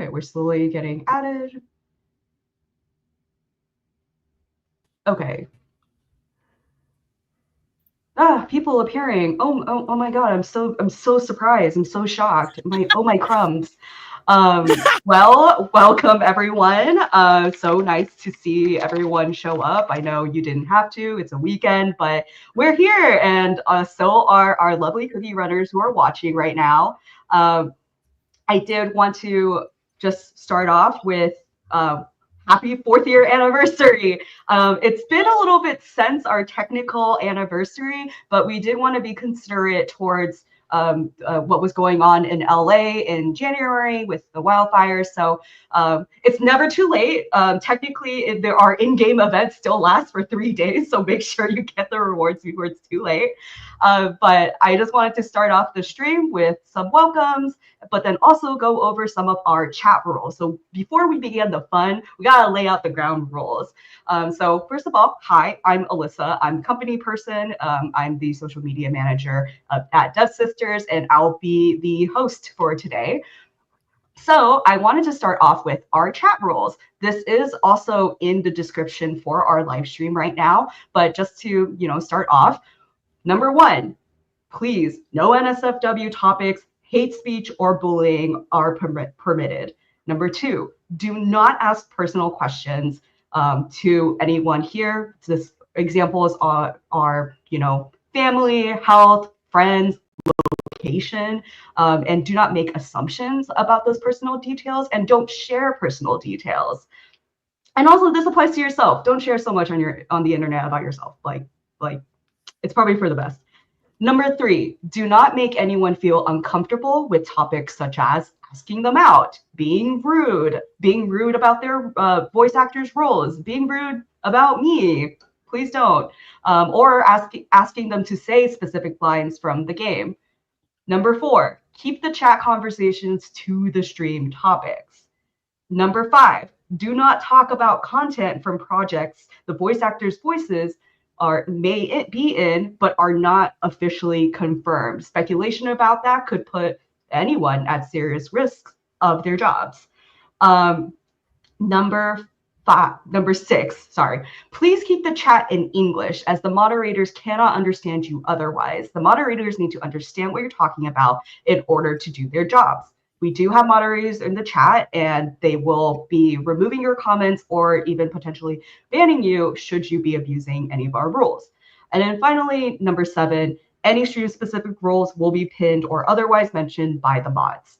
Okay, we're slowly getting added. Okay. People appearing. Oh my God! I'm so surprised. I'm so shocked. My crumbs. Well, welcome everyone. So nice to see everyone show up. I know you didn't have to. It's a weekend, but we're here, and so are our lovely cookie runners who are watching right now. I did want to just start off with happy 4th year anniversary. It's been a little bit since our technical anniversary, but we did want to be considerate towards what was going on in LA in January with the wildfires. So it's never too late. Technically, there are in-game events still last for 3 days, so make sure you get the rewards before it's too late. But I just wanted to start off the stream with some welcomes, but then also go over some of our chat rules. So before we begin the fun, we gotta lay out the ground rules. So first of all, hi, I'm Alyssa. I'm a company person. I'm the social media manager at Dev Sisters, and I'll be the host for today. So I wanted to start off with our chat rules. This is also in the description for our live stream right now, but just to, start off, number 1, please, no NSFW topics, hate speech, or bullying are permitted. Number 2, do not ask personal questions to anyone here. This examples are family, health, friends, location, and do not make assumptions about those personal details, and don't share personal details. And also, this applies to yourself. Don't share so much on the internet about yourself. Like it's probably for the best. Number 3, do not make anyone feel uncomfortable with topics such as asking them out, being rude about their voice actors' roles, being rude about me. Please don't. Or asking them to say specific lines from the game. Number 4, keep the chat conversations to the stream topics. Number 5, do not talk about content from projects the voice actors' voices may be in, but are not officially confirmed. Speculation about that could put anyone at serious risk of their jobs. Number 6, please keep the chat in English, as the moderators cannot understand you otherwise. The moderators need to understand what you're talking about in order to do their jobs. We do have moderators in the chat, and they will be removing your comments or even potentially banning you should you be abusing any of our rules. And then finally, number 7, any stream-specific rules will be pinned or otherwise mentioned by the mods.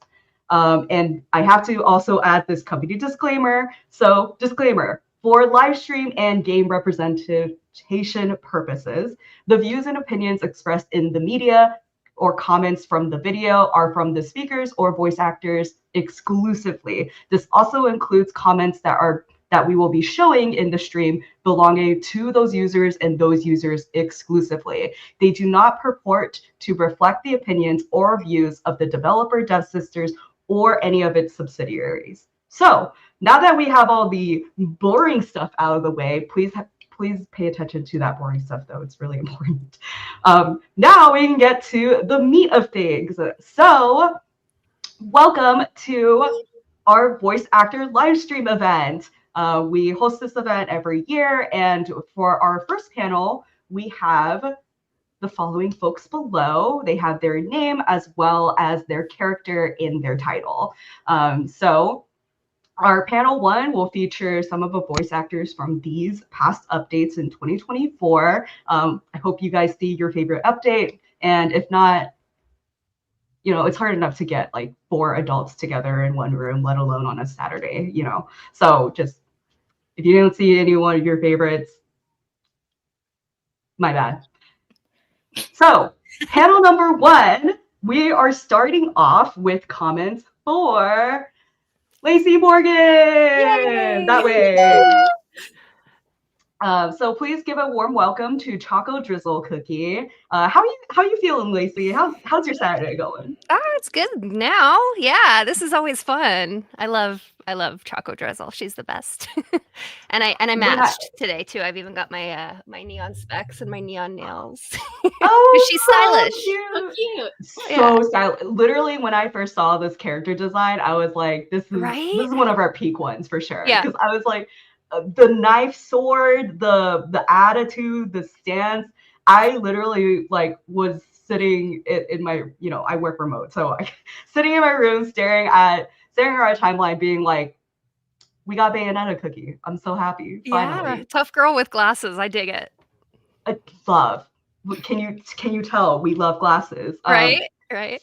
And I have to also add this company disclaimer. So, disclaimer, for live stream and game representation purposes, the views and opinions expressed in the media or comments from the video are from the speakers or voice actors exclusively. This also includes comments that we will be showing in the stream belonging to those users and those users exclusively. They do not purport to reflect the opinions or views of the developer Dev Sisters or any of its subsidiaries. So now that we have all the boring stuff out of the way, please pay attention to that boring stuff, though. It's really important. Now we can get to the meat of things. So welcome to our voice actor live stream event. We host this event every year, and for our first panel, we have the following folks below. They have their name as well as their character in their title. So our panel 1 will feature some of the voice actors from these past updates in 2024. I hope you guys see your favorite update, and if not, it's hard enough to get like 4 adults together in one room, let alone on a Saturday, So just, if you didn't see any one of your favorites, my bad. So panel number 1, we are starting off with comments for Laci Morgan. Yay! That way. So please give a warm welcome to Choco Drizzle Cookie. How you feeling, Laci? How's your Saturday going? It's good now. Yeah, this is always fun. I love Choco Drizzle. She's the best. And I When I matched today too. I've even got my neon specs and my neon nails. She's Oh, stylish. so cute. Yeah. So style. Literally, when I first saw this character design, I was like, Right? this is one of our peak ones for sure. Yeah. Because I was like, the knife sword, the attitude, the stance. I literally like was sitting in my, I work remote, so I sitting in my room staring at our timeline, being like, we got Bayonetta cookie. I'm so happy, Yeah. finally. Tough girl with glasses. I dig it. I love. Can you tell we love glasses? Right? Right?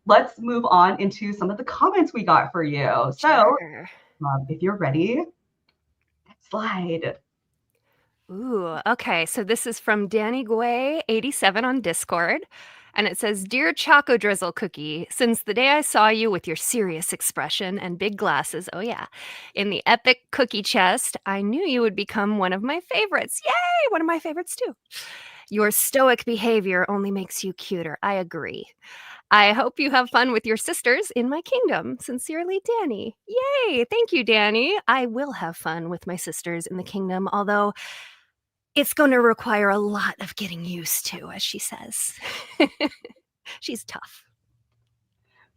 Let's move on into some of the comments we got for you. So, Sure. if you're ready, slide. Ooh, okay. So this is from Danny Guay 87 on Discord. And it says, Dear Choco Drizzle Cookie, since the day I saw you with your serious expression and big glasses, oh yeah, in the epic cookie chest, I knew you would become one of my favorites. Yay! One of my favorites too. Your stoic behavior only makes you cuter. I agree. I hope you have fun with your sisters in my kingdom. Sincerely, Danny. Yay! Thank you, Danny. I will have fun with my sisters in the kingdom, although it's going to require a lot of getting used to, as she says. She's tough.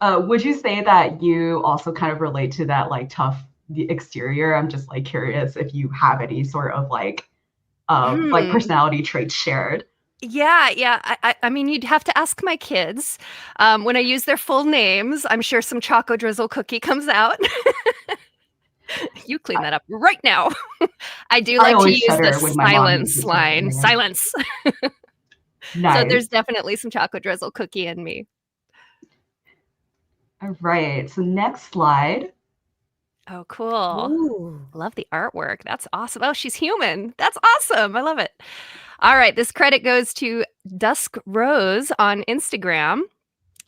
Would you say that you also kind of relate to that like tough the exterior? I'm just like curious if you have any sort of like Hmm. personality traits shared. Yeah, yeah. I mean, you'd have to ask my kids. When I use their full names, I'm sure some Choco Drizzle Cookie comes out. You clean I, that up right now. I do I like to always use the shudder when my mom silence uses her full line. name. Silence. So there's Nice. definitely some Choco Drizzle Cookie in me. All right. So next slide. Oh, cool. Ooh. Love the artwork. That's awesome. Oh, she's human. That's awesome. I love it. All right. This credit goes to Dusk Rose on Instagram.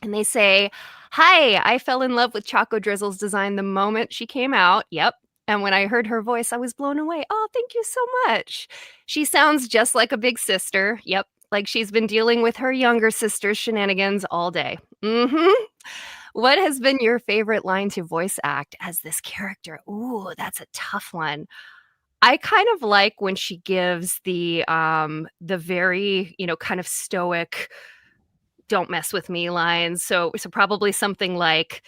And they say, Hi, I fell in love with Choco Drizzle's design the moment she came out. Yep. And when I heard her voice, I was blown away. Oh, thank you so much. She sounds just like a big sister. Yep. Like she's been dealing with her younger sister's shenanigans all day. Mm-hmm. What has been your favorite line to voice act as this character? Ooh, that's a tough one. I kind of like when she gives the very, kind of stoic, don't mess with me lines. So probably something like,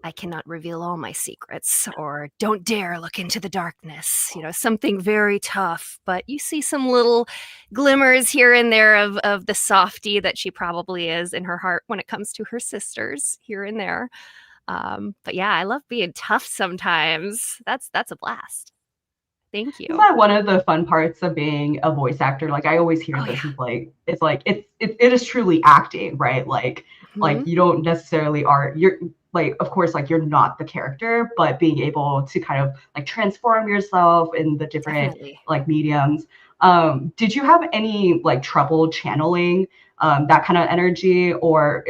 I cannot reveal all my secrets, or don't dare look into the darkness, something very tough. But you see some little glimmers here and there of the softy that she probably is in her heart when it comes to her sisters here and there. But yeah, I love being tough sometimes. That's a blast. Thank Isn't you. that one of the fun parts of being a voice actor? Like I always hear Oh this yeah. is like it is truly acting, right? Like Hmm. you don't necessarily are you're like of course like you're not the character, but being able to kind of like transform yourself in the different Definitely. like mediums. Did you have any like trouble channeling that kind of energy or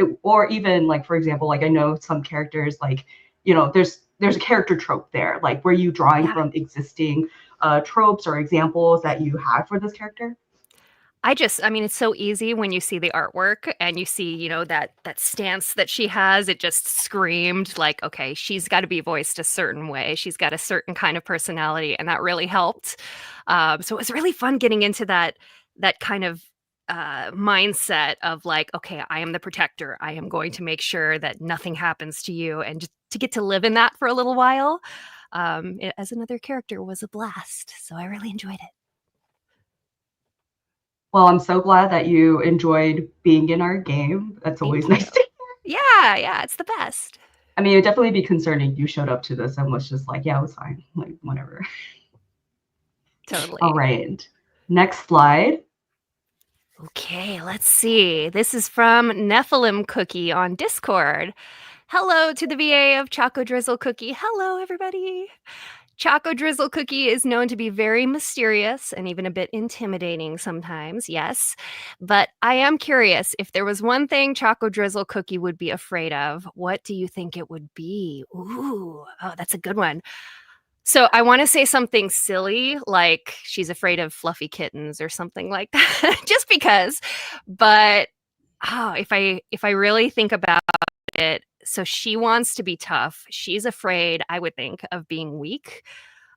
even like for example, like I know some characters like, there's a character trope there. Like were you drawing Yeah. from existing tropes or examples that you had for this character? I mean, it's so easy when you see the artwork and you see, that stance that she has. It just screamed like, okay, she's got to be voiced a certain way. She's got a certain kind of personality, and that really helped. So it was really fun getting into that kind of mindset of like, okay, I am the protector. I am going to make sure that nothing happens to you, and just to get to live in that for a little while. As another character was a blast. So I really enjoyed it. Well, I'm so glad that you enjoyed being in our game. That's Thank always you. nice to. Yeah, yeah, it's the best. I mean, it'd definitely be concerning you showed up to this and was just like, yeah, it was fine. Like, whatever. All Totally. right. Next slide. Okay, let's see. This is from Nephilim Cookie on Discord. Hello to the VA of Choco Drizzle Cookie. Hello, everybody. Choco Drizzle Cookie is known to be very mysterious and even a bit intimidating sometimes, yes. But I am curious, if there was one thing Choco Drizzle Cookie would be afraid of, what do you think it would be? Ooh, oh, that's a good one. So I want to say something silly, like she's afraid of fluffy kittens or something like that, just because. But if I really think about it, so she wants to be tough. She's afraid, I would think, of being weak,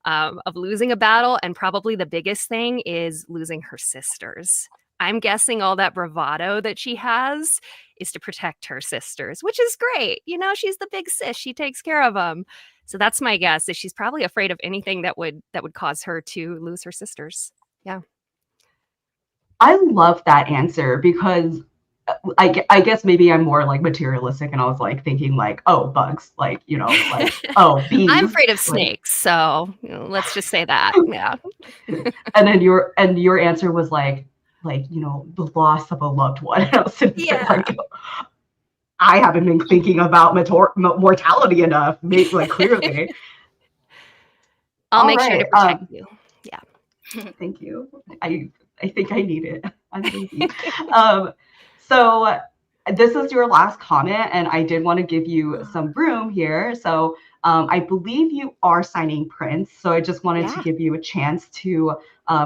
of losing a battle, and probably the biggest thing is losing her sisters. I'm guessing all that bravado that she has is to protect her sisters, which is great. You know, she's the big sis. She takes care of them. So that's my guess. Is she's probably afraid of anything that would cause her to lose her sisters. Yeah. I love that answer because I guess maybe I'm more like materialistic, and I was like thinking like, oh, bugs, like, you know, like, oh, bees. I'm afraid of like, snakes, so let's just say that. Yeah. and then your answer was like, you know, the loss of a loved one. And I was sitting there like, I haven't been thinking about mortality enough, like clearly. I'll make sure to protect you. Yeah. Thank you. I think I need it. I'm lazy. So this is your last comment, and I did want to give you some room here. So I believe you are signing prints. So I just wanted to give you a chance to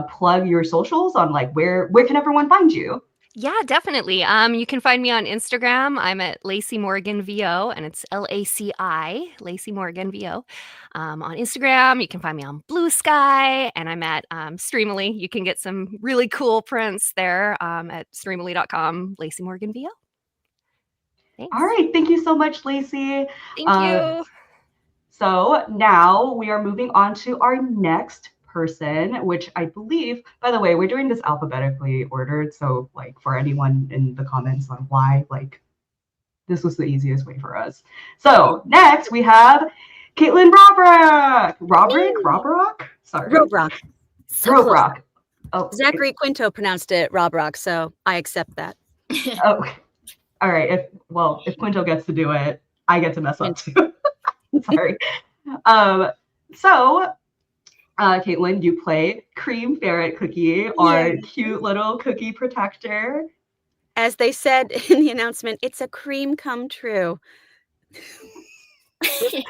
plug your socials on like where can everyone find you? Yeah, definitely. You can find me on Instagram. I'm at Laci Morgan VO, and it's Laci, Laci Morgan VO. On Instagram, you can find me on Blue Sky, and I'm at Streamily. You can get some really cool prints there at streamily.com, Laci Morgan VO. Thanks. All right. Thank you so much, Laci. Thank you. So now we are moving on to our next person, which I believe, by the way, we're doing this alphabetically ordered. So like for anyone in the comments on why, like this was the easiest way for us. So next we have Kaitlyn Robrock. Sorry. Robrock. So Robrock. Oh, Zachary Quinto pronounced it Robrock, so I accept that. Oh, all right. If Quinto gets to do it, I get to mess up too. Sorry. So Kaitlyn, you play Cream Ferret Cookie, our cute little cookie protector. As they said in the announcement, it's a cream come true. I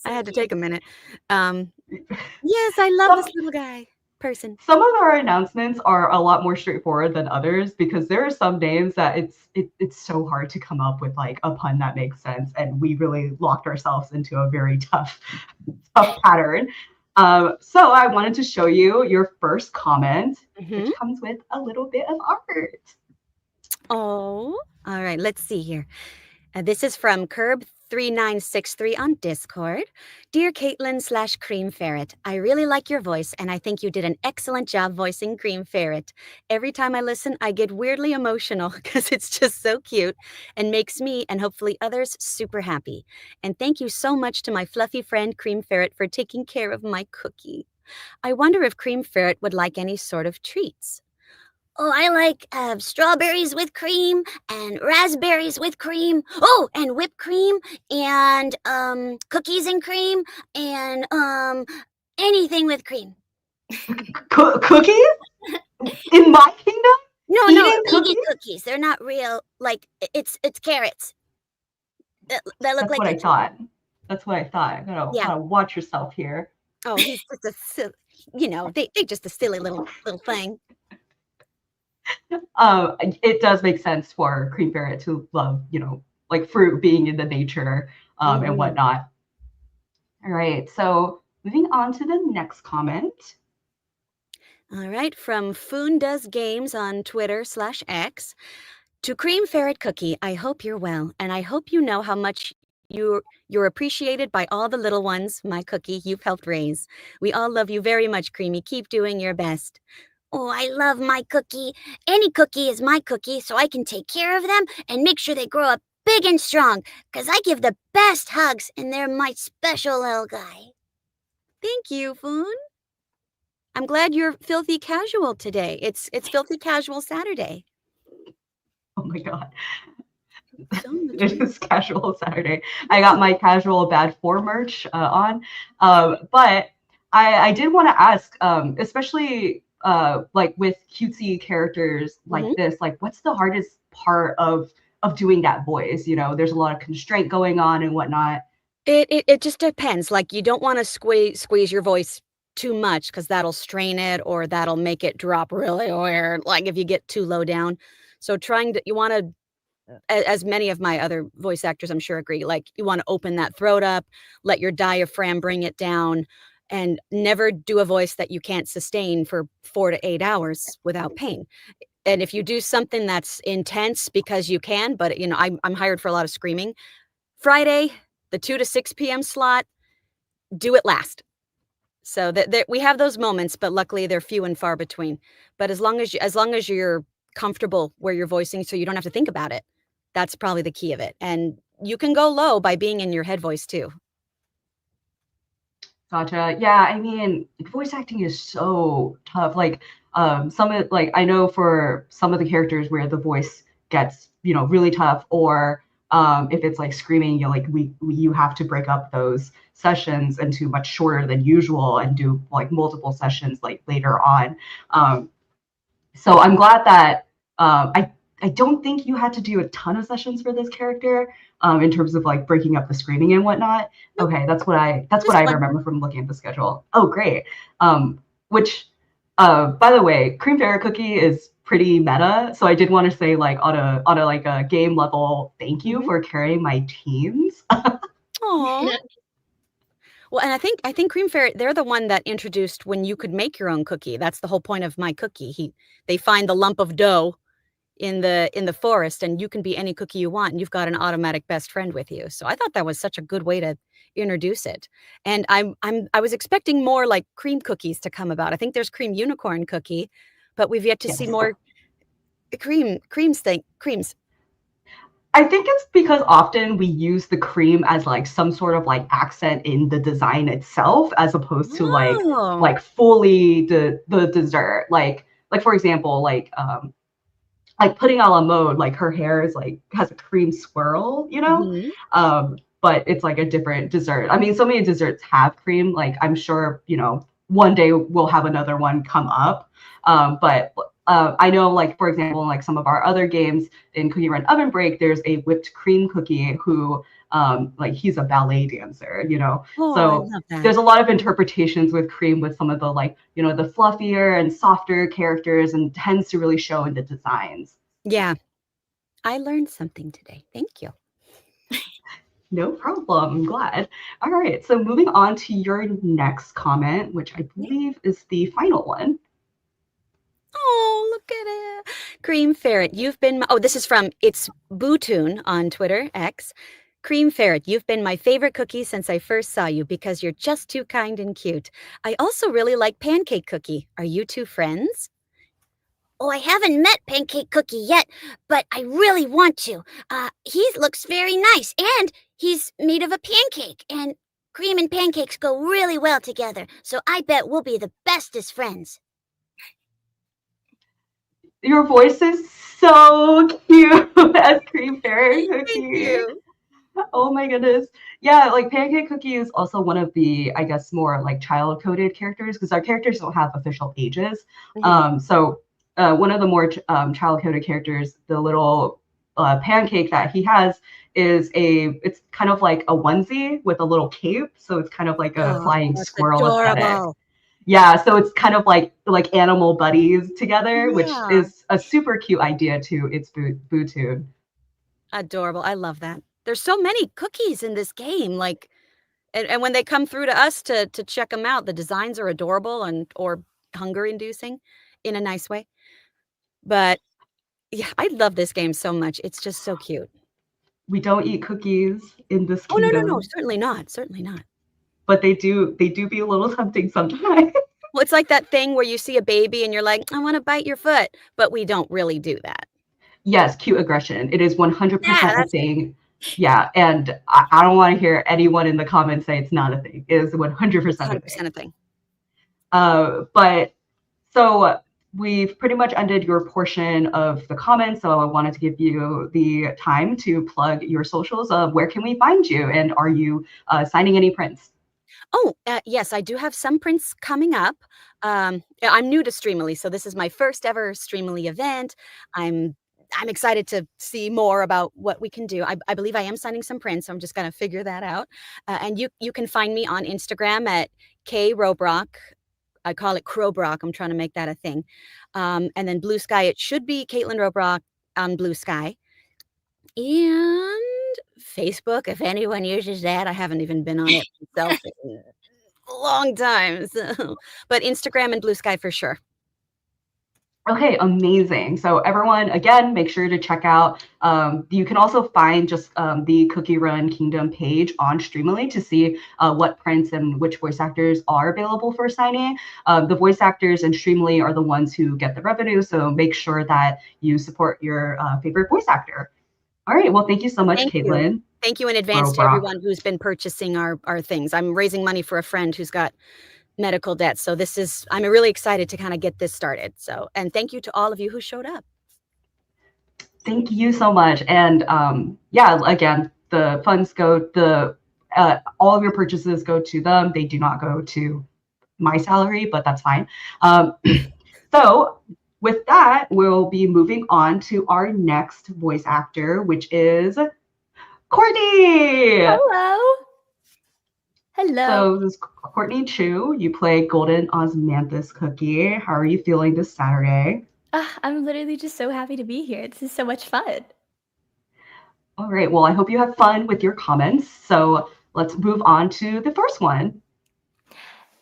had to take a minute. Yes, I love this little guy person. Some of our announcements are a lot more straightforward than others because there are some names that it's so hard to come up with like a pun that makes sense, and we really locked ourselves into a very tough pattern. So I wanted to show you your first comment, which comes with a little bit of art. Oh, all right. Let's see here. This is from Curb3963 on Discord. Dear Kaitlyn / Cream Ferret, I really like your voice, and I think you did an excellent job voicing Cream Ferret. Every time I listen, I get weirdly emotional because it's just so cute and makes me and hopefully others super happy. And thank you so much to my fluffy friend Cream Ferret for taking care of my cookie. I wonder if Cream Ferret would like any sort of treats. Oh, I like strawberries with cream and raspberries with cream. Oh, and whipped cream and cookies and cream and anything with cream. Cookies? In my kingdom? No, vegan cookies. They're not real. Like it's carrots. That look That's like. What I thought. That's what I thought. Gotta watch yourself here. Oh, he's just a silly. You know, they just a silly little thing. It does make sense for Cream Ferret to love, you know, like fruit being in the nature and whatnot. All right, so moving on to the next comment. All right, from Foon Does Games on Twitter /X. To Cream Ferret Cookie, I hope you're well, and I hope you know how much you're appreciated by all the little ones, my cookie, you've helped raise. We all love you very much, Creamy. Keep doing your best. Oh, I love my cookie. Any cookie is my cookie, so I can take care of them and make sure they grow up big and strong, because I give the best hugs, and they're my special little guy. Thank you, Foon. I'm glad you're filthy casual today. It's Filthy Casual Saturday. Oh my God. It is Casual Saturday. I got my Casual Bad 4 merch on. But I did want to ask, especially like with cutesy characters like this, like what's the hardest part of doing that voice? You know, there's a lot of constraint going on and whatnot. It just depends. Like, you don't want to squeeze your voice too much because that'll strain it or that'll make it drop really weird, like if you get too low down. So you want to, as many of my other voice actors I'm sure agree, like you want to open that throat up, let your diaphragm bring it down, and never do a voice that you can't sustain for 4 to 8 hours without pain. And if you do something that's intense because you can, but I'm hired for a lot of screaming. Friday, the 2 to 6 p.m. slot, do it last. So that we have those moments, but luckily they're few and far between. But as long as you're comfortable where you're voicing, so you don't have to think about it, that's probably the key of it. And you can go low by being in your head voice too. Gotcha. Yeah, I mean, voice acting is so tough. Like, some of like I know for some of the characters where the voice gets, really tough, or if it's like screaming, you have to break up those sessions into much shorter than usual and do like multiple sessions like later on. So I'm glad that I don't think you had to do a ton of sessions for this character in terms of like breaking up the screaming and whatnot. Nope. Okay, that's what I Just remember from looking at the schedule. Oh, great. Which by the way, Cream Ferret Cookie is pretty meta. So I did want to say, like, on a like a game level, thank you for carrying my teams. Aww. Well, and I think Cream Ferret, they're the one that introduced when you could make your own cookie. That's the whole point of my cookie. They find the lump of dough in the forest, and you can be any cookie you want, and you've got an automatic best friend with you. So I thought that was such a good way to introduce it. And I was expecting more like cream cookies to come about. I think there's cream unicorn cookie, but we've yet to see more creams. I think it's because often we use the cream as like some sort of like accent in the design itself, as opposed to like fully the dessert. Like for example, like Pudding a la mode, like her hair is like has a cream swirl, but it's like a different dessert. I mean, so many desserts have cream. Like, I'm sure, one day we'll have another one come up. But I know, like, for example, in like some of our other games in CookieRun Oven Break, there's a whipped cream cookie who like he's a ballet dancer, Oh, so I love that. there's a lot of interpretations with cream, with some of the like, the fluffier and softer characters, and tends to really show in the designs. Yeah, I learned something today. Thank you. No problem. I'm glad. All right. So moving on to your next comment, which I believe is the final one. Oh, look at it. Cream Ferret, you've been this is from It's Bootoon on Twitter, X. Cream Ferret, you've been my favorite cookie since I first saw you because you're just too kind and cute. I also really like Pancake Cookie. Are you two friends? Oh, I haven't met Pancake Cookie yet, but I really want to. He looks very nice, and he's made of a pancake, and cream and pancakes go really well together, so I bet we'll be the bestest friends. Your voice is so cute as Cream Ferret Cookie. Thank you. Oh my goodness. Yeah, like Pancake Cookie is also one of the, I guess, more like child-coded characters, because our characters don't have official ages. So one of the more child-coded characters, the little pancake that he has, it's kind of like a onesie with a little cape. So it's kind of like a flying squirrel aesthetic. Yeah, so it's kind of like animal buddies together, which is a super cute idea too. It's Bootoon. Adorable. I love that. There's so many cookies in this game. Like, and when they come through to us to check them out, the designs are adorable or hunger-inducing in a nice way. But yeah, I love this game so much. It's just so cute. We don't eat cookies in this Oh, kingdom. no, certainly not. Certainly not. But they do be a little tempting sometimes. Well, it's like that thing where you see a baby and you're like, I want to bite your foot, but we don't really do that. Yes, cute aggression. It is 100% a thing. Yeah, and I don't want to hear anyone in the comments say it's not a thing. It is 100% a thing. But so we've pretty much ended your portion of the comments, so I wanted to give you the time to plug your socials. Where can we find you, and are you signing any prints? Oh, yes, I do have some prints coming up. I'm new to Streamily, so this is my first ever Streamily event. I'm I'm excited to see more about what we can do. I believe I am signing some prints, so I'm just going to figure that out. And you can find me on Instagram at Robrock. I call it Crowbrock. I'm trying to make that a thing. And then Blue Sky, it should be Kaitlyn Robrock on Blue Sky. And Facebook, if anyone uses that. I haven't even been on it myself in a long time. So. But Instagram and Blue Sky for sure. Okay, amazing. So everyone, again, make sure to check out, you can also find just the CookieRun Kingdom page on Streamily to see what prints and which voice actors are available for signing. The voice actors in Streamily are the ones who get the revenue, so make sure that you support your favorite voice actor. All right, well, thank you so much, Kaitlyn. Thank you in advance to everyone who's been purchasing our things. I'm raising money for a friend who's got medical debt. So I'm really excited to kind of get this started. So, and thank you to all of you who showed up. Thank you so much. And yeah, again, the funds go, all of your purchases go to them. They do not go to my salary, but that's fine. So with that, we'll be moving on to our next voice actor, which is Courtney. Hello. Hello. So this is Courtney Chu. You play Golden Osmanthus Cookie. How are you feeling this Saturday? I'm literally just so happy to be here. This is so much fun. All right. Well, I hope you have fun with your comments. So let's move on to the first one.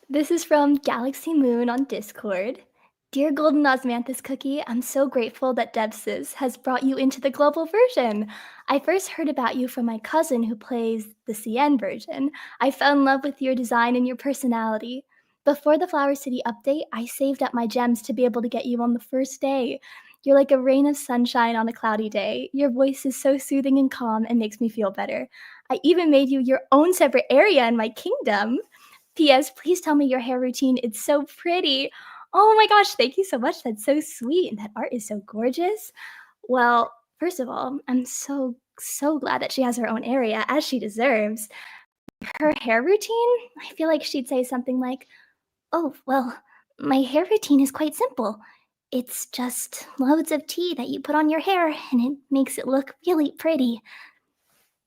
This is from Galaxy Moon on Discord. Dear Golden Osmanthus Cookie, I'm so grateful that DevSys has brought you into the global version. I first heard about you from my cousin who plays the CN version. I fell in love with your design and your personality. Before the Flower City update, I saved up my gems to be able to get you on the first day. You're like a rain of sunshine on a cloudy day. Your voice is so soothing and calm and makes me feel better. I even made you your own separate area in my kingdom. P.S. Please tell me your hair routine. It's so pretty. Oh my gosh, thank you so much. That's so sweet. And that art is so gorgeous. Well, first of all, I'm so glad that she has her own area, as she deserves. Her hair routine, I feel like she'd say something like, oh, well, my hair routine is quite simple. It's just loads of tea that you put on your hair and it makes it look really pretty.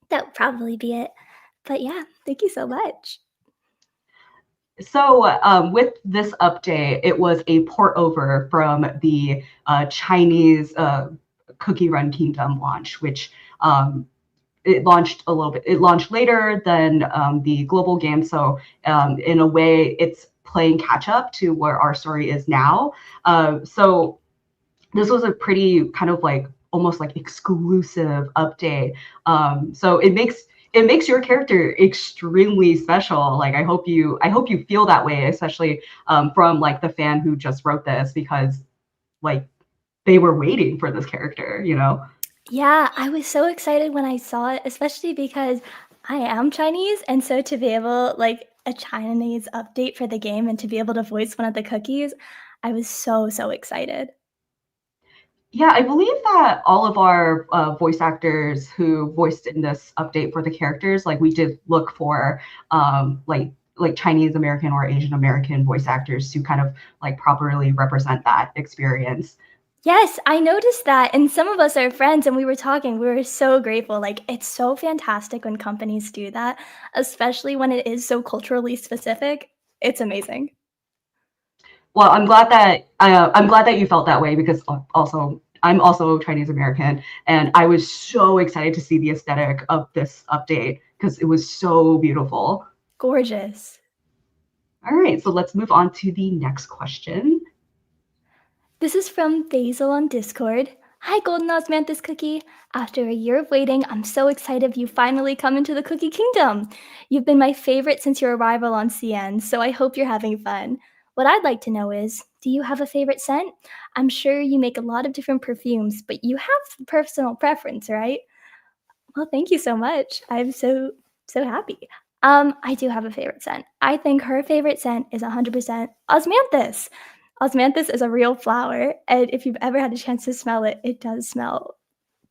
That would probably be it. But yeah, thank you so much. So with this update, it was a port over from the Chinese CookieRun Kingdom launch, which it launched a little bit. It launched later than the global game. So in a way, it's playing catch up to where our story is now. So this was a pretty kind of like almost like exclusive update. So it makes your character extremely special. Like I hope you feel that way, especially from like the fan who just wrote this, because like they were waiting for this character, you know? Yeah, I was so excited when I saw it, especially because I am Chinese, and so to be able like a Chinese update for the game and to be able to voice one of the cookies, I was so excited. Yeah, I believe that all of our voice actors who voiced in this update for the characters, like we did look for like Chinese American or Asian American voice actors to kind of like properly represent that experience. Yes, I noticed that, and some of us are friends, and we were talking. We were so grateful. Like, it's so fantastic when companies do that, especially when it is so culturally specific. It's amazing. Well, I'm glad that you felt that way, because also I'm also Chinese American, and I was so excited to see the aesthetic of this update because it was so beautiful. Gorgeous. All right, so let's move on to the next question. This is from Basil on Discord. Hi, Golden Osmanthus Cookie. After a year of waiting, I'm so excited you finally come into the Cookie Kingdom. You've been my favorite since your arrival on CN, so I hope you're having fun. What I'd like to know is, do you have a favorite scent? I'm sure you make a lot of different perfumes, but you have personal preference, right? Well, thank you so much. I'm so happy. I do have a favorite scent. I think her favorite scent is 100% Osmanthus. Osmanthus is a real flower, and if you've ever had a chance to smell it, it does smell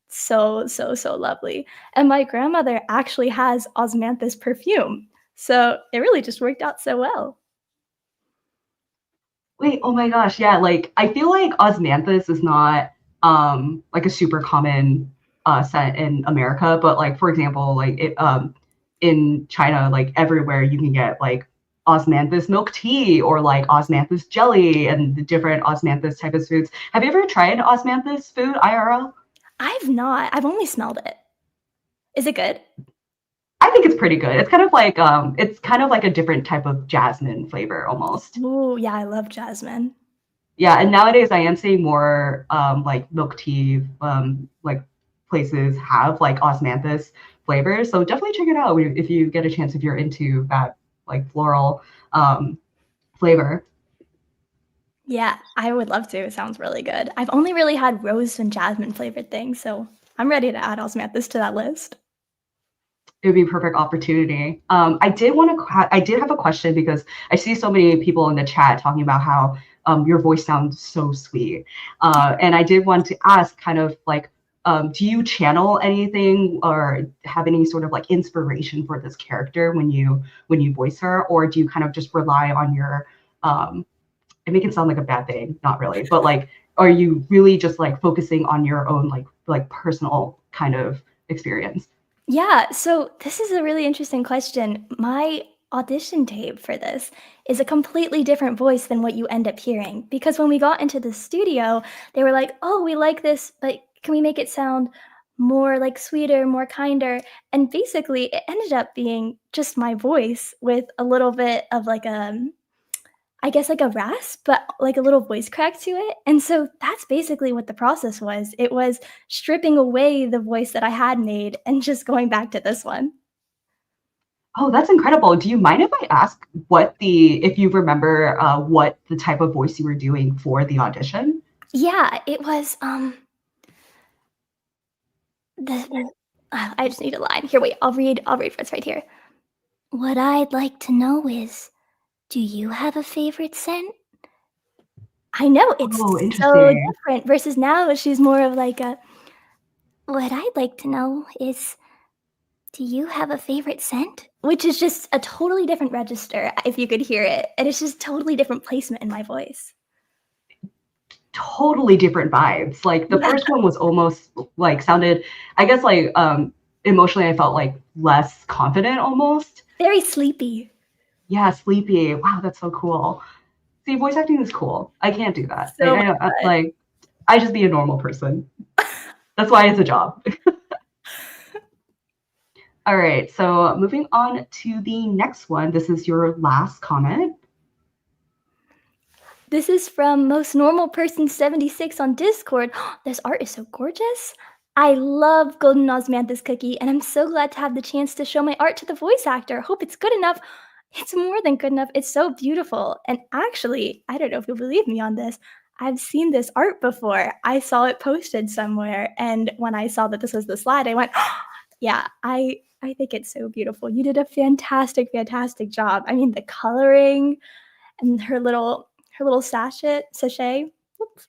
so lovely. And my grandmother actually has Osmanthus perfume, so it really just worked out so well. Wait, oh my gosh, yeah, like I feel like Osmanthus is not like a super common scent in America, but like for example, like in China, like everywhere you can get like Osmanthus milk tea or like Osmanthus jelly and the different Osmanthus type of foods. Have you ever tried Osmanthus food IRL? I've not. I've only smelled it. Is it good? I think it's pretty good. It's kind of like a different type of jasmine flavor almost. Oh, yeah, I love jasmine. Yeah, and nowadays I am seeing more like milk tea like places have like Osmanthus flavors. So definitely check it out if you get a chance, if you're into that like floral flavor. Yeah, I would love to. It sounds really good. I've only really had rose and jasmine flavored things, so I'm ready to add Osmanthus to that list. It would be a perfect opportunity. I did have a question because I see so many people in the chat talking about how your voice sounds so sweet. And I did want to ask kind of like, do you channel anything or have any sort of like inspiration for this character when you voice her, or do you kind of just rely on your it make it sound like a bad thing, not really, but like, are you really just like focusing on your own like personal kind of experience? Yeah, so this is a really interesting question. My audition tape for this is a completely different voice than what you end up hearing. Because when we got into the studio, they were like, oh, we like this, but can we make it sound more like sweeter, more kinder? And basically, it ended up being just my voice with a little bit of like I guess like a rasp, but like a little voice crack to it. And so that's basically what the process was. It was stripping away the voice that I had made and just going back to this one. Oh, that's incredible. Do you mind if I ask if you remember what the type of voice you were doing for the audition? Yeah, it was I just need a line. Here, wait, I'll read what's right here. What I'd like to know is, do you have a favorite scent? I know it's Oh, so interesting. different versus now she's more of like a what I'd like to know is, do you have a favorite scent? Which is just a totally different register if you could hear it. And it's just totally different placement in my voice. Totally different vibes. Like the Yeah. first one was almost like sounded, I guess like emotionally I felt like less confident almost. Very sleepy. Yeah, sleepy. Wow, that's so cool. See, voice acting is cool. I can't do that. So I just be a normal person. That's why it's a job. All right, so moving on to the next one. This is your last comment. This is from Most Normal Person 76 on Discord. This art is so gorgeous. I love Golden Osmanthus Cookie, and I'm so glad to have the chance to show my art to the voice actor. Hope it's good enough. It's more than good enough. It's so beautiful. And actually, I don't know if you'll believe me on this. I've seen this art before. I saw it posted somewhere, and when I saw that this was the slide, I went, yeah, I think it's so beautiful. You did a fantastic, fantastic job. I mean, the coloring and her little sachet. Oops.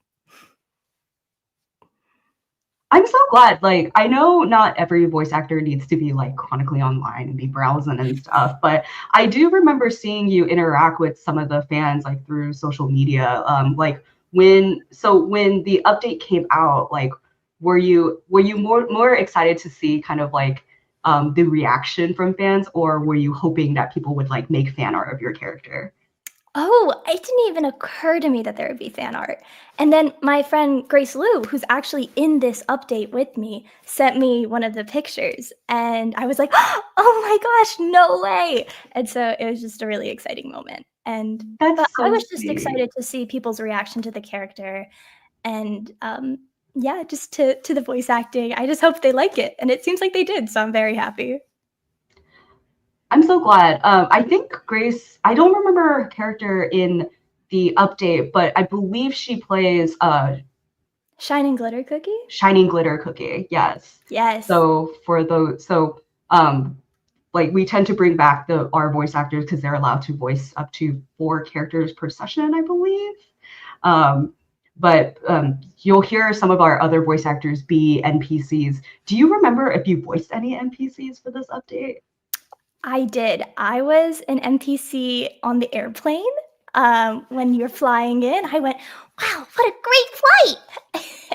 I'm so glad. Like, I know not every voice actor needs to be like chronically online and be browsing and stuff, but I do remember seeing you interact with some of the fans like through social media. Like when the update came out, like were you more excited to see kind of like the reaction from fans, or were you hoping that people would like make fan art of your character? Oh, it didn't even occur to me that there would be fan art. And then my friend Grace Liu, who's actually in this update with me, sent me one of the pictures. And I was like, oh my gosh, no way. And so it was just a really exciting moment. And That's but I so was just sweet. excited to see people's reaction to the character. And yeah, just to the voice acting. I just hope they like it. And it seems like they did. So I'm very happy. I'm so glad. I think Grace, I don't remember her character in the update, but I believe she plays Shining Glitter Cookie? Shining Glitter Cookie. Yes. Yes. So like we tend to bring back our voice actors because they're allowed to voice up to 4 characters per session, I believe. But you'll hear some of our other voice actors be NPCs. Do you remember if you voiced any NPCs for this update? I did. I was an NPC on the airplane. when you were flying in. I went, wow, what a great flight.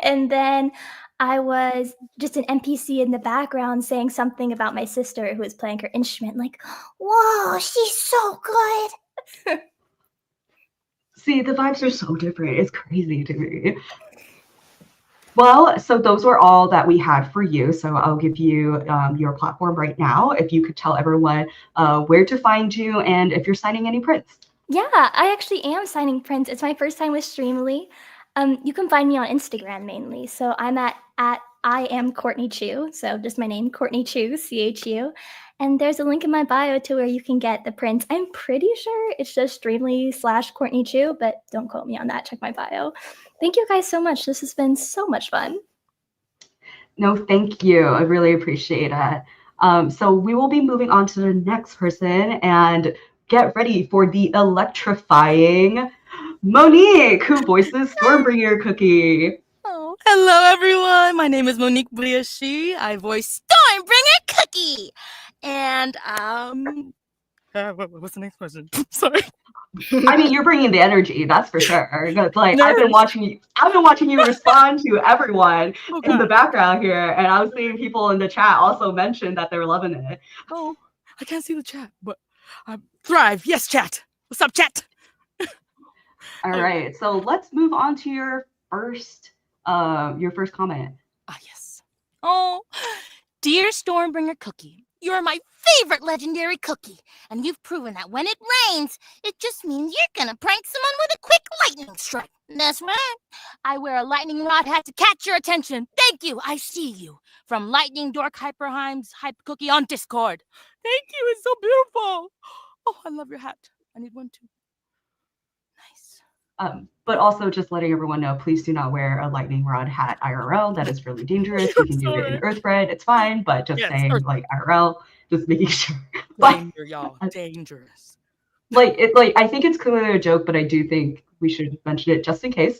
And then I was just an NPC in the background saying something about my sister who was playing her instrument, like, whoa, she's so good. See, the vibes are so different. It's crazy to me. Well, so those were all that we had for you. So I'll give you your platform right now. If you could tell everyone where to find you and if you're signing any prints. Yeah, I actually am signing prints. It's my first time with Streamily. You can find me on Instagram mainly. So I'm at I am Courtney Chu. So just my name, Courtney Chu, CHU. And there's a link in my bio to where you can get the prints. I'm pretty sure it's just Streamily/Courtney Chu, but don't quote me on that. Check my bio. Thank you guys so much. This has been so much fun. No, thank you. I really appreciate it. So we will be moving on to the next person, and get ready for the electrifying Monique, who voices Stormbringer Cookie. Oh, hello everyone. My name is Monique Burias. I voice Stormbringer Cookie. And what's the next question? Sorry. I mean, you're bringing the energy, that's for sure. Like I've been watching you respond to everyone in the background here, and I was seeing people in the chat also mention that they're loving it. Oh, I can't see the chat, but thrive. Yes, chat. What's up, chat? All right, so let's move on to your first comment. Ah, yes. Oh, dear Stormbringer Cookie, you're my favorite legendary cookie, and you've proven that when it rains, it just means you're gonna prank someone with a quick lightning strike. That's right. I wear a lightning rod hat to catch your attention. Thank you. I see you. From Lightning Dork Hyperheim's Hype Cookie on Discord. Thank you. It's so beautiful. Oh, I love your hat. I need one too. Nice. But also just letting everyone know, please do not wear a lightning rod hat IRL. That is really dangerous. You can do it in Earthbred. It's fine, but just saying like IRL, just making sure. Danger, y'all. Dangerous. I think it's clearly a joke, but I do think we should mention it just in case.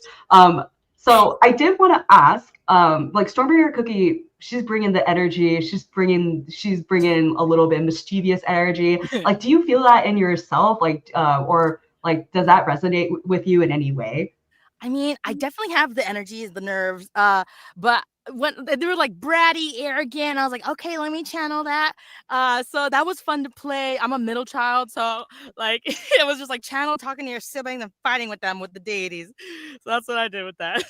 So I did want to ask, like Stormbringer Cookie, she's bringing the energy. She's bringing a little bit mischievous energy. Like, do you feel that in yourself? Or does that resonate with you in any way? I mean, I definitely have the energy, the nerves, but when they were like bratty, arrogant, I was like, okay, let me channel that. So that was fun to play. I'm a middle child, so like it was just like channel talking to your siblings and fighting with them with the deities. So that's what I did with that.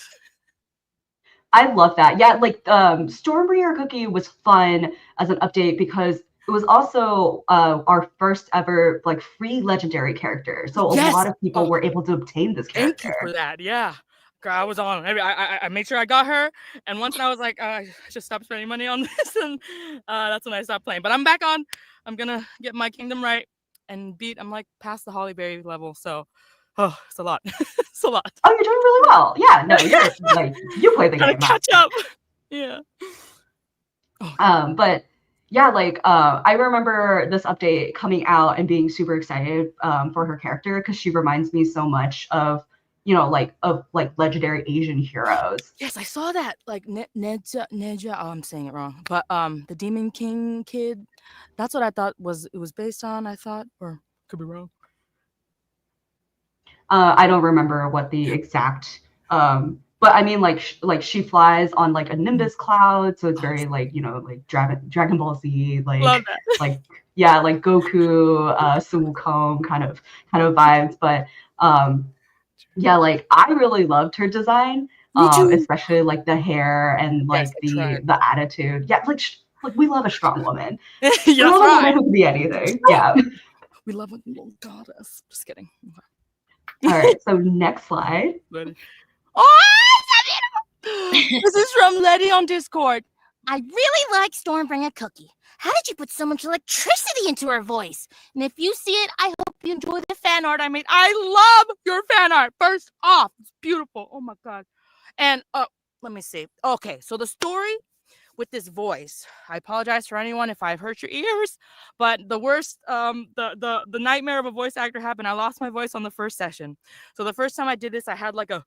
I love that. Yeah, like Stormbringer Cookie was fun as an update because it was also our first ever like free legendary character. So a lot of people were able to obtain this character. Thank you for that. Yeah. Girl, I was on. I made sure I got her. And once I was like, I just stopped spending money on this. And that's when I stopped playing. But I'm back on. I'm going to get my kingdom right and I'm like past the Hollyberry level. So, it's a lot. It's a lot. Oh, you're doing really well. Yeah, no, you're like, you play the game. Catch up. Yeah. But yeah, like I remember this update coming out and being super excited for her character because she reminds me so much of, of legendary Asian heroes. Yes, I saw that. Like Neja, I'm saying it wrong, but the Demon King kid. That's what I thought it was based on. I thought, or could be wrong. I don't remember what the exact. But I mean, like she flies on like a nimbus cloud, so it's very like Dragon Ball Z, like like Goku, Sun Wukong kind of vibes. But yeah, like I really loved her design, especially like the hair and like the attitude. Yeah, like we love a strong woman. We love a woman who can be anything. Yeah, we love a little goddess. Just kidding. All right, so next slide. Oh, this is from Leddy on Discord. I really like Stormbringer Cookie. How did you put so much electricity into her voice? And if you see it, I hope you enjoy the fan art I made. I love your fan art. First off, it's beautiful. Oh my god. And let me see. Okay, so the story with this voice. I apologize for anyone if I've hurt your ears, but the worst, the nightmare of a voice actor happened. I lost my voice on the first session. So the first time I did this, I had like a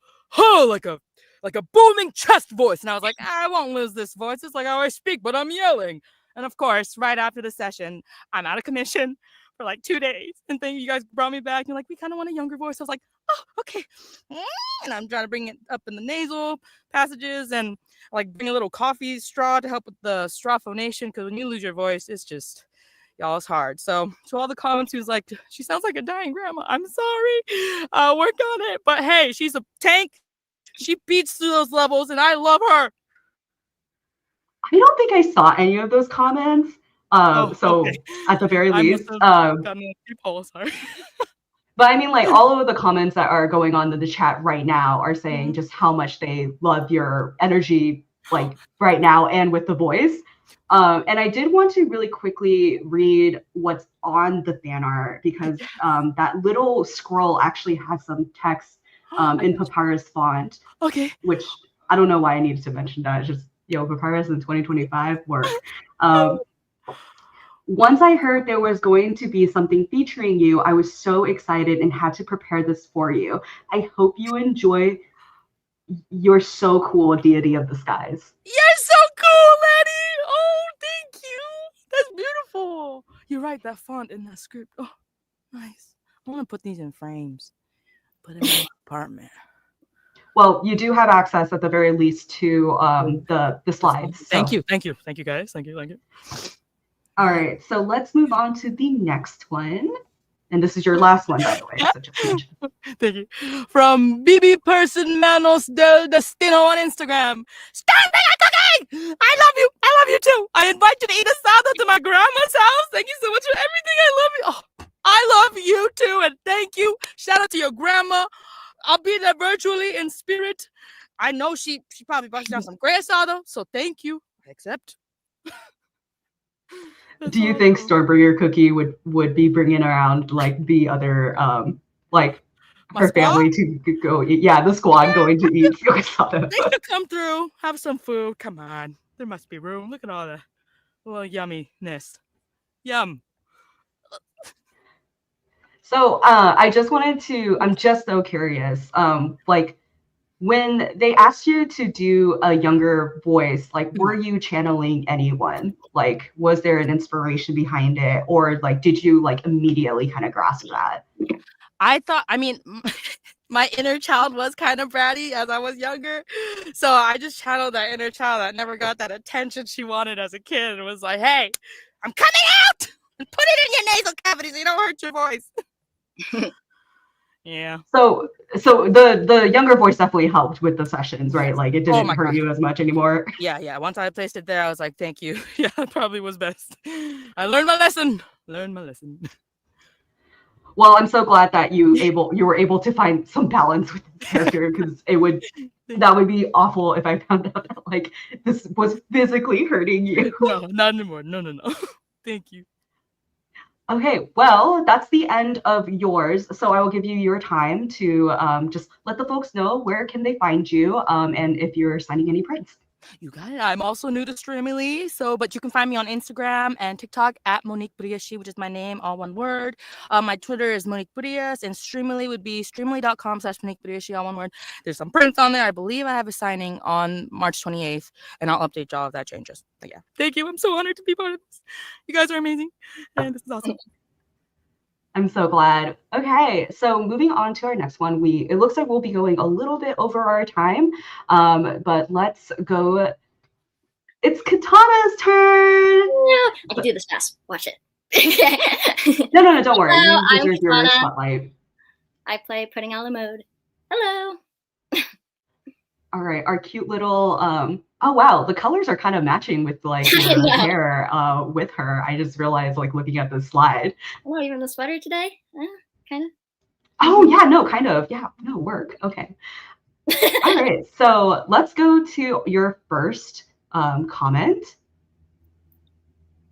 booming chest voice, and I was like, I won't lose this voice. It's like how I speak, but I'm yelling. And of course, right after the session, I'm out of commission. for like 2 days. And then you guys brought me back. You're like, we kind of want a younger voice. I was like, oh, okay. And I'm trying to bring it up in the nasal passages and like bring a little coffee straw to help with the straw phonation. Because when you lose your voice, it's just, y'all, it's hard. So to all the comments who's like, she sounds like a dying grandma. I'm sorry. I'll work on it. But hey, she's a tank. She beats through those levels and I love her. I don't think I saw any of those comments. So okay. at the very I least, must have gotten a few polls, sorry. but I mean, like all of the comments that are going on in the chat right now are saying just how much they love your energy, like right now and with the voice. And I did want to really quickly read what's on the fan art because that little scroll actually has some text in Papyrus font. Okay. Which I don't know why I needed to mention that. It's just, Papyrus in 2025 work. Once I heard there was going to be something featuring you, I was so excited and had to prepare this for you. I hope you enjoy. You're so cool, deity of the skies. You're so cool, Leddy. Oh, thank you. That's beautiful. You're right, that font in that script. Oh, nice. I want to put these in frames. Put them in my apartment. Well, you do have access at the very least to the slides. Thank you guys. Thank you. All right, so let's move on to the next one. And this is your last one, by the way. So just mention. Thank you. From BB Person Manos del Destino on Instagram. Stormbringer Cookie! I love you too. I invite you to eat a salad to my grandma's house. Thank you so much for everything. I love you. Oh, I love you too, and thank you. Shout out to your grandma. I'll be there virtually in spirit. I know she probably brought down some great asado, so thank you. I accept. Do you think Stormbringer Cookie would be bringing around like the other like my her squad? Family to go eat? Yeah, the squad going to eat asado. They should come through, have some food. Come on, there must be room. Look at all the little yumminess. Yum. So I just wanted to. I'm just so curious. Like when they asked you to do a younger voice, like were you channeling anyone? Like was there an inspiration behind it, or like did you like immediately kind of grasp that? I mean, my inner child was kind of bratty as I was younger, so I just channeled that inner child that never got that attention she wanted as a kid, and was like, "Hey, I'm coming out, and put it in your nasal cavity so you don't hurt your voice." Yeah. So the younger voice definitely helped with the sessions, right? Like it didn't hurt you as much anymore. Yeah. Once I placed it there, I was like, thank you. Yeah, it probably was best. I learned my lesson. Well, I'm so glad that you were able to find some balance with the character, because that would be awful if I found out that like this was physically hurting you. No, not anymore. No. Thank you. Okay, well, that's the end of yours. So I will give you your time to just let the folks know where can they find you, and if you're signing any prints. You got it. I'm also new to Streamily, but you can find me on Instagram and TikTok at Monique Burias, which is my name, all one word. My Twitter is Monique Burias, and Streamily would be streamily.com/Monique Burias, all one word. There's some prints on there. I believe I have a signing on March 28th, and I'll update y'all if that changes. But yeah, thank you. I'm so honored to be part of this. You guys are amazing, and this is awesome. I'm so glad. Okay, so moving on to our next one, it looks like we'll be going a little bit over our time, but let's go. It's Kitana's turn. I can do this fast. Watch it. No, don't worry. Hello, You deserve your Kitana. spotlight. I play Putting Out a Mode. Hello. All right, our cute little. Oh wow, the colors are kind of matching with like the hair with her. I just realized, like looking at the slide. Oh, even the sweater today? Kind of. Oh yeah, no, kind of. Yeah, no, work. Okay. All right, so let's go to your first comment.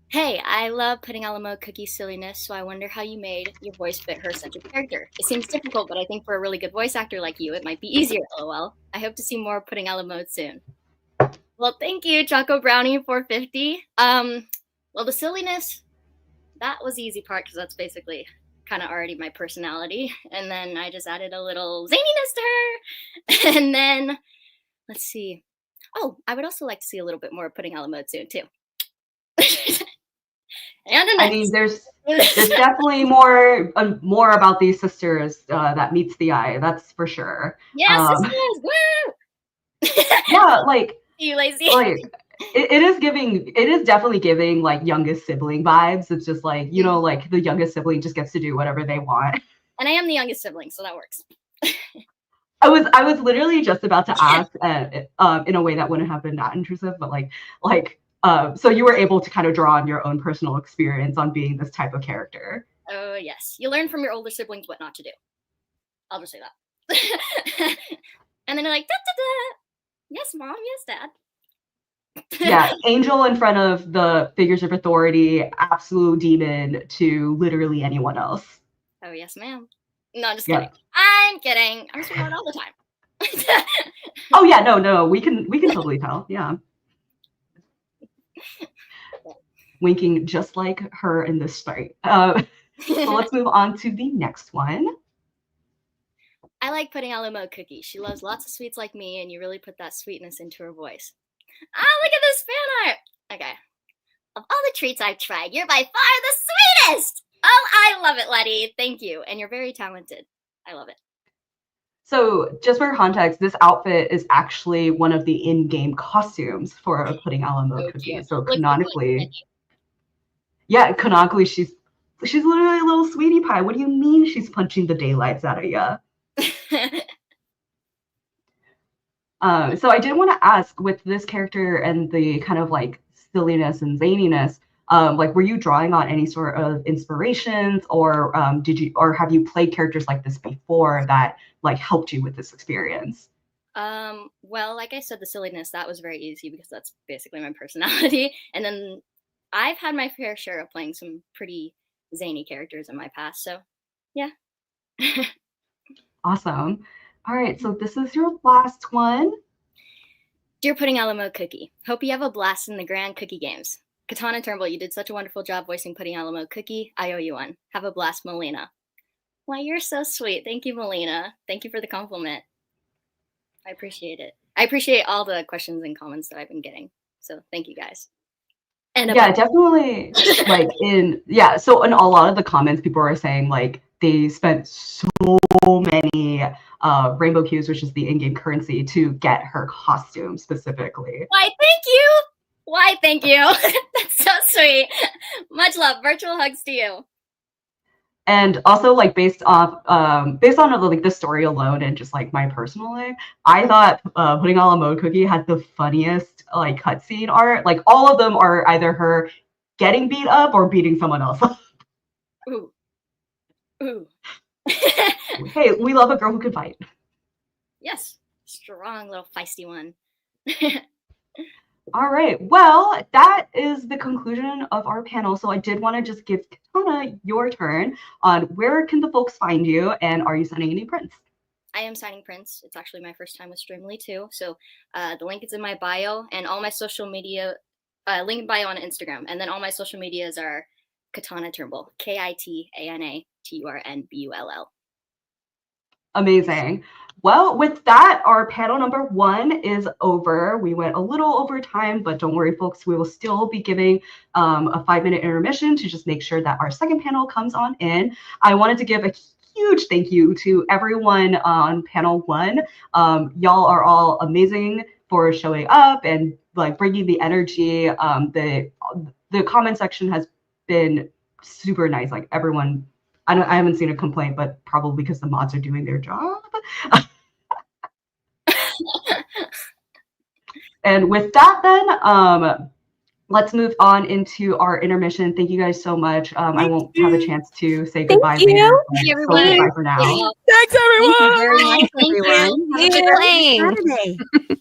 Hey, I love Putting Out a Mode Cookie's silliness, so I wonder how you made your voice fit her such a character. It seems difficult, but I think for a really good voice actor like you, it might be easier, lol. I hope to see more Putting Out a Mode soon. Well, thank you, Choco Brownie 450. Well, the silliness, that was the easy part because that's basically kind of already my personality. And then I just added a little zaniness to her. And then, let's see. Oh, I would also like to see a little bit more Putting Out a Mode soon, too. And a I nice. mean, there's definitely more about these sisters that meets the eye. That's for sure. Yeah, sisters. Woo! Yeah, like You lazy. It is definitely giving like youngest sibling vibes. It's just like, you know, like the youngest sibling just gets to do whatever they want. And I am the youngest sibling, so that works. I was literally just about to ask in a way that wouldn't have been that intrusive, but so you were able to kind of draw on your own personal experience on being this type of character. Oh, yes. You learn from your older siblings what not to do. I'll just say that. And then you're like, da-da-da. Yes, Mom. Yes, Dad. Yeah, angel in front of the figures of authority, absolute demon to literally anyone else. Oh, yes, ma'am. No, just kidding. I'm kidding. I'm smart all the time. Oh yeah, no, we can totally tell. Yeah. Winking just like her in this fight. So let's move on to the next one. I like putting Alamo Cookie. She loves lots of sweets like me, and you really put that sweetness into her voice. Look at this fan art. Okay. Of all the treats I've tried, you're by far the sweetest. Oh, I love it, Leddy. Thank you. And you're very talented. I love it. So just for context, this outfit is actually one of the in-game costumes for Pudding Alamo Cookie. So canonically, she's literally a little sweetie pie. What do you mean she's punching the daylights out of you? So I did want to ask, with this character and the kind of like silliness and zaniness, like, were you drawing on any sort of inspirations, or have you played characters like this before that like helped you with this experience? Well, like I said, the silliness, that was very easy because that's basically my personality. And then I've had my fair share of playing some pretty zany characters in my past. So yeah. Awesome. All right, so this is your last one. Dear Pudding Alamo Cookie, hope you have a blast in the Grand Cookie Games. Kitana, Turnbull, you did such a wonderful job voicing Pudding Alamo Cookie. I owe you one. Have a blast, Melina. Why, you're so sweet. Thank you, Melina. Thank you for the compliment. I appreciate it. I appreciate all the questions and comments that I've been getting. So thank you guys. And yeah, definitely. So in a lot of the comments, people are saying like they spent so many rainbow cubes, which is the in-game currency, to get her costume specifically. Why, thank you. Why, thank you. That's so sweet. Much love. Virtual hugs to you. And also, like, based on like the story alone and just like my personal life, I thought Pudding Alamo Cookie had the funniest like cutscene art. Like, all of them are either her getting beat up or beating someone else up. Ooh. Hey, we love a girl who can fight. Yes, strong little feisty one. All right. Well, that is the conclusion of our panel. So I did want to just give Kitana your turn on where can the folks find you, and are you signing any prints? I am signing prints. It's actually my first time with Streamily too. So the link is in my bio, and all my social media, link in bio on Instagram, and then all my social medias are Kitana Turnbull, KITANA TURNBULL. Amazing. Well, with that, our panel number 1 is over. We went a little over time, but don't worry, folks. We will still be giving a 5-minute intermission to just make sure that our second panel comes on in. I wanted to give a huge thank you to everyone on panel 1. Y'all are all amazing for showing up and like bringing the energy. The comment section has been super nice. Like, everyone, I haven't seen a complaint, but probably because the mods are doing their job. And with that, then, let's move on into our intermission. Thank you guys so much. I won't have a chance to say goodbye later. Thank you, So everyone. goodbye for now. Thanks, everyone. Thank you very much, Thank you. everyone. Have a Good good playing. Saturday.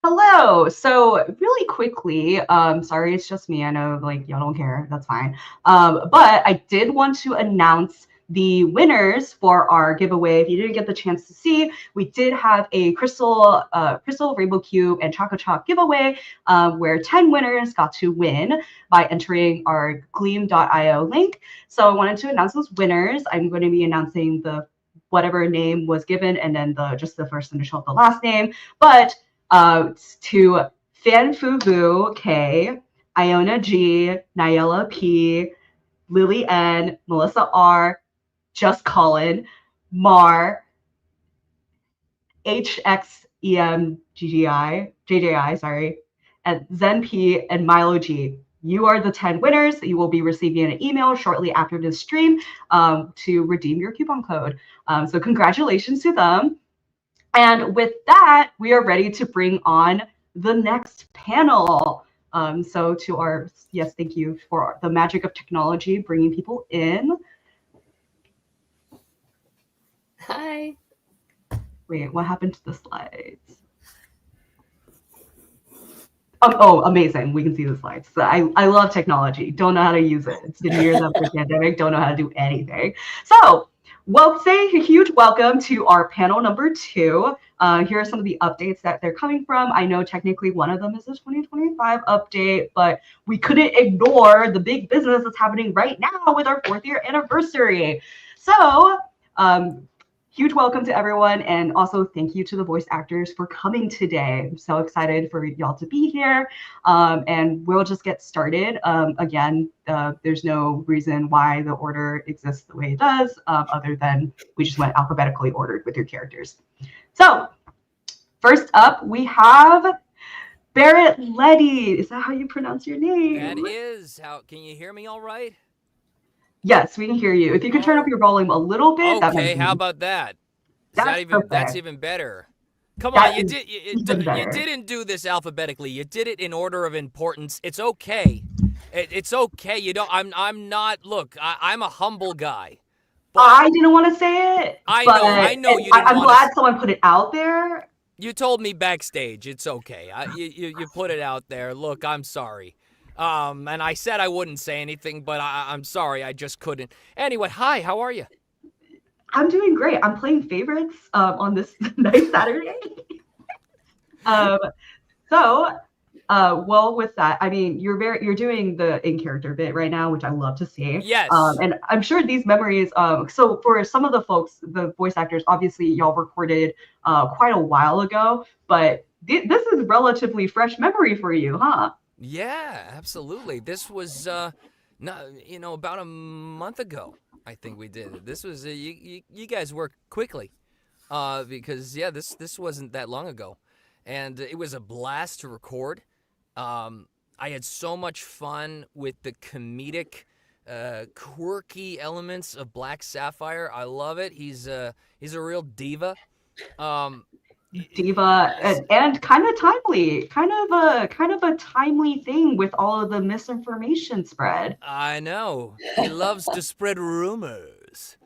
Hello. So really quickly, sorry, it's just me. I know like y'all don't care. That's fine. But I did want to announce the winners for our giveaway. If you didn't get the chance to see, we did have a crystal rainbow cube and chocolate chalk giveaway where 10 winners got to win by entering our gleam.io link. So I wanted to announce those winners. I'm going to be announcing the whatever name was given and then just the first initial of the last name. But to Fanfuvu K, Iona G, Nyela P, Lily N, Melissa R, Just Colin, Mar, JJI, sorry, and Zen P and Milo G. You are the 10 winners. You will be receiving an email shortly after this stream to redeem your coupon code. So congratulations to them. And with that, we are ready to bring on the next panel. So to our, yes, thank you for the magic of technology, bringing people in. Hi. Wait, what happened to the slides? Oh, amazing. We can see the slides. So I love technology. Don't know how to use it. It's been years after the pandemic. Don't know how to do anything. So we'll say a huge welcome to our panel number 2. Here are some of the updates that they're coming from. I know technically one of them is the 2025 update, but we couldn't ignore the big business that's happening right now with our 4th year anniversary. So huge welcome to everyone, and also thank you to the voice actors for coming today. I'm so excited for y'all to be here, and we'll just get started. Again, there's no reason why the order exists the way it does, other than we just went alphabetically ordered with your characters. So first up, we have Barrett Leddy. Is that how you pronounce your name? That is how. Can you hear me all right? Yes, we can hear you. If you could turn up your volume a little bit. Okay, how about that? That's even better. Come on, you didn't do this alphabetically. You did it in order of importance. It's okay. It's okay. You don't. I'm not. Look, I'm a humble guy. I didn't want to say it. I know. You didn't. I'm glad someone put it out there. You told me backstage. It's okay. You put it out there. Look, I'm sorry. And I said I wouldn't say anything, but I'm sorry, I just couldn't. Anyway, hi, how are you? I'm doing great. I'm playing favorites on this nice Saturday. Well, with that, I mean, you're doing the in-character bit right now, which I love to see. Yes. And I'm sure these memories. So for some of the folks, the voice actors, obviously y'all recorded quite a while ago, but this is relatively fresh memory for you, huh? Yeah, absolutely. This was, about a month ago, I think we did it. This was, you guys worked quickly, because, yeah, this wasn't that long ago. And it was a blast to record. I had so much fun with the comedic, quirky elements of Black Sapphire. I love it. He's a real diva. Diva and kind of timely, kind of a timely thing with all of the misinformation spread. I know. He loves to spread rumors.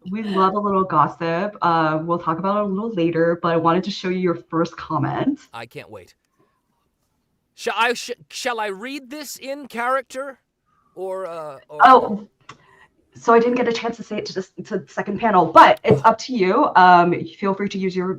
We love a little gossip. We'll talk about it a little later, but I wanted to show you your first comment. I can't wait. Shall I read this in character, or? Oh. So I didn't get a chance to say it to the second panel, but it's up to you. Feel free to use your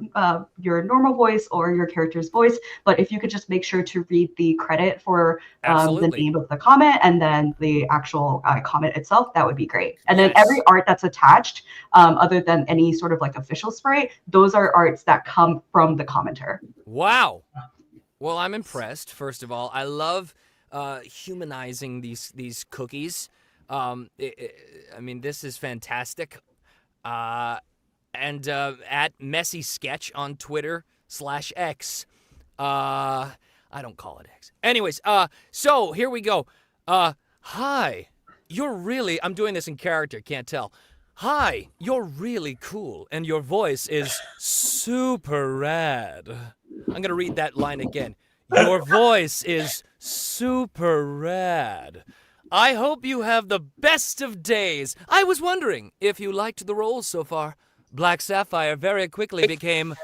normal voice or your character's voice. But if you could just make sure to read the credit for the name of the comment and then the actual comment itself, that would be great. And then every art that's attached, other than any sort of like official spray, those are arts that come from the commenter. Wow. Well, I'm impressed. First of all, I love humanizing these cookies. I mean, this is fantastic. And at Messy Sketch on Twitter /X. I don't call it X. Anyways, so here we go. Hi, I'm doing this in character, can't tell. Hi, you're really cool, and your voice is super rad. I'm gonna read that line again. Your voice is super rad. I hope you have the best of days. I was wondering if you liked the roles so far. Black Sapphire very quickly became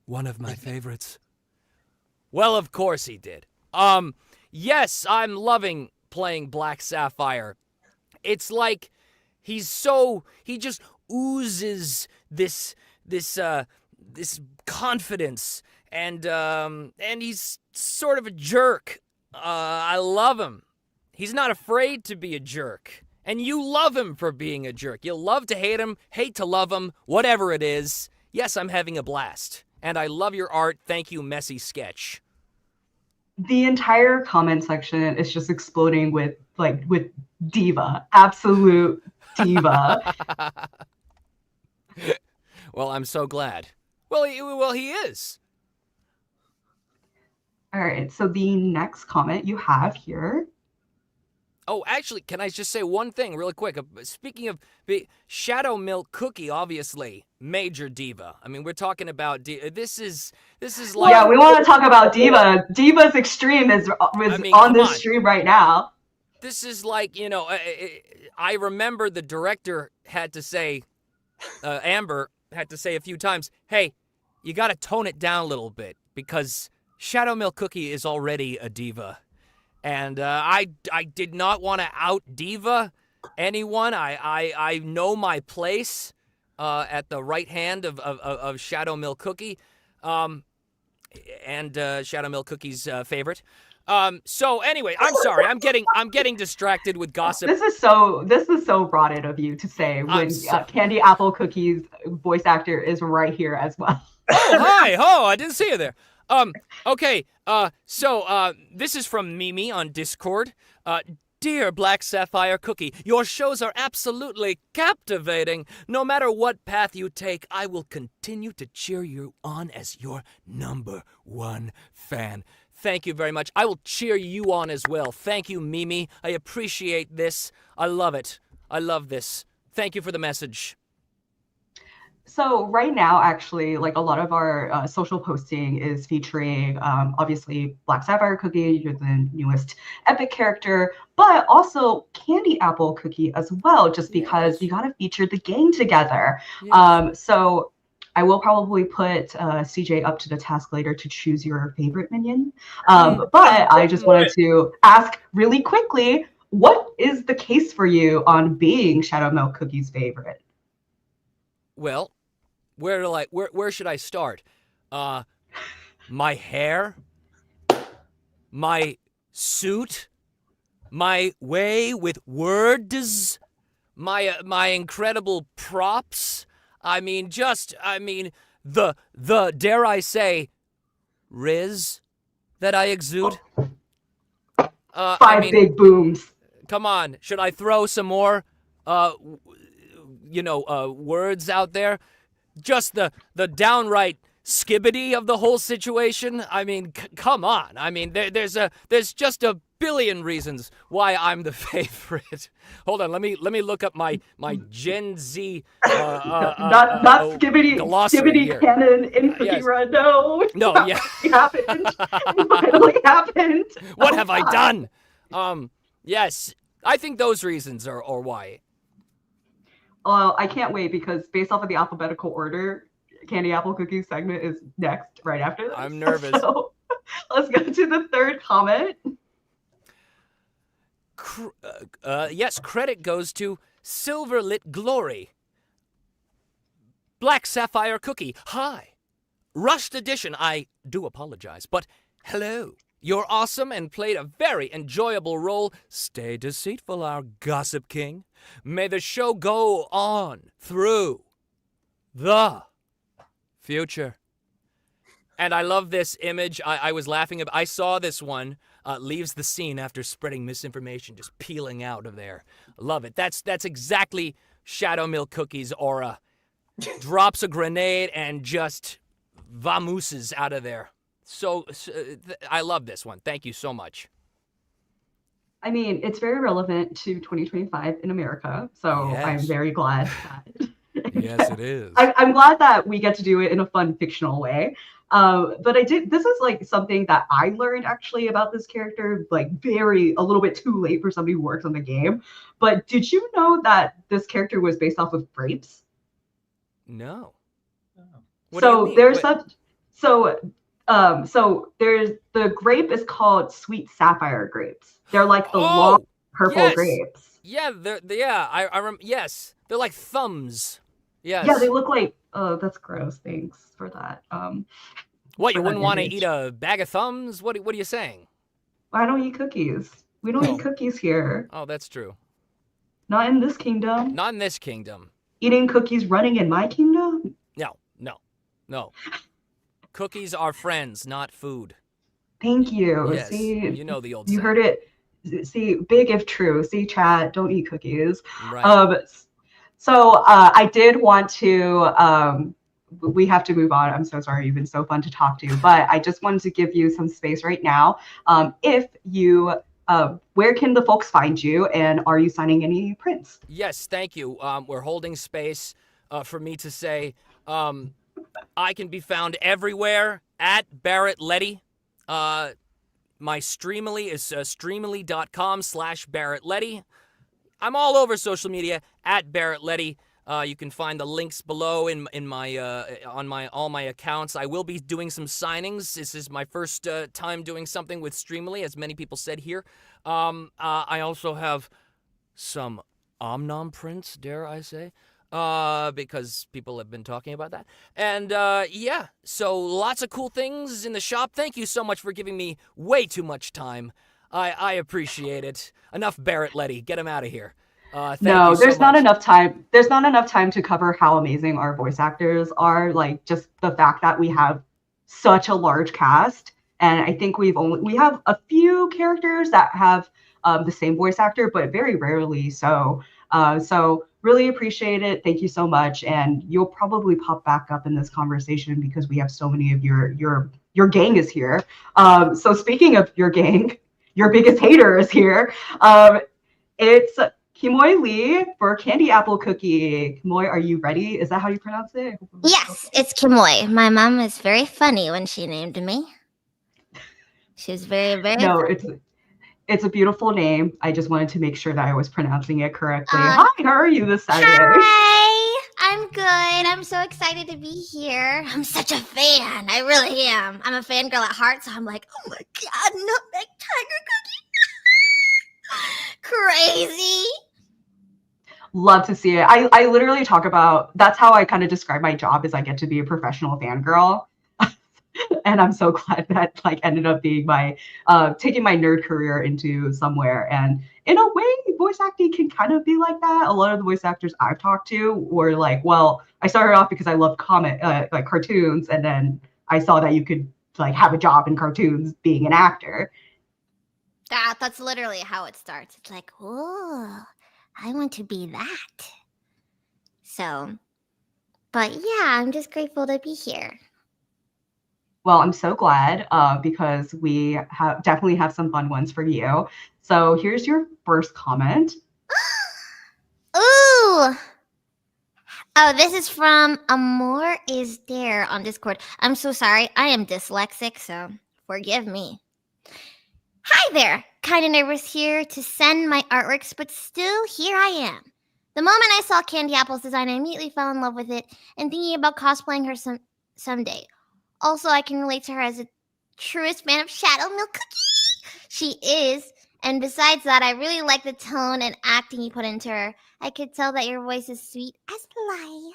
one of my favorites. Well, of course he did. Yes, I'm loving playing Black Sapphire. It's like he just oozes this confidence, and he's sort of a jerk. I love him. He's not afraid to be a jerk. And you love him for being a jerk. You'll love to hate him, hate to love him, whatever it is. Yes, I'm having a blast. And I love your art. Thank you, Messy Sketch. The entire comment section is just exploding with diva, absolute diva. Well, I'm so glad. Well, he is. All right, so the next comment you have here. Oh, actually, can I just say one thing really quick? Speaking of Shadow Milk Cookie, obviously major diva. I mean, we're talking about this is like, yeah, we want to talk about diva. Diva's Extreme is on this stream right now. This is like, you know, I remember the director had to say, Amber had to say a few times, hey, you got to tone it down a little bit because Shadow Milk Cookie is already a diva. And I did not want to out diva anyone. I know my place at the right hand of Shadow Milk Cookie, and Shadow Milk Cookie's favorite. So anyway, I'm sorry. I'm getting distracted with gossip. This is so broad of you to say when Candy Apple Cookie's voice actor is right here as well. Oh, hi. Oh, I didn't see you there. Okay, so this is from Mimi on Discord. Dear Black Sapphire Cookie, your shows are absolutely captivating. No matter what path you take, I will continue to cheer you on as your #1 fan. Thank you very much. I will cheer you on as well. Thank you, Mimi. I appreciate this. I love it. I love this. Thank you for the message. So right now, actually, like a lot of our social posting is featuring, obviously, Black Sapphire Cookie, you're the newest epic character, but also Candy Apple Cookie as well, just because you got to feature the gang together. Yes. So I will probably put CJ up to the task later to choose your favorite minion. But I just wanted to ask really quickly, what is the case for you on being Shadow Milk Cookie's favorite? Well, where should I start? My hair, my suit, my way with words, my incredible props. I mean, the dare I say, riz that I exude. Five big booms. Come on, should I throw some more, words out there? Just the downright skibbity of the whole situation. I mean, come on. I mean, there's just a billion reasons why I'm the favorite. Hold on, let me look up my Gen Z not skibbity canon in CookieRun. No, yeah, it happened. It finally happened. What have I done? Yes, I think those reasons are why. Well, I can't wait because based off of the alphabetical order, Candy Apple Cookie segment is next, right after this. I'm nervous. So let's go to the third comment. Yes, credit goes to Silverlit Glory. Black Sapphire Cookie, hi. Rushed edition, I do apologize, but hello. You're awesome and played a very enjoyable role. Stay deceitful, our gossip king. May the show go on through the future. And I love this image. I was laughing. I saw this one. Leaves the scene after spreading misinformation, just peeling out of there. Love it. That's exactly Shadow Milk Cookie's aura. Drops a grenade and just vamooses out of there. So I love this one. Thank you so much. I mean, it's very relevant to 2025 in America. So yes. I'm very glad that. Yes, it is. I'm glad that we get to do it in a fun, fictional way. But this is like something that I learned actually about this character, like a little bit too late for somebody who works on the game. But did you know that this character was based off of grapes? No. So there's such. So So there's the grape is called sweet sapphire grapes. They're like the long purple yes. grapes. Yeah, I remember. Yes, they're like thumbs. Yes. Yeah, they look like. Oh, that's gross. Thanks for that. What, you for wouldn't that want to image. eat a bag of thumbs? What are you saying? I don't eat cookies. We don't eat cookies here. Oh, that's true. Not in this kingdom. Not in this kingdom. Eating cookies running in my kingdom? No. Cookies are friends, not food. Thank you. Yes, See, you know the old you saying. heard it. See, big if true. See, chat, don't eat cookies. Right. So I did want to, we have to move on. I'm so sorry. You've been so fun to talk to, but I just wanted to give you some space right now. If you, where can the folks find you, and are you signing any prints? Yes, thank you. We're holding space for me to say I can be found everywhere at Barrett Leddy. My Streamily is streamily.com/Barrett Leddy. I'm all over social media at Barrett Leddy. You can find the links below in my on all my accounts. I will be doing some signings. This is my first time doing something with Streamily, as many people said here. I also have some Omnom prints, dare I say, because people have been talking about that. And yeah, so lots of cool things in the shop. Thank you so much for giving me way too much time. I appreciate it. Enough Barrett Leddy. Get him out of here. No, there's not enough time. There's not enough time to cover how amazing our voice actors are. Like, just the fact that we have such a large cast, and I think we have a few characters that have the same voice actor, but very rarely so. So really appreciate it. Thank you so much, and you'll probably pop back up in this conversation because we have so many of your gang is here. So speaking of your gang, your biggest hater is here. It's Kimoy Lee for Candy Apple Cookie. Kimoy, are you ready? Is that how you pronounce it? Yes, it's Kimoy. My mom was very funny when she named me. She was very, very funny. It's a beautiful name. I just wanted to make sure that I was pronouncing it correctly. Hi, how are you this Saturday? Hi, I'm good. I'm so excited to be here. I'm such a fan. I really am. I'm a fangirl at heart, so I'm like, oh my god, Nutmeg Tiger Cookie. Crazy. Love to see it. I literally talk about, that's how I kind of describe my job, is I get to be a professional fangirl. And I'm so glad that like ended up being my taking my nerd career into somewhere. And in a way, voice acting can kind of be like that. A lot of the voice actors I've talked to were like, well, I started off because I loved like cartoons, and then I saw that you could like have a job in cartoons being an actor. That's literally how it starts. It's like, oh, I want to be that. So, but yeah, I'm just grateful to be here. Well, I'm so glad because we definitely have some fun ones for you. So here's your first comment. Ooh. Oh, this is from Amor is There on Discord. I'm so sorry. I am dyslexic, so forgive me. Hi there. Kind of nervous here to send my artworks, but still here I am. The moment I saw Candy Apple's design, I immediately fell in love with it and thinking about cosplaying her someday. Also, I can relate to her as a truest fan of Shadow Milk Cookie. She is. And besides that, I really like the tone and acting you put into her. I could tell that your voice is sweet as pie.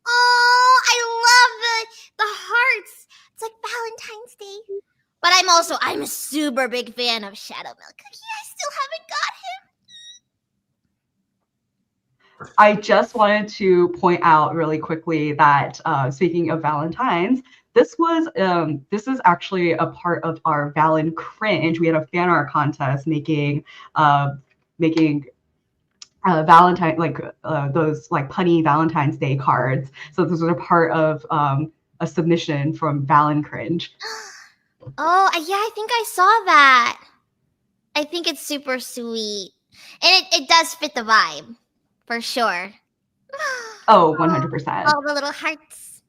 Oh, I love the hearts. It's like Valentine's Day. But I'm a super big fan of Shadow Milk Cookie. I still haven't got him. I just wanted to point out really quickly that speaking of Valentine's, this is actually a part of our Valen Cringe. We had a fan art contest making Valentine, like those like punny Valentine's Day cards. So this was a part of a submission from Valen Cringe. Oh, yeah, I think I saw that. I think it's super sweet. And it does fit the vibe, for sure. Oh, 100%. All the little hearts.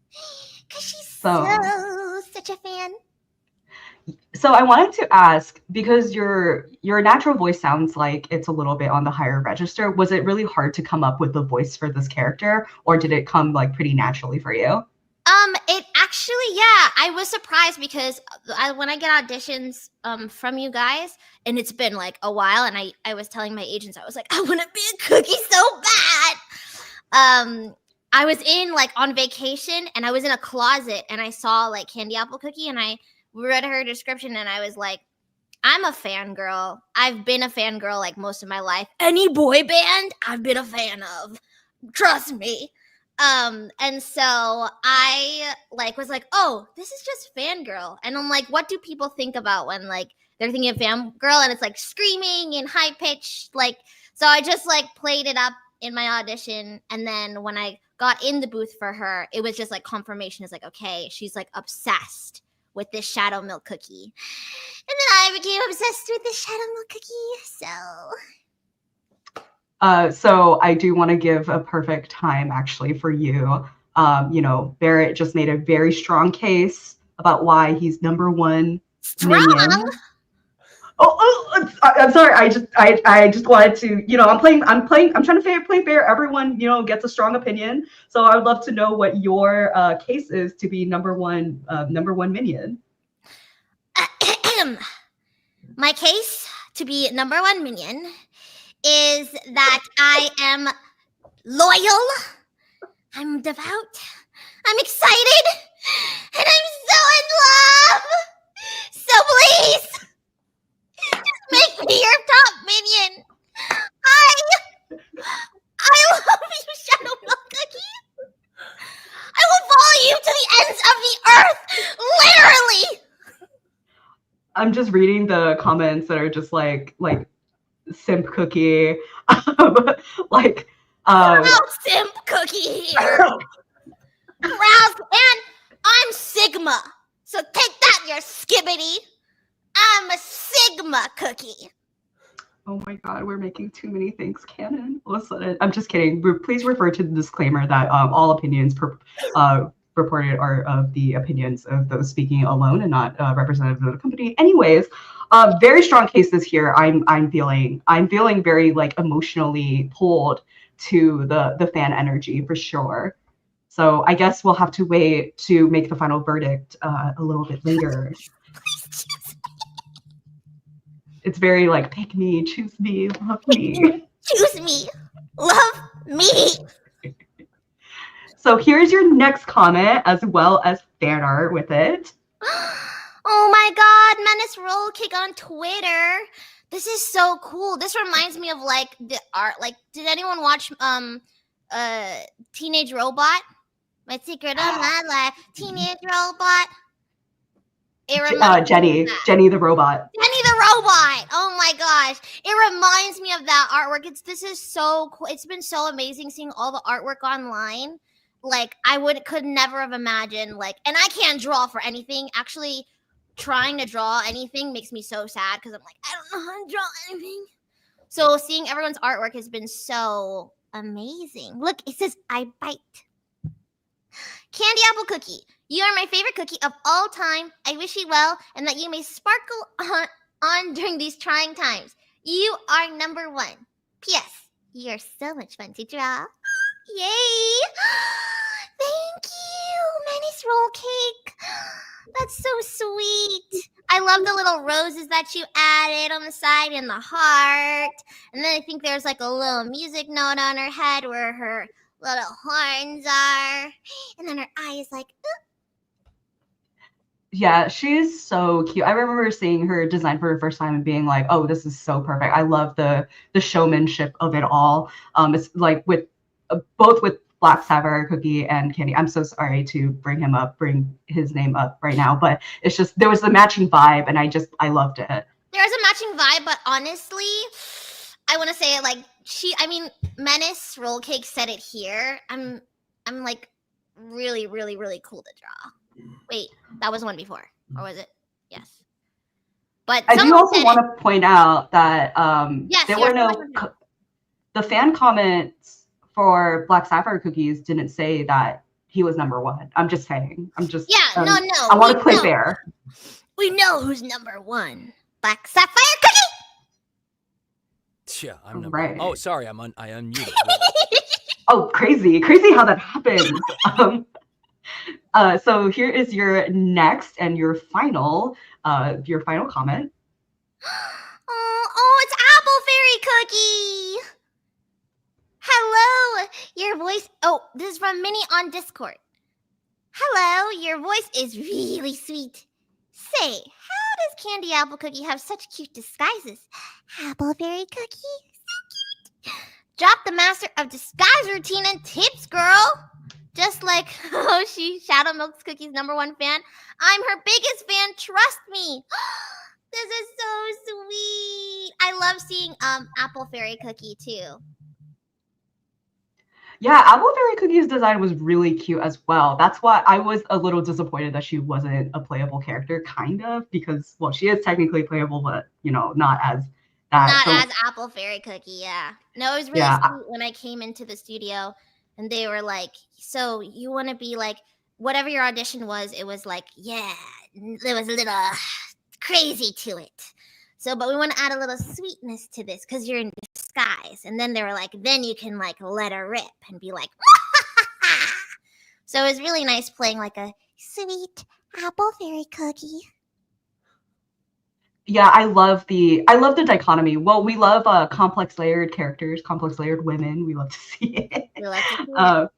Because she's such a fan. So I wanted to ask, because your natural voice sounds like it's a little bit on the higher register, was it really hard to come up with the voice for this character, or did it come like pretty naturally for you? It actually Actually, yeah, I was surprised because when I get auditions from you guys, and it's been like a while, and I was telling my agents, I was like, I want to be a cookie so bad. I was on vacation, and I was in a closet, and I saw like Candy Apple Cookie, and I read her description, and I was like, I'm a fangirl. I've been a fangirl like most of my life. Any boy band, I've been a fan of. Trust me. And so I was like, oh, this is just fangirl. And I'm like, what do people think about when like they're thinking of fangirl and it's like screaming and high pitched? Like, so I just like played it up in my audition. And then when I got in the booth for her, it was just like confirmation. It's like, okay, she's like obsessed with this shadow milk cookie. And then I became obsessed with the shadow milk cookie. So I do want to give a perfect time actually for you. Barrett just made a very strong case about why he's number one minion. I'm sorry. I just wanted to, I'm trying to play fair. Everyone, gets a strong opinion. So I would love to know what your case is to be number one minion. My case to be number one minion is that I am loyal, I'm devout, I'm excited, and I'm so in love. So please, just make me your top minion. I love you, Shadow Milk Cookie. I will follow you to the ends of the earth, literally. I'm just reading the comments that are just like simp cookie, simp cookie here. Rouse, and I'm Sigma. So take that, your skibbity. I'm a Sigma cookie. Oh my god, we're making too many things canon. Listen, I'm just kidding. Please refer to the disclaimer that all opinions reported are of the opinions of those speaking alone and not representative of the company. Anyways, very strong cases here. I'm feeling very like emotionally pulled to the fan energy for sure. So I guess we'll have to wait to make the final verdict a little bit later. It's very like pick me, choose me, love me. Choose me, love me. So here's your next comment as well as fan art with it. Oh my god, Menace Roll Kick on Twitter. This is so cool. This reminds me of like the art. Like, did anyone watch Teenage Robot? My Secret of My Life. Teenage Robot. Jenny the robot. Jenny the robot. Oh my gosh. It reminds me of that artwork. This is so cool. It's been so amazing seeing all the artwork online. Like, could never have imagined, like, and I can't draw for anything. Actually, trying to draw anything makes me so sad because I'm like, I don't know how to draw anything. So seeing everyone's artwork has been so amazing. Look, it says, I bite. Candy Apple Cookie, you are my favorite cookie of all time. I wish you well and that you may sparkle on during these trying times. You are number one. P.S. You're so much fun to draw. Yay! Thank you, Menace Roll Cake. That's so sweet. I love the little roses that you added on the side and the heart. And then I think there's like a little music note on her head where her little horns are. And then her eye is like, ooh. Yeah, she's so cute. I remember seeing her design for the first time and being like, oh, this is so perfect. I love the showmanship of it all. It's like with both with Black Sapphire Cookie and Candy. I'm so sorry to bring his name up right now, but it's just there was a matching vibe and I loved it. There's a matching vibe, but honestly, I want to say it like Menace Roll Cake said it here. I'm like really, really, really cool to draw. Wait, that was one before, or was it? Yes. But I do also want to point out that yes, there were the fan comments for Black Sapphire Cookies didn't say that he was number one. I'm just saying. No. I want to play fair. We know who's number one. Black Sapphire Cookie. Yeah, I'm number right. Oh, sorry, I unmuted. Oh, crazy how that happens. So here is your next and your final comment. Oh, it's Apple Fairy Cookie. Hello, your voice. Oh, this is from Minnie on Discord. Hello, your voice is really sweet. Say, how does Candy Apple Cookie have such cute disguises? Apple Fairy Cookie, so cute. Drop the Master of Disguise routine and tips, girl. Just like how she Shadow Milk's Cookie's #1 fan. I'm her biggest fan, trust me. This is so sweet. I love seeing Apple Fairy Cookie too. Yeah, Apple Fairy Cookie's design was really cute as well. That's why I was a little disappointed that she wasn't a playable character, kind of, because, well, she is technically playable, but, not as that. Not as Apple Fairy Cookie, yeah. No, it was really sweet when I came into the studio and they were like, so you want to be like, whatever your audition was, it was like, yeah, there was a little crazy to it. So, but we want to add a little sweetness to this because you're in disguise. And then they were like, then you can like let her rip and be like, so it was really nice playing like a sweet Apple Fairy Cookie. Yeah, I love the dichotomy. Well, we love complex layered characters, complex layered women. We love to see it. We like to see it.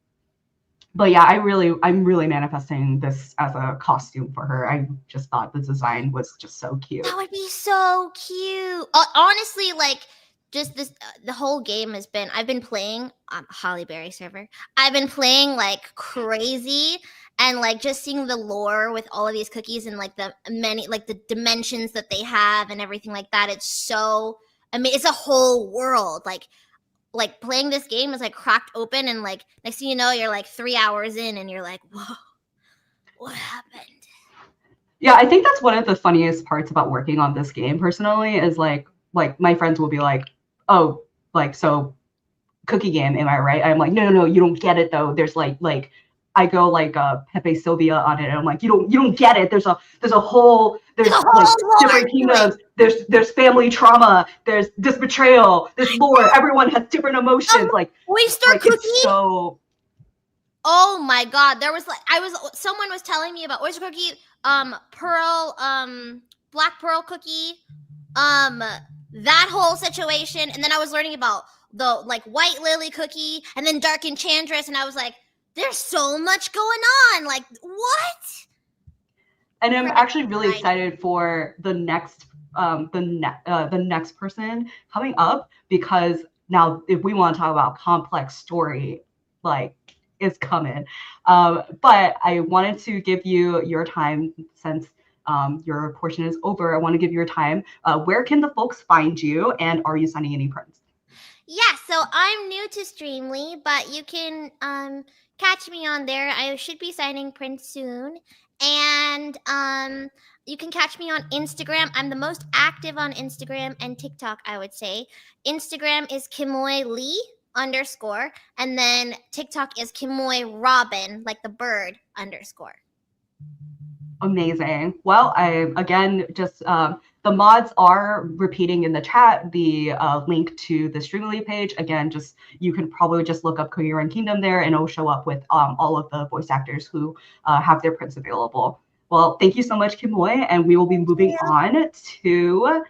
But yeah, I'm really manifesting this as a costume for her. I just thought the design was just so cute. That would be so cute. Honestly, like just this, the whole game has been. I've been playing on Holly Berry server. I've been playing like crazy, and like just seeing the lore with all of these cookies and like the many, like the dimensions that they have and everything like that. It's so. I mean, it's a whole world. Like playing this game is like cracked open, and like next thing you know, you're like 3 hours in, and you're like, whoa, what happened? Yeah, I think that's one of the funniest parts about working on this game personally is like my friends will be like, oh, like, so cookie game, am I right? I'm like, no, you don't get it though. There's like I go like Pepe Sylvia on it, and I'm like, you don't get it. There's like different kingdoms. There's family trauma. There's this betrayal. There's lore. Everyone has different emotions. Like oyster cookie. So. Oh my god, there was someone was telling me about oyster cookie, pearl, black pearl cookie, that whole situation, and then I was learning about the like white lily cookie, and then dark enchantress, and I was like, there's so much going on. Like, what? And I'm actually really excited for the next person coming up, because now if we want to talk about complex story, like, is coming. But I wanted to give you your time since your portion is over. I want to give you your time. Where can the folks find you, and are you signing any prints? Yeah, so I'm new to Streamily, but you can catch me on there. I should be signing prints soon. And you can catch me on Instagram. I'm the most active on Instagram and TikTok, I would say. Instagram is Kimoy Lee _, and then TikTok is Kimoy Robin, like the bird _ Amazing. Well, I again just the mods are repeating in the chat the link to the Streamily page. Again, just you can probably just look up CookieRun Kingdom there, and it'll show up with all of the voice actors who have their prints available. Well, thank you so much, Kimoy, and we will be moving on to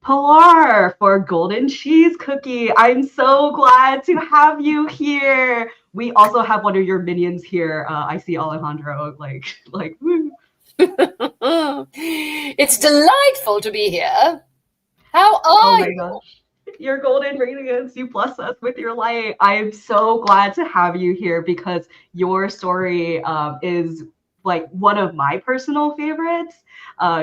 Pilar for Golden Cheese Cookie. I'm so glad to have you here. We also have one of your minions here. I see Alejandro like woo. It's delightful to be here. How are you? Oh my gosh. Your golden radiance, you bless us with your light. I'm so glad to have you here because your story is like one of my personal favorites,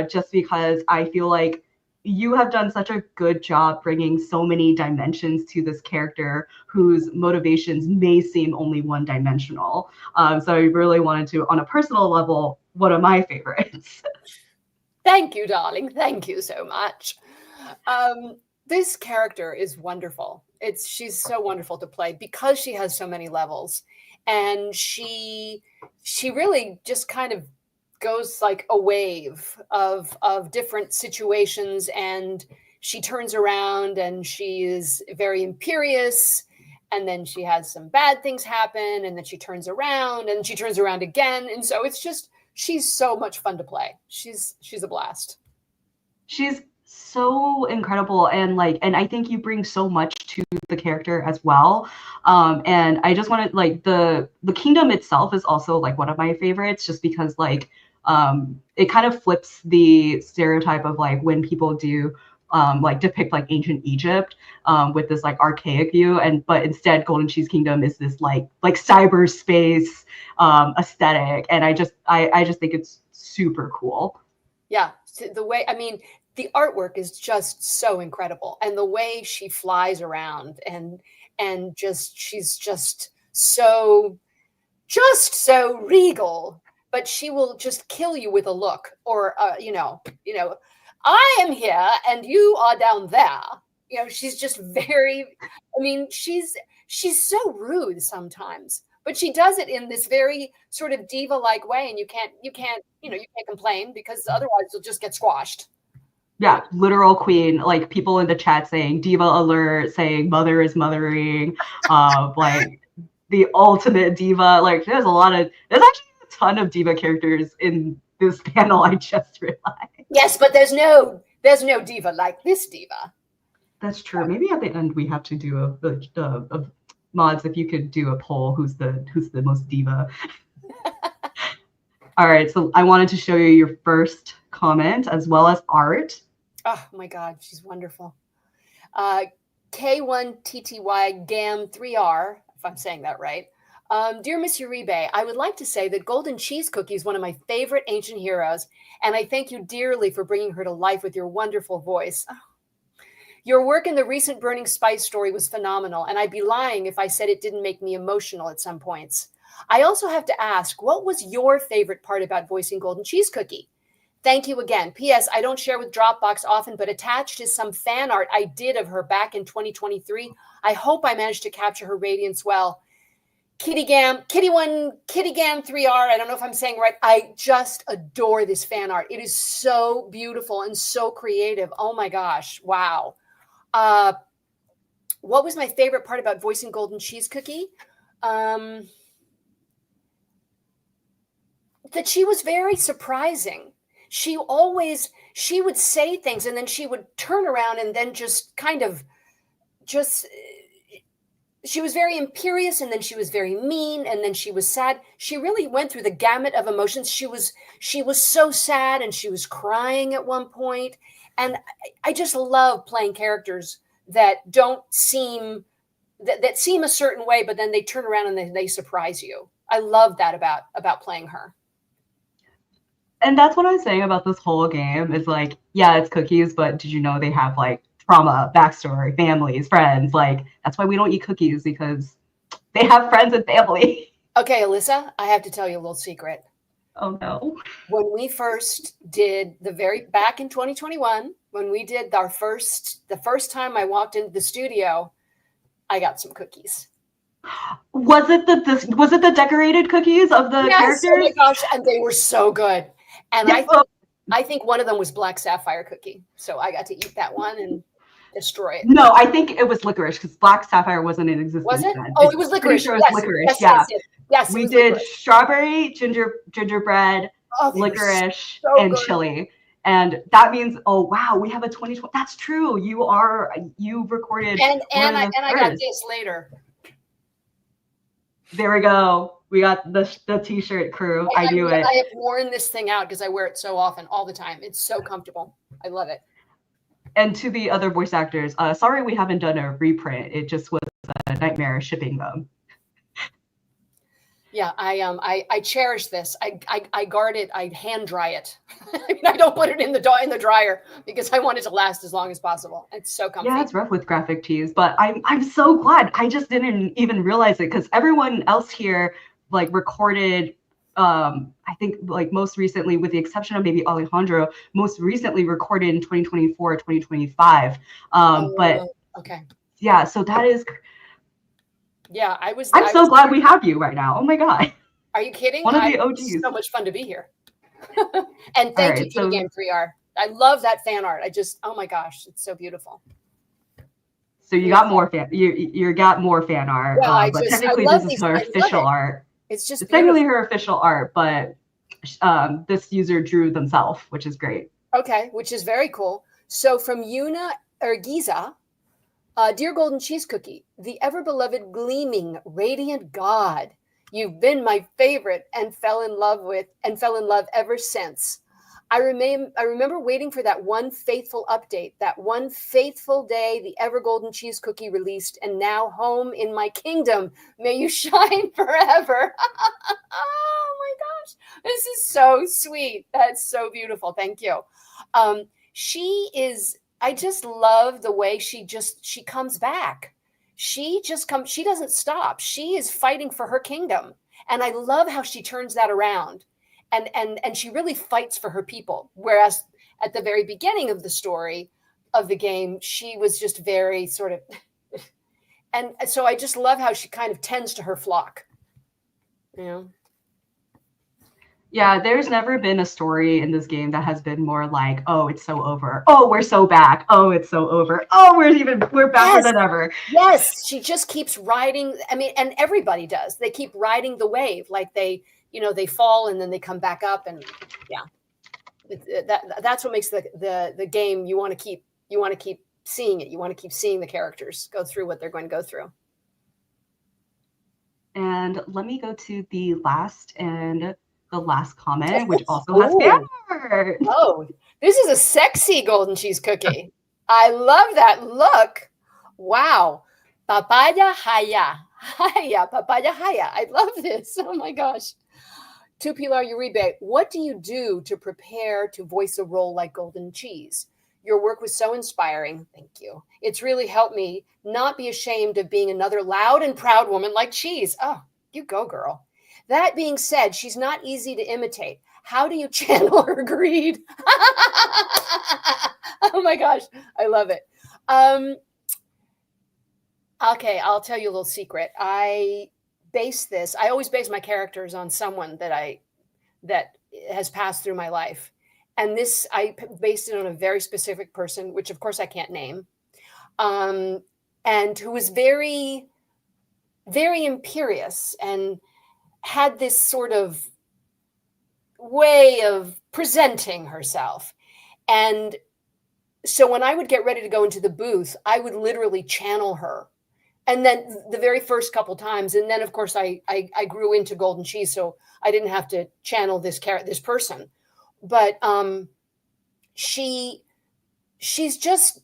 just because I feel like you have done such a good job bringing so many dimensions to this character whose motivations may seem only one-dimensional. So I really wanted to, on a personal level, one of my favorites. Thank you, darling. Thank you so much. This character is wonderful. She's so wonderful to play because she has so many levels, and she really just kind of goes like a wave of different situations, and she turns around and she is very imperious, and then she has some bad things happen, and then she turns around, and she turns around again. And so it's just, she's so much fun to play. She's a blast. She's so incredible, and I think you bring so much to the character as well. And I just wanted, like, the kingdom itself is also like one of my favorites, just because it kind of flips the stereotype of like when people do depict like ancient Egypt with this like archaic view, but instead Golden Cheese Kingdom is this like cyberspace aesthetic, and I just think it's super cool. Yeah, the way, I mean, the artwork is just so incredible, and the way she flies around and she's just so regal, but she will just kill you with a look, or I am here and you are down there. She's just very, I mean, she's so rude sometimes, but she does it in this very sort of diva-like way, and you can't complain, because otherwise you'll just get squashed. Yeah, literal queen, like people in the chat saying diva alert, saying mother is mothering, like the ultimate diva. Like there's actually a ton of diva characters in this panel, I just realized. Yes, but there's no diva like this diva. That's true. Maybe at the end we have to do a mods, if you could do a poll, who's the most diva. All right, so I wanted to show you your first comment as well as art. Oh my God, she's wonderful. K1TTY GAM 3R, if I'm saying that right. Dear Miss Uribe, I would like to say that Golden Cheese Cookie is one of my favorite ancient heroes, and I thank you dearly for bringing her to life with your wonderful voice. Your work in the recent Burning Spice story was phenomenal, and I'd be lying if I said it didn't make me emotional at some points. I also have to ask, what was your favorite part about voicing Golden Cheese Cookie? Thank you again. P.S. I don't share with Dropbox often, but attached is some fan art I did of her back in 2023. I hope I managed to capture her radiance well. Kitty1, Kitty3R, I don't know if I'm saying right. I just adore this fan art. It is so beautiful and so creative. Oh my gosh. Wow. What was my favorite part about voicing Golden Cheese Cookie? That she was very surprising. She would say things, and then she would turn around and then just she was very imperious, and then she was very mean, and then she was sad. She really went through the gamut of emotions. She was so sad, and she was crying at one point. And I just love playing characters that seem a certain way, but then they turn around and they surprise you. I love that about playing her. And that's what I was saying about this whole game is like, yeah, it's cookies, but did you know they have like trauma, backstory, families, friends? Like, that's why we don't eat cookies, because they have friends and family. Okay, Alyssa, I have to tell you a little secret. Oh no. When we first did back in 2021, when we did the first time I walked into the studio, I got some cookies. Was it the decorated cookies of the characters? Oh my gosh, and they were so good. And yeah, I think one of them was black sapphire cookie. So I got to eat that one and destroy it. No, I think it was licorice, because black sapphire wasn't in existence. Was it? Then. Oh, it was licorice. Sure it was licorice. Yes, we did licorice. Strawberry, gingerbread, licorice, so and good. Chili. And that means, oh wow, we have a 2020. That's true. You recorded. And I got this later. There we go. We got the t-shirt crew. I knew it. I have worn this thing out because I wear it so often, all the time. It's so comfortable. I love it. And to the other voice actors, sorry we haven't done a reprint. It just was a nightmare shipping them. Yeah, I cherish this. I guard it. I hand dry it. I mean, I don't put it in the dryer because I want it to last as long as possible. It's so comfy. Yeah, it's rough with graphic tees, but I'm so glad. I just didn't even realize it, because everyone else here like recorded. I think like most recently, with the exception of maybe Alejandro, most recently recorded in 2024, 2025. But okay. Yeah, so that is. Yeah, I'm so glad we have you right now. Oh my God. Are you kidding? One of the OGs. It's so much fun to be here. And thank you to Game 3R. I love that fan art. Oh my gosh, it's so beautiful. So you got more you got more fan art, Yeah, but technically this is her official art. It's just technically her official art, but this user drew themselves, which is great. Okay, which is very cool. So from Yuna Ergiza, dear Golden Cheese Cookie, the ever-beloved gleaming, radiant god, you've been my favorite and fell in love ever since. I remember waiting for that one faithful update, that one faithful day the ever Golden Cheese Cookie released, and now home in my kingdom. May you shine forever. Oh my gosh, this is so sweet. That's so beautiful. Thank you. I just love the way she comes back. She doesn't stop. She is fighting for her kingdom. And I love how she turns that around. And she really fights for her people. Whereas at the very beginning of the story of the game, she was just very sort of, and so I just love how she kind of tends to her flock. You know? Yeah, there's never been a story in this game that has been more like, oh, it's so over. Oh, we're so back. Oh, it's so over. Oh, we're better than ever. Yes, she just keeps riding. I mean, and everybody does. They keep riding the wave. Like they fall and then they come back up, and yeah, that's what makes the game. You want to keep seeing it. You want to keep seeing the characters go through what they're going to go through. And let me go to the last comment, which also has fan art. Oh, this is a sexy Golden Cheese Cookie. I love that look. Wow. Papaya Haya. Papaya Haya. I love this. Oh my gosh. To Pilar Uribe, what do you do to prepare to voice a role like Golden Cheese? Your work was so inspiring. Thank you. It's really helped me not be ashamed of being another loud and proud woman like Cheese. Oh, you go, girl. That being said, she's not easy to imitate. How do you channel her greed? Oh my gosh, I love it. Okay, I'll tell you a little secret. I always base my characters on someone that has passed through my life. And this, I based it on a very specific person, which of course I can't name, and who was very, very imperious and had this sort of way of presenting herself. And so when I would get ready to go into the booth, I would literally channel her. And then the very first couple times, and then of course I grew into Golden Cheese, so I didn't have to channel this person. But she's just,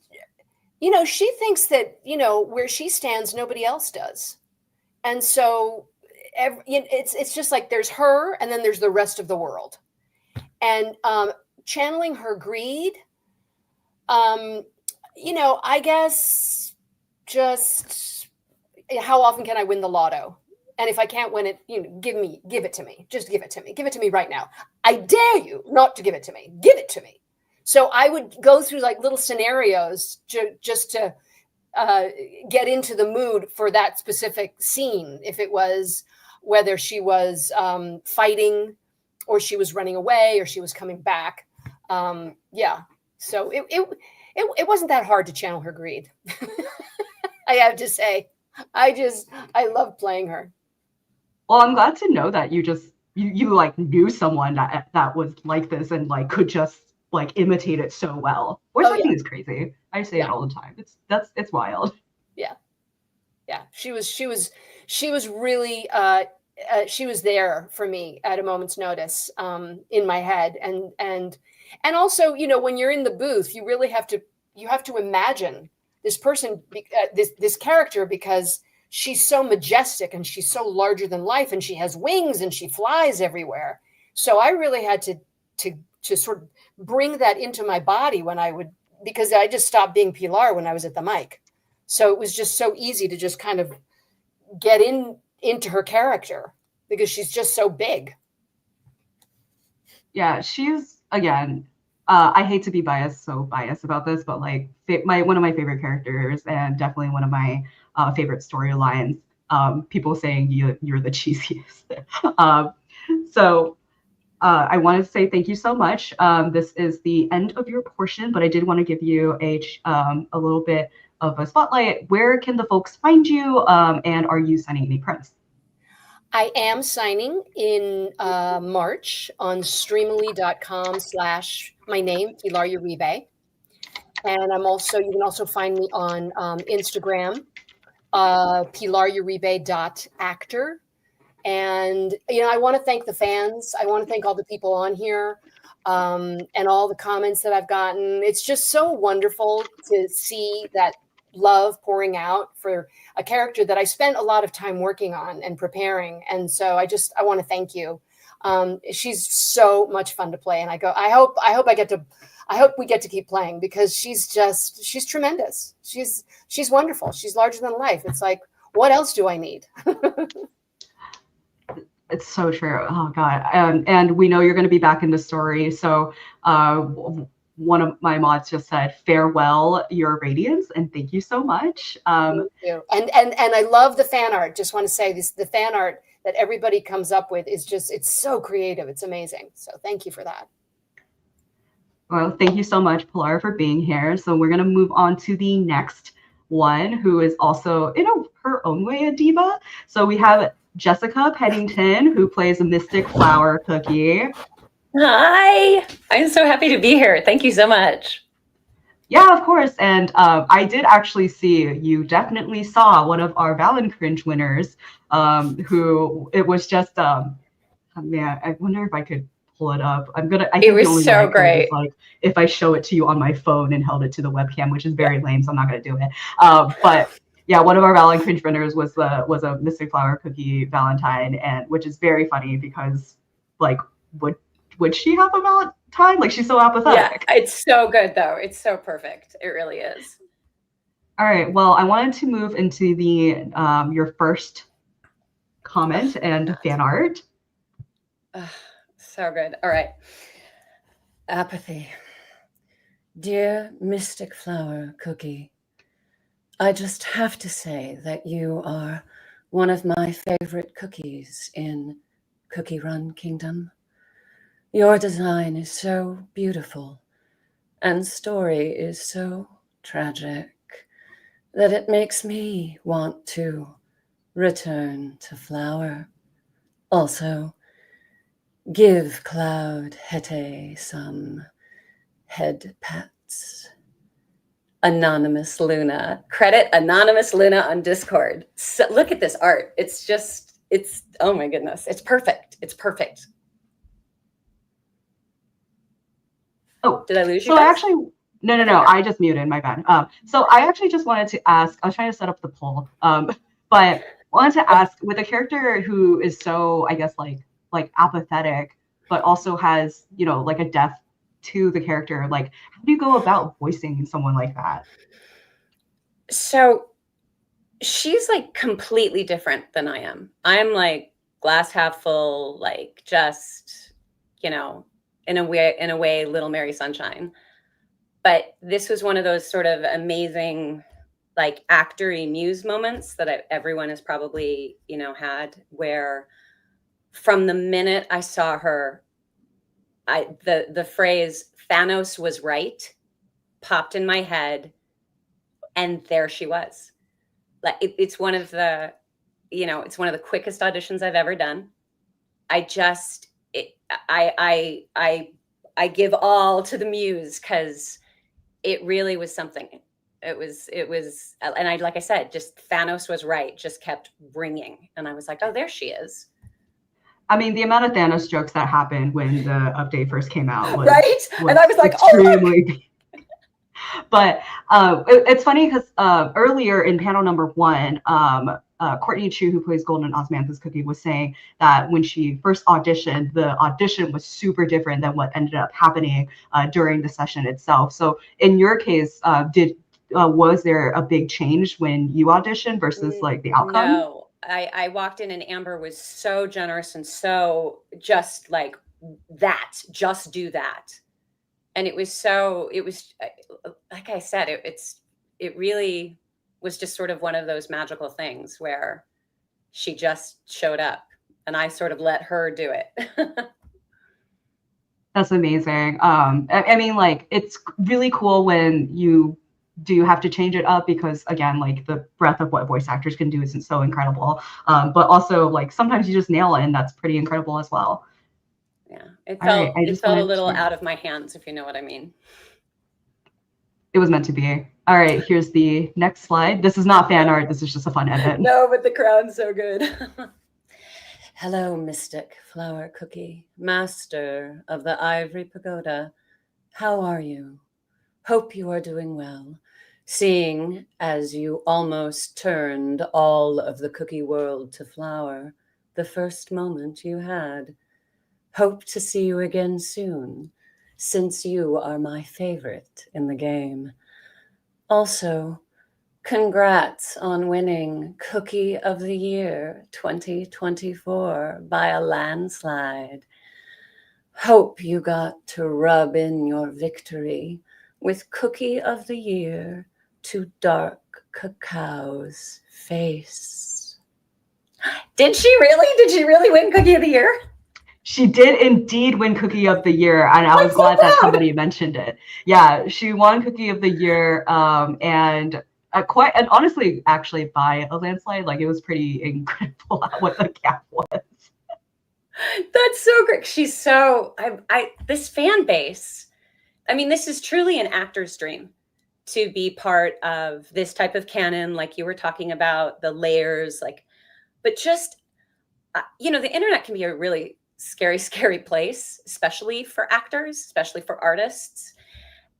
she thinks that, where she stands, nobody else does. And so it's just like there's her and then there's the rest of the world. And channeling her greed, I guess just how often can I win the lotto? And if I can't win it, give it to me. Just give it to me. Give it to me right now. I dare you not to give it to me. Give it to me. So I would go through like little scenarios just to get into the mood for that specific scene. If it was whether she was fighting or she was running away or she was coming back. Yeah. So it wasn't that hard to channel her greed. I have to say, I love playing her. Well, I'm glad to know that you like knew someone that was like this and like could just like imitate it so well, which I think is crazy. I say it all the time. It's wild. Yeah. She was really she was there for me at a moment's notice in my head, and also when you're in the booth, you really have to imagine this person, this character, because she's so majestic and she's so larger than life and she has wings and she flies everywhere. So I really had to sort of bring that into my body because I just stopped being Pilar when I was at the mic. So it was just so easy to just kind of get into her character because she's just so big. Yeah, she's, again, I hate to be biased about this, but like one of my favorite characters and definitely one of my favorite storylines. People saying you're the cheesiest. So I want to say thank you so much. This is the end of your portion, but I did want to give you a little bit of a spotlight, where can the folks find you? And are you signing any prints? I am signing in March on streamily.com/my name, Pilar Uribe. And you can also find me on Instagram, pilaruribe.actor. And, I want to thank the fans. I want to thank all the people on here and all the comments that I've gotten. It's just so wonderful to see that love pouring out for a character that I spent a lot of time working on and preparing. And so I want to thank you. She's so much fun to play. And I hope we get to keep playing, because she's tremendous. She's wonderful. She's larger than life. It's like, what else do I need? It's so true. Oh God. And we know you're going to be back in the story. So one of my mods just said, farewell, your radiance, and thank you so much. Thank you. And I love the fan art. Just want to say this, the fan art that everybody comes up with is it's so creative. It's amazing. So thank you for that. Well, thank you so much, Pilar, for being here. So we're going to move on to the next one, who is also, her own way, a diva. So we have Jessica Pennington, who plays a Mystic Flower Cookie. Hi, I'm so happy to be here. Thank you so much. Yeah, of course. And I did actually see, you definitely saw one of our Valen Cringe winners, who it was just, man, I wonder if I could pull it up. It was so great. Is, like, if I show it to you on my phone and held it to the webcam, which is very lame, so I'm not going to do it. But yeah, one of our Valen Cringe winners was a Mystic Flower Cookie Valentine, and which is very funny because, like, would she have a Valentine? Like, she's so apathetic. Yeah, it's so good though. It's so perfect. It really is. All right. Well, I wanted to move into the your first comment and fan art. So good. All right. Apathy. Dear Mystic Flower Cookie, I just have to say that you are one of my favorite cookies in CookieRun Kingdom. Your design is so beautiful and story is so tragic that it makes me want to return to Flower. Also, give Cloud Hete some head pats. Anonymous Luna. Credit Anonymous Luna on Discord. So, look at this art. It's oh my goodness. It's perfect. It's perfect. Oh, did I lose you? So actually, no. I just muted. My bad. So I actually just wanted to ask. I was trying to set up the poll, but wanted to ask, with a character who is so, I guess, like apathetic, but also has, like, a depth to the character. Like, how do you go about voicing someone like that? So she's like completely different than I am. I'm like glass half full, like just, in a way, Little Mary Sunshine. But this was one of those sort of amazing, like, actor-y muse moments that everyone has probably, had, where from the minute I saw her, the phrase "Thanos was right" popped in my head, and there she was. Like, it's one of the, it's one of the quickest auditions I've ever done. I give all to the muse, because it really was something. It was, and like I said, just Thanos was right, just kept ringing. And I was like, oh, there she is. I mean, the amount of Thanos jokes that happened when the update first came out was, right? And I was like, extremely. But it's funny because earlier in panel number 1, Courtney Chu, who plays Golden Osmanthus Cookie, was saying that when she first auditioned, the audition was super different than what ended up happening during the session itself. So in your case, was there a big change when you auditioned versus like the outcome? No, I walked in and Amber was so generous and so just like that, just do that. And it was like I said, it really was just sort of one of those magical things where she just showed up and I sort of let her do it. That's amazing. I mean, like, it's really cool when you do you have to change it up because again, like the breadth of what voice actors can do isn't so incredible. But also like sometimes you just nail it and that's pretty incredible as well. Yeah, it All right, felt a little out of my hands, if you know what I mean. It was meant to be. All right, here's the next slide. This is not fan art. This is just a fun edit. No, but the crown's so good. Hello, Mystic Flower Cookie, master of the Ivory Pagoda. How are you? Hope you are doing well, seeing as you almost turned all of the cookie world to flower the first moment you had. Hope to see you again soon, since you are my favorite in the game. Also, congrats on winning Cookie of the Year 2024 by a landslide. Hope you got to rub in your victory with Cookie of the Year to Dark Cacao's face. Did she really win Cookie of the Year? She did indeed win Cookie of the Year, and I was glad that somebody mentioned it. Yeah, she won Cookie of the Year, and honestly, actually by a landslide. Like, it was pretty incredible what the gap was. That's so great. She's so this fan base. I mean, this is truly an actor's dream to be part of this type of canon, like you were talking about the layers, like, but just the internet can be a really scary place, especially for actors, especially for artists.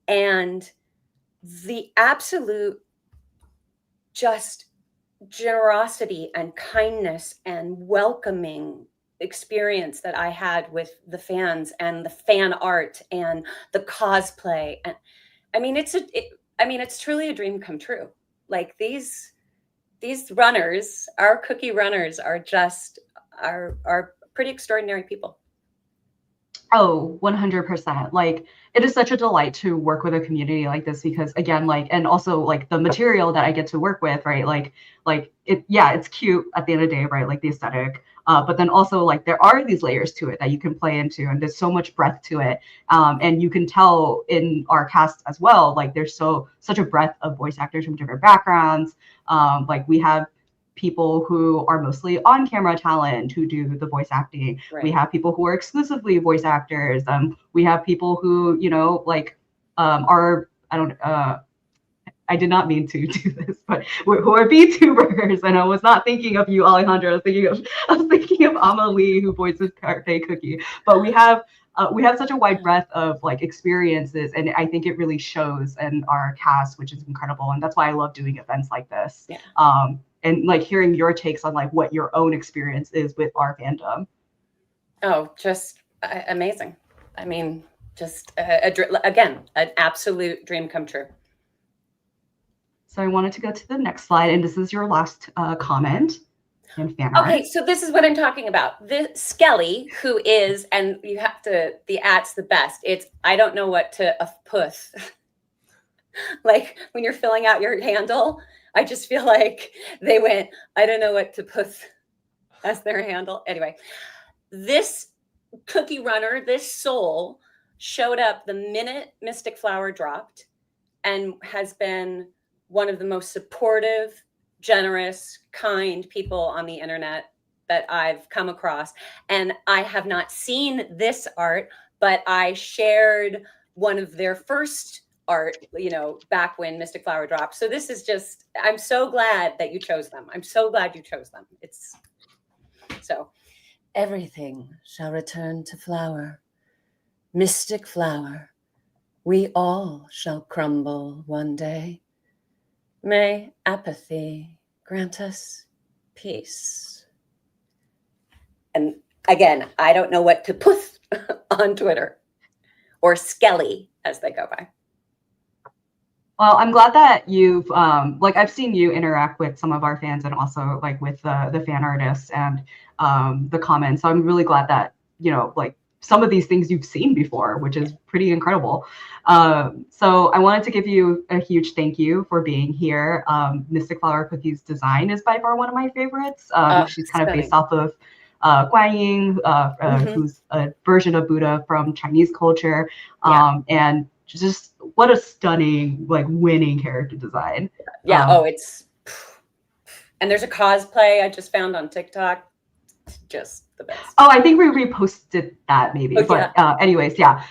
And the absolute just generosity and kindness and welcoming experience that I had with the fans and the fan art and the cosplay. And I mean, it's truly a dream come true. Like these runners, our cookie runners are just are pretty extraordinary people. Oh, 100%. Like, it is such a delight to work with a community like this because again, like, and also like the material that I get to work with, right? Like it's cute at the end of the day, right? Like the aesthetic. But then also like there are these layers to it that you can play into, and there's so much breadth to it. And you can tell in our cast as well, like there's such a breadth of voice actors from different backgrounds. Like we have people who are mostly on-camera talent who do the voice acting. Right. We have people who are exclusively voice actors. We have people who, are, I did not mean to do this, but who are VTubers. And I was not thinking of you, Alejandro. I was thinking of Amelie, who voices Birthday Cookie. But we have such a wide breadth of like experiences, and I think it really shows in our cast, which is incredible. And that's why I love doing events like this. Yeah. And like hearing your takes on like what your own experience is with our fandom. Oh, just amazing. I mean, just again, an absolute dream come true. So I wanted to go to the next slide, and this is your last comment in fan art. Okay, so this is what I'm talking about. The Skelly, who is, and you have to, the at's the best. It's, I don't know what to puss. Like when you're filling out your handle, I just feel like they went, I don't know what to puss as their handle. Anyway, this cookie runner, this soul showed up the minute Mystic Flower dropped and has been one of the most supportive, generous, kind people on the internet that I've come across. And I have not seen this art, but I shared one of their first art, back when Mystic Flower dropped. So this is just, I'm so glad that you chose them. I'm so glad you chose them. It's so. Everything shall return to flower. Mystic Flower, we all shall crumble one day. May apathy grant us peace. And again, I don't know what to put on Twitter, or Skelly as they go by. Well, I'm glad that you've I've seen you interact with some of our fans and also like with the fan artists and the comments. So I'm really glad that some of these things you've seen before, which is pretty incredible. So I wanted to give you a huge thank you for being here. Mystic Flower Cookie's design is by far one of my favorites. She's kind of based off of Guan Yin, who's a version of Buddha from Chinese culture. And just what a stunning, like, winning character design. Yeah. And there's a cosplay I just found on TikTok. Just the best. Oh, I think we reposted that maybe. Anyways, yeah.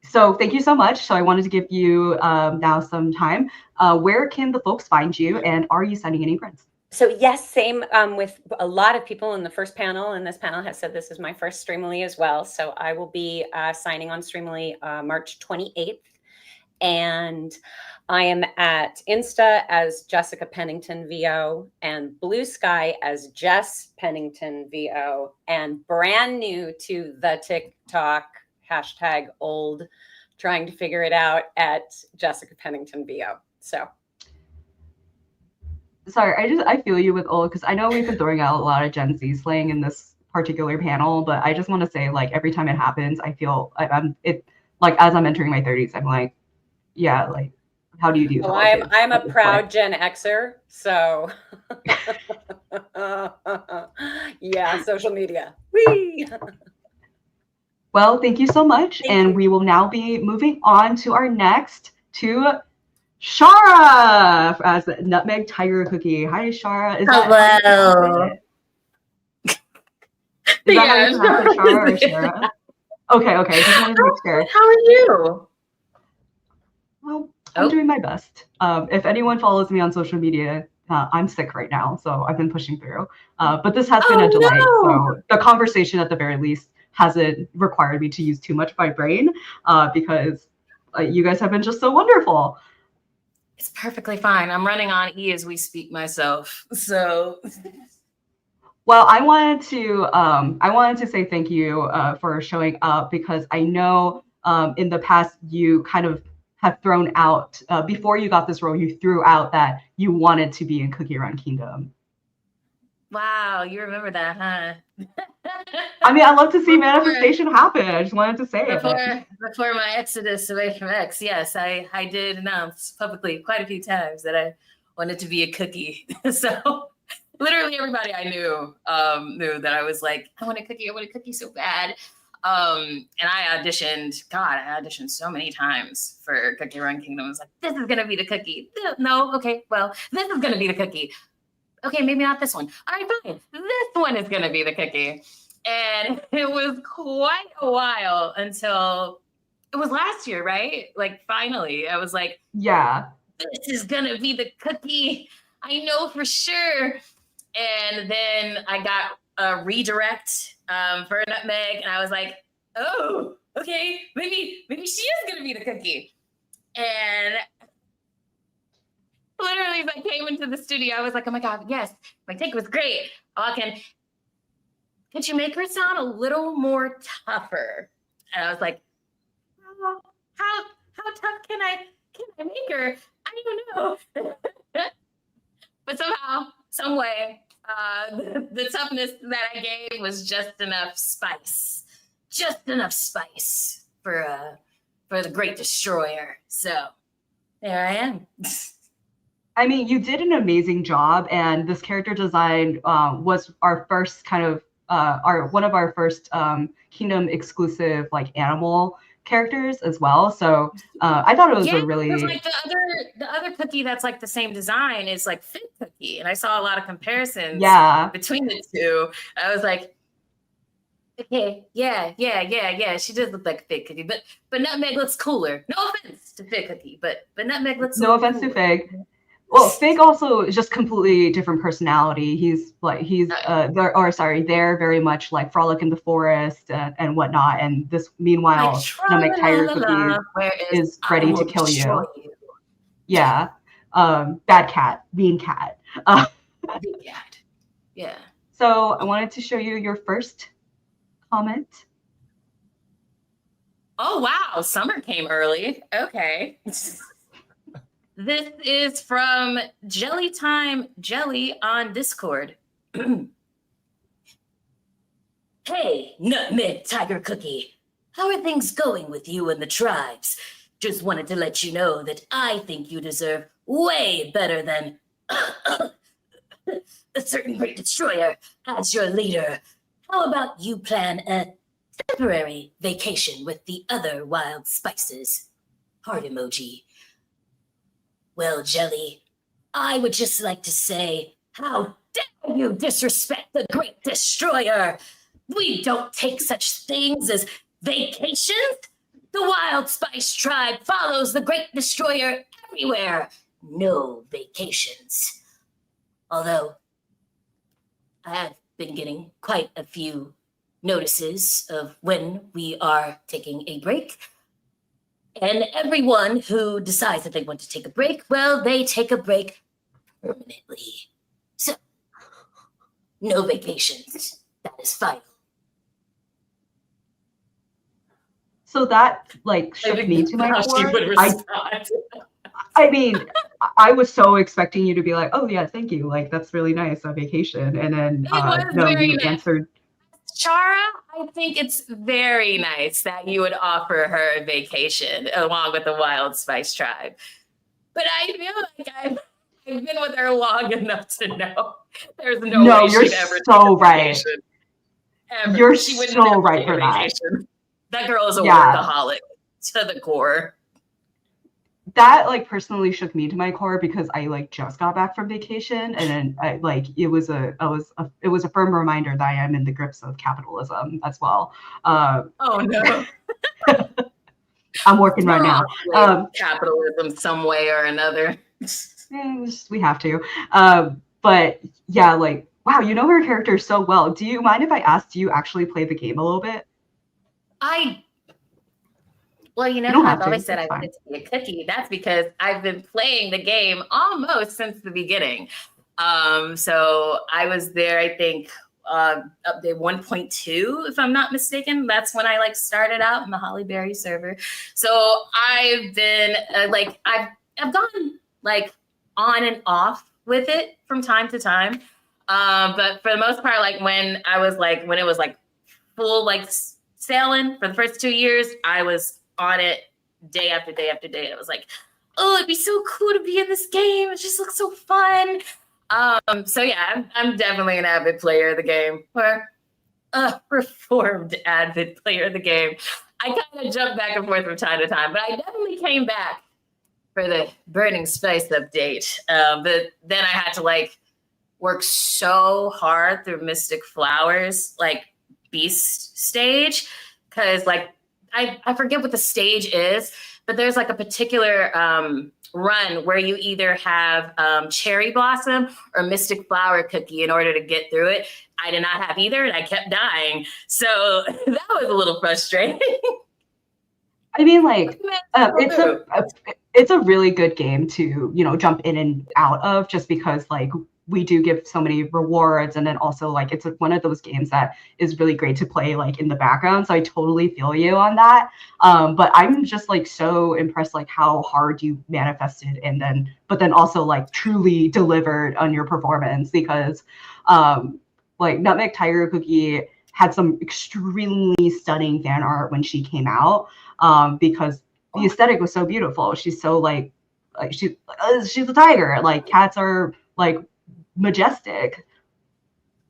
So thank you so much. So I wanted to give you now some time. Where can the folks find you, and are you sending any prints? So yes, same with a lot of people in the first panel, and this panel has said this is my first Streamily as well. So I will be signing on Streamily March 28th. And I am at Insta as Jessica Pennington VO and Blue Sky as Jess Pennington VO, and brand new to the TikTok #old, trying to figure it out, at Jessica Pennington VO. So. Sorry, I feel you with old, because I know we've been throwing out a lot of Gen Z slang in this particular panel, but I just want to say, like, every time it happens, I feel like as I'm entering my 30s, I'm like, yeah, like, how do you do? Oh, I'm a proud Gen Xer, so yeah, social media. Whee! Well, thank you so much, and we will now be moving on to our next to Shara as Nutmeg Tiger Cookie. Hi, Shara. Hello. Is that how you pronounce it, Shara or Shara? Okay. Just wanted to make sure. How are you? Well, I'm doing my best. If anyone follows me on social media, I'm sick right now, so I've been pushing through. But this has been a delight. So the conversation, at the very least, hasn't required me to use too much of my brain, because you guys have been just so wonderful. It's perfectly fine. I'm running on E as we speak myself. So. Well, I wanted to say thank you for showing up, because I know in the past you kind of have thrown out, before you got this role, you threw out that you wanted to be in CookieRun Kingdom. Wow, you remember that, huh? I mean, I love to see manifestation happen. I just wanted to say it. Before my exodus away from X, yes, I did announce publicly quite a few times that I wanted to be a cookie. So literally everybody I knew knew that I was like, I want a cookie so bad. And I auditioned so many times for CookieRun Kingdom. I was like, this is gonna be the cookie. No, okay, well, this is gonna be the cookie. Okay, maybe not this one. All right, fine. This one is gonna be the cookie. And it was quite a while until it was last year, right? Like, finally, I was like, yeah, this is gonna be the cookie. I know for sure. And then I got a redirect for Nutmeg, and I was like, oh, okay, maybe she is gonna be the cookie. And literally, as I came into the studio, I was like, oh my God, yes, my take was great. Could you make her sound a little more tougher? And I was like, oh, how tough can I make her? I don't know. But somehow, some way, the toughness that I gave was just enough spice for the Great Destroyer. So there I am. I mean, you did an amazing job, and this character design was our first kind of one of our first Kingdom exclusive, like, animal characters as well. So I thought it was a really, because, like, the other cookie that's like the same design is like Fit Cookie, and I saw a lot of comparisons between the two. I was like, okay, yeah, she does look like Fit Cookie, but Nutmeg looks cooler. No offense to Fit Cookie, but Nutmeg looks no offense to Fig. Well, Fig also is just completely different personality. They're very much like frolic in the forest and whatnot. And this, meanwhile, Nutmeg Tiger Cookie is ready to kill you. Yeah. Bad cat, mean cat. Big cat. Yeah. So I wanted to show you your first comment. Oh, wow. Summer came early. Okay. This is from Jelly Time Jelly on Discord. Hey, Nutmeg Tiger Cookie. How are things going with you and the tribes? Just wanted to let you know that I think you deserve way better than a certain Great Destroyer as your leader. How about you plan a temporary vacation with the other wild spices? heart emoji. Well, Jelly, I would just like to say, how dare you disrespect the Great Destroyer? We don't take such things as vacations. The Wild Spice Tribe follows the Great Destroyer everywhere. No vacations. Although, I have been getting quite a few notices of when we are taking a break. And everyone who decides that they want to take a break, well, they take a break permanently. So, no vacations. That is final. So that like shook me to my How she core. would respond. I mean, I was so expecting you to be like, "Oh yeah, thank you. Like that's really nice on vacation," and then It was no, very you nice. answered. Chara, I think it's very nice that you would offer her a vacation along with the Wild Spice Tribe. But I feel like I've been with her long enough to know there's no way You're she'd ever so take a right. vacation. Ever. You're She would so never right take for a that. vacation. That girl is a Yeah. workaholic to the core. That like personally shook me to my core because I like just got back from vacation, and then I like it was a firm reminder that I am in the grips of capitalism as well. Oh no. I'm working right now. Capitalism some way or another. We have to. But yeah, like wow, you know her character so well. Do you mind if I ask, do you actually play the game a little bit? Well, you know don't how have I've to. always said It's I wanted to be a cookie. That's because I've been playing the game almost since the beginning. So I was there, I think, update 1.2, if I'm not mistaken. That's when I like started out in the Hollyberry server. So I've been I've gone like on and off with it from time to time. But for the most part, like when it was like full like sailing for the first 2 years, I was on it day after day after day. I was like, oh, it'd be so cool to be in this game. It just looks so fun. So yeah, I'm definitely an avid player of the game, or a reformed avid player of the game. I kind of jump back and forth from time to time, but I definitely came back for the Burning Spice update. But then I had to like work so hard through Mystic Flowers, like Beast stage, because like I forget what the stage is, but there's like a particular run where you either have Cherry Blossom or Mystic Flower Cookie in order to get through it. I did not have either, and I kept dying. So that was a little frustrating. I mean, like, it's a really good game to, you know, jump in and out of, just because like we do give so many rewards, and then also like it's one of those games that is really great to play like in the background. So I totally feel you on that. But I'm just like so impressed like how hard you manifested, and then but then also like truly delivered on your performance, because like Nutmeg Tiger Cookie had some extremely stunning fan art when she came out, because the aesthetic was so beautiful. She's so like she's a tiger. Like cats are like majestic.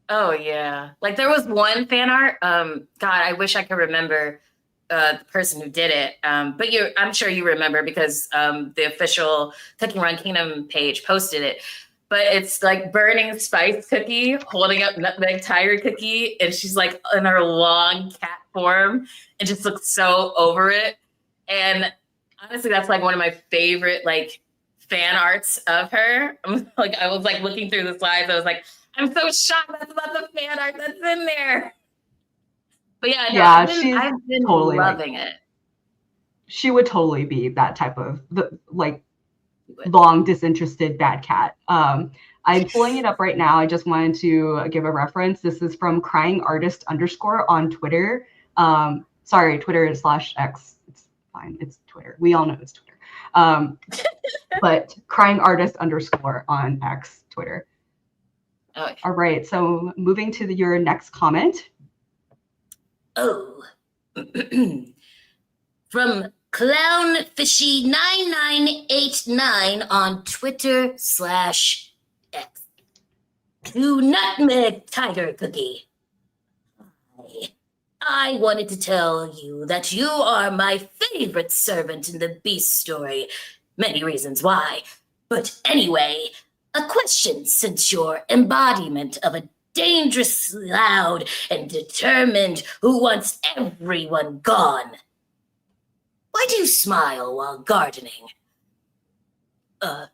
Oh yeah, like there was one fan art. God, I wish I could remember the person who did it. But I'm sure you remember because the official CookieRun Kingdom page posted it. But it's like Burning Spice Cookie holding up Nutmeg Tiger Cookie, and she's like in her long cat form and just looks so over it. And honestly, that's like one of my favorite like fan arts of her. Like I was like looking through the slides, I was like, I'm so shocked that's not the fan art that's in there. But yeah, no, I've been totally loving it. She would totally be that type of long disinterested bad cat. I'm pulling it up right now. I just wanted to give a reference. This is from Crying Artist _ on Twitter. Sorry, Twitter /X. It's fine. It's Twitter. We all know it's Twitter. But Crying Artist _ on X, Twitter. Okay. All right. So moving to your next comment. Oh. From Clownfishy9989 on Twitter /X. To Nutmeg Tiger Cookie. I wanted to tell you that you are my favorite servant in the Beast story. Many reasons why. But anyway, a question, since you're embodiment of a dangerously loud and determined who wants everyone gone. Why do you smile while gardening? The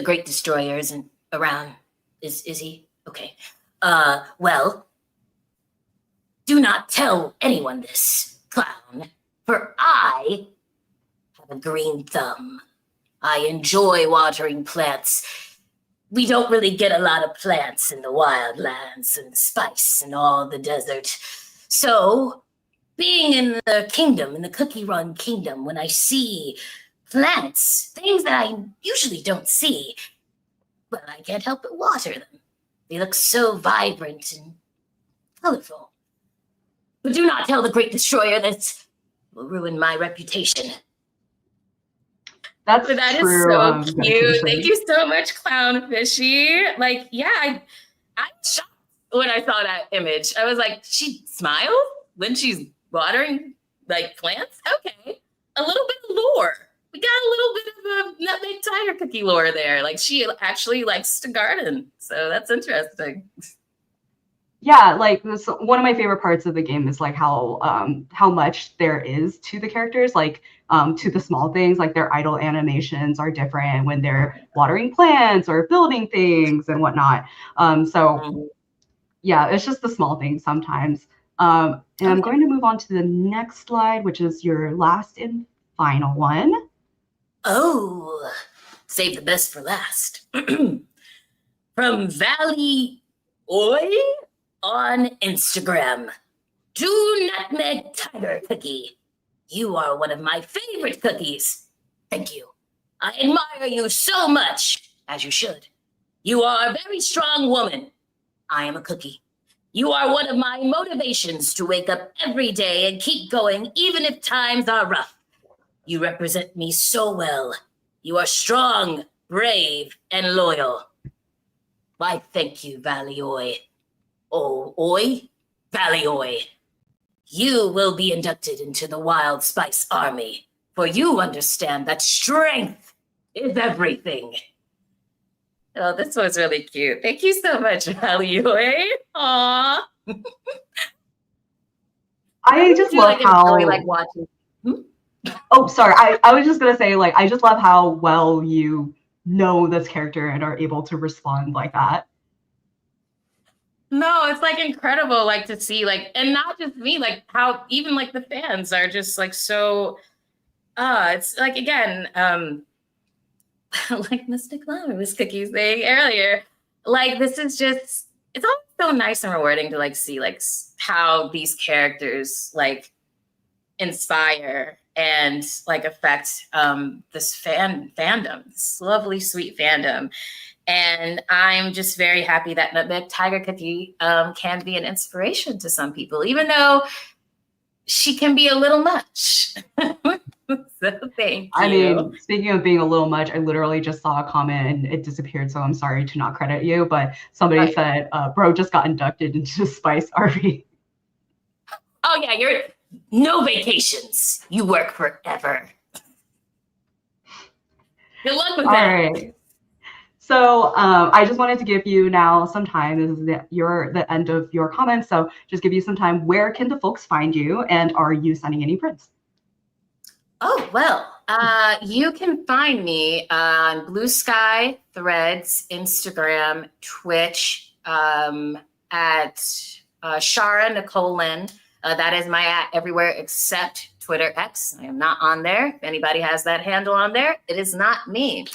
Great Destroyer isn't around, is he? Okay. Well, do not tell anyone this, clown, for I have a green thumb. I enjoy watering plants. We don't really get a lot of plants in the wildlands and spice and all the desert. So, being in the kingdom, in the CookieRun kingdom, when I see plants, things that I usually don't see, well, I can't help but water them. They look so vibrant and colorful. But do not tell the Great Destroyer that will ruin my reputation. That That true, is so cute. dedication. Thank you so much, Clown Fishy. Like, yeah, I'm shocked when I saw that image. I was like, she smiles when she's watering like plants? Okay. A little bit of lore. We got a little bit of a Nutmeg Tiger Cookie lore there. Like, she actually likes to garden. So that's interesting. Yeah, like this, one of my favorite parts of the game is like how much there is to the characters, like to the small things, like their idle animations are different when they're watering plants or building things and whatnot. Yeah, it's just the small things sometimes. And I'm going to move on to the next slide, which is your last and final one. Oh, save the best for last. From Valley Oi on Instagram. Do Nutmeg Tiger Cookie. You are one of my favorite cookies. Thank you. I admire you so much, as you should. You are a very strong woman. I am a cookie. You are one of my motivations to wake up every day and keep going, even if times are rough. You represent me so well. You are strong, brave, and loyal. Why, thank you, Valley Oi. Oh, Oi? Valley Oi. You will be inducted into the Wild Spice Army, for you understand that strength is everything. Oh, this was really cute. Thank you so much, Valley Oi. Aww. I just love how really like watching. Oh, sorry. I was just gonna say, like, I just love how well you know this character and are able to respond like that. No, it's like incredible, like to see, like, and not just me, like how even like the fans are just like so. It's like again, like Mystic Flower was Cookie's saying earlier. Like this is just, it's always so nice and rewarding to like see like how these characters like inspire and like affect this fandom, this lovely, sweet fandom. And I'm just very happy that Nutmeg Tiger Cookie can be an inspiration to some people, even though she can be a little much. So thank you. I mean, speaking of being a little much, I literally just saw a comment and it disappeared, so I'm sorry to not credit you, but somebody said, bro just got inducted into Spice Army. Oh yeah, you're no vacations. You work forever. Good luck with that. All right. So I just wanted to give you now some time. This is the end of your comments. So just give you some time. Where can the folks find you? And are you sending any prints? Oh, well, you can find me on Blue Sky, Threads, Instagram, Twitch, at Shara Nicole Lynn. That is my @ everywhere except Twitter X. I am not on there. If anybody has that handle on there, it is not me.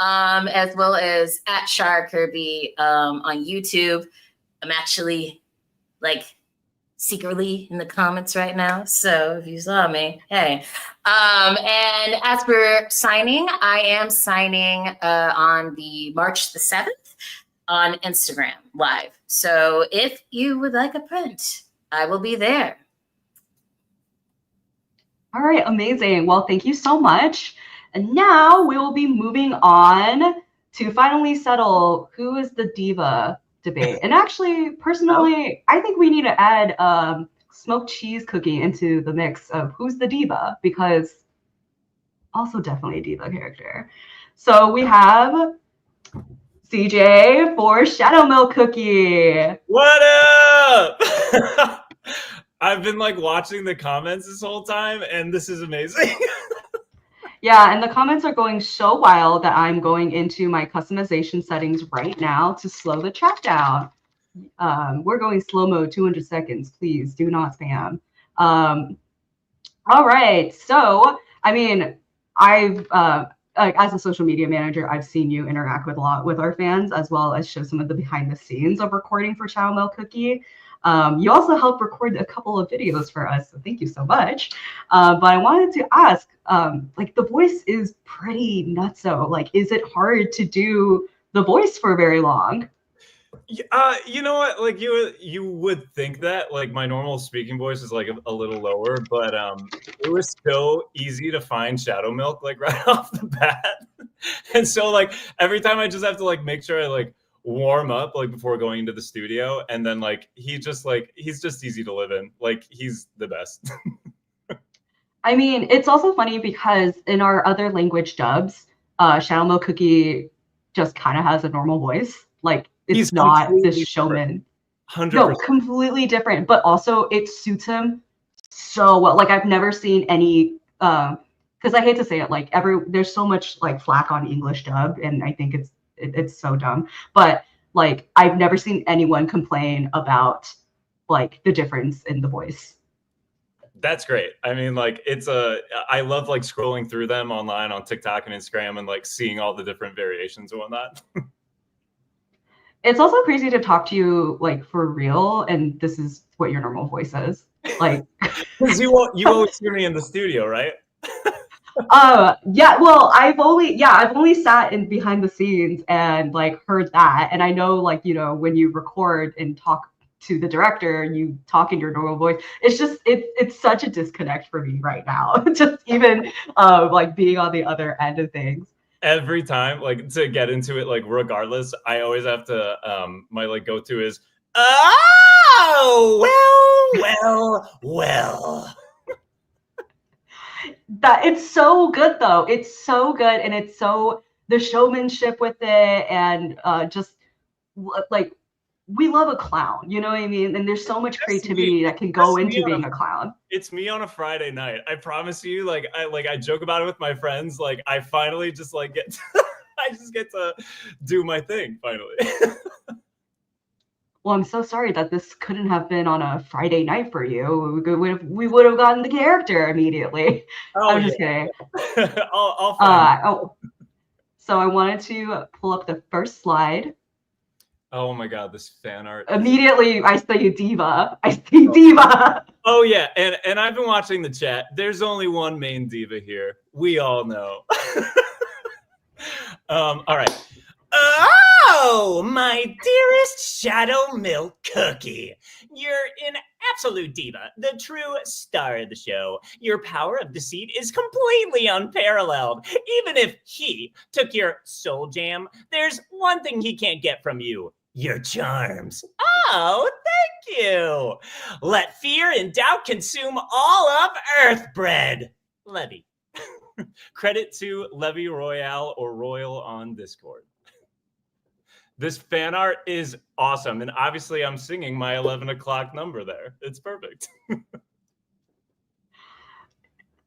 As well as at Shara Kirby on YouTube. I'm actually like secretly in the comments right now. So if you saw me, hey. And as for signing, I am signing on the March the 7th on Instagram Live. So if you would like a print, I will be there. All right, amazing. Well, thank you so much. And now we will be moving on to finally settle who is the diva debate. And actually, personally, I think we need to add smoked cheese cookie into the mix of who's the diva, because also definitely a diva character. So we have CJ for Shadow Milk Cookie. What up? I've been like watching the comments this whole time, and this is amazing. Yeah, and the comments are going so wild that I'm going into my customization settings right now to slow the chat down. We're going slow mode, 200 seconds. Please do not spam. All right. So, I mean, I've as a social media manager, I've seen you interact with a lot with our fans, as well as show some of the behind the scenes of recording for Shadow Milk Cookie. You also helped record a couple of videos for us, so thank you so much. But I wanted to ask, like, the voice is pretty nutso. Like, is it hard to do the voice for very long? You know what? Like you would think that like my normal speaking voice is like a little lower, but it was so easy to find Shadow Milk like right off the bat, and so like every time I just have to like make sure I like warm up like before going into the studio, and then like he's just easy to live in. Like he's the best. I mean, it's also funny because in our other language dubs, Shadow Milk Cookie just kind of has a normal voice. Like he's not this showman. 100%. No, completely different, but also it suits him so well. Like I've never seen any, because I hate to say it, like there's so much like flack on English dub, and I think it's so dumb. But like I've never seen anyone complain about like the difference in the voice. That's great. I mean, like I love like scrolling through them online on TikTok and Instagram and like seeing all the different variations and whatnot. It's also crazy to talk to you like for real, and this is what your normal voice is. Like, because you always hear me in the studio, right? Yeah. Well, I've only sat in behind the scenes and like heard that, and I know like when you record and talk to the director, you talk in your normal voice. It's just it's such a disconnect for me right now. Just even like being on the other end of things. Every time, like to get into it, like regardless, I always have to my like go-to is well. That it's so good though. It's so good, and it's so the showmanship with it, and just like we love a clown, you know what I mean? And there's so much creativity that can go into being a clown. It's me on a Friday night. I promise you. Like I joke about it with my friends. Like I finally just like get I just get to do my thing finally. Well, I'm so sorry that this couldn't have been on a Friday night for you. We would have gotten the character immediately. I'm just kidding. I'll find So I wanted to pull up the first slide. Oh my God, this fan art. Immediately, I say diva. Diva. Oh yeah, and I've been watching the chat. There's only one main diva here. We all know. All right. Oh, my dearest Shadow Milk Cookie. You're an absolute diva, the true star of the show. Your power of deceit is completely unparalleled. Even if he took your soul jam, there's one thing he can't get from you. Your charms. Oh, thank you. Let fear and doubt consume all of Earthbread. Levy. Credit to Levy Royale or Royal on Discord. This fan art is awesome. And obviously I'm singing my 11 o'clock number there. It's perfect.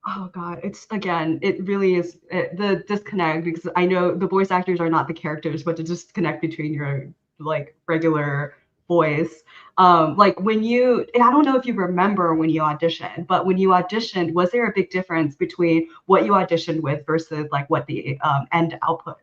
Oh God, it really is the disconnect, because I know the voice actors are not the characters, but the disconnect between your like regular voice. Like when I don't know if you remember when you auditioned, but when you auditioned, was there a big difference between what you auditioned with versus like what the end output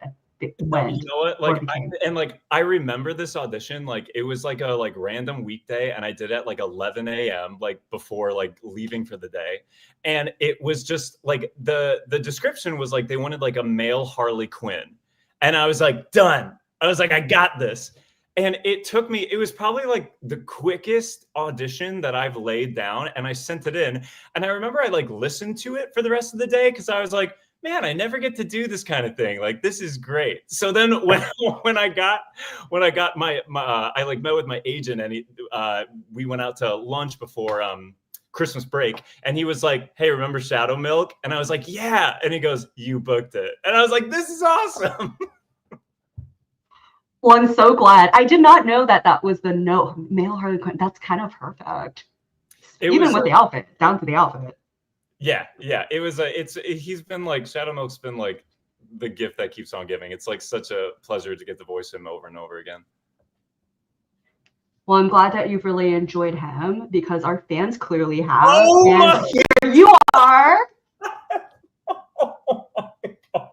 went? You know what? Like I remember this audition, like it was like a random weekday, and I did it at like 11 a.m. like before like leaving for the day. And it was just like the description was like they wanted like a male Harley Quinn. And I was like, done. I was like, I got this. And it was probably like the quickest audition that I've laid down, and I sent it in. And I remember I like listened to it for the rest of the day because I was like, man, I never get to do this kind of thing. Like, this is great. So then when I got my I like met with my agent, and we went out to lunch before Christmas break, and he was like, hey, remember Shadow Milk? And I was like, yeah. And he goes, you booked it. And I was like, this is awesome. Well, I'm so glad. I did not know that was the male Harley Quinn. That's kind of perfect. Even with the outfit, down to the outfit. Yeah. It was he's been like, Shadow Milk's been like the gift that keeps on giving. It's like such a pleasure to get to voice him over and over again. Well, I'm glad that you've really enjoyed him, because our fans clearly have. Oh and my here you are. Oh my God.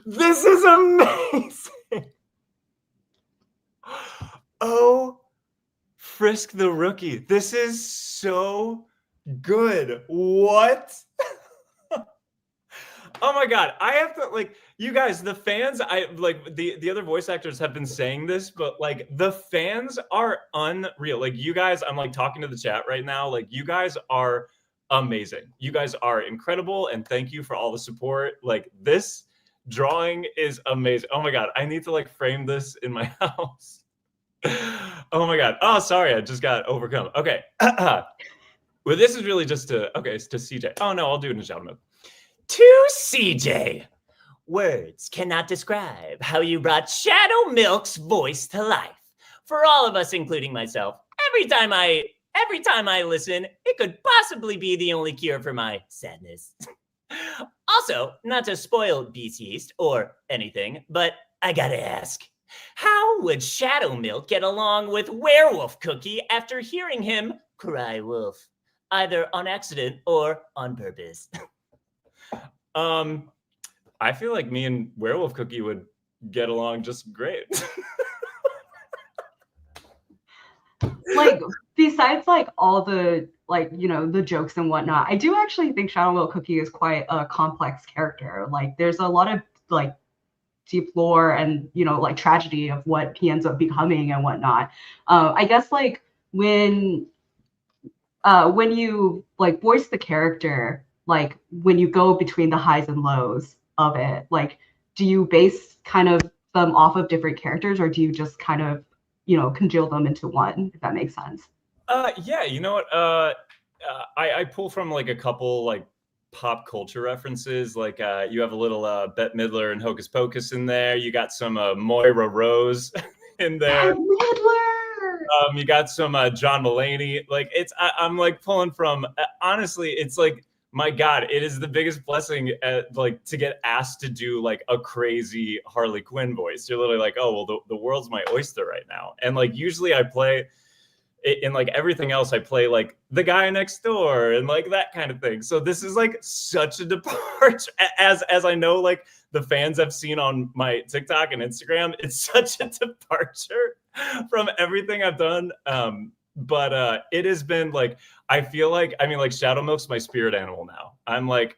This is amazing. Oh, Frisk the Rookie. This is so good. What? Oh my God. I have to, like, you guys, the fans, I like the other voice actors have been saying this, but like the fans are unreal. Like, you guys, I'm like talking to the chat right now. Like, you guys are amazing. You guys are incredible. And thank you for all the support. Like, this drawing is amazing. Oh my God. I need to like frame this in my house. Oh my God. Oh, sorry. I just got overcome. Okay. Well, this is really just it's to CJ. Oh no, I'll do it in Shadow Milk. To CJ. Words cannot describe how you brought Shadow Milk's voice to life. For all of us, including myself, every time I listen, it could possibly be the only cure for my sadness. Also, not to spoil Beast Yeast or anything, but I gotta ask, how would Shadow Milk get along with Werewolf Cookie after hearing him cry wolf, either on accident or on purpose? I feel like me and Werewolf Cookie would get along just great. Like, besides like all the like, you know, the jokes and whatnot, I do actually think Shadow Milk Cookie is quite a complex character. Like, there's a lot of like deep lore and, you know, like tragedy of what he ends up becoming and whatnot. I guess like when you like voice the character, like when you go between the highs and lows of it, like, do you base kind of them off of different characters, or do you just kind of, you know, congeal them into one, if that makes sense? Yeah, you know what? I pull from like a couple like pop culture references. Like you have a little Bette Midler and Hocus Pocus in there. You got some Moira Rose in there. Bette Midler. You got some John Mulaney. Like, I'm like pulling from. Honestly, it's like, my God, it is the biggest blessing like to get asked to do like a crazy Harley Quinn voice. You're literally like, oh well, the world's my oyster right now. And like usually I play in like everything else, I play like the guy next door and like that kind of thing. So this is like such a departure, as I know like the fans I've seen on my TikTok and Instagram. It's such a departure from everything I've done. But it has been like, I feel like, I mean, like Shadow Milk's my spirit animal now. I'm gonna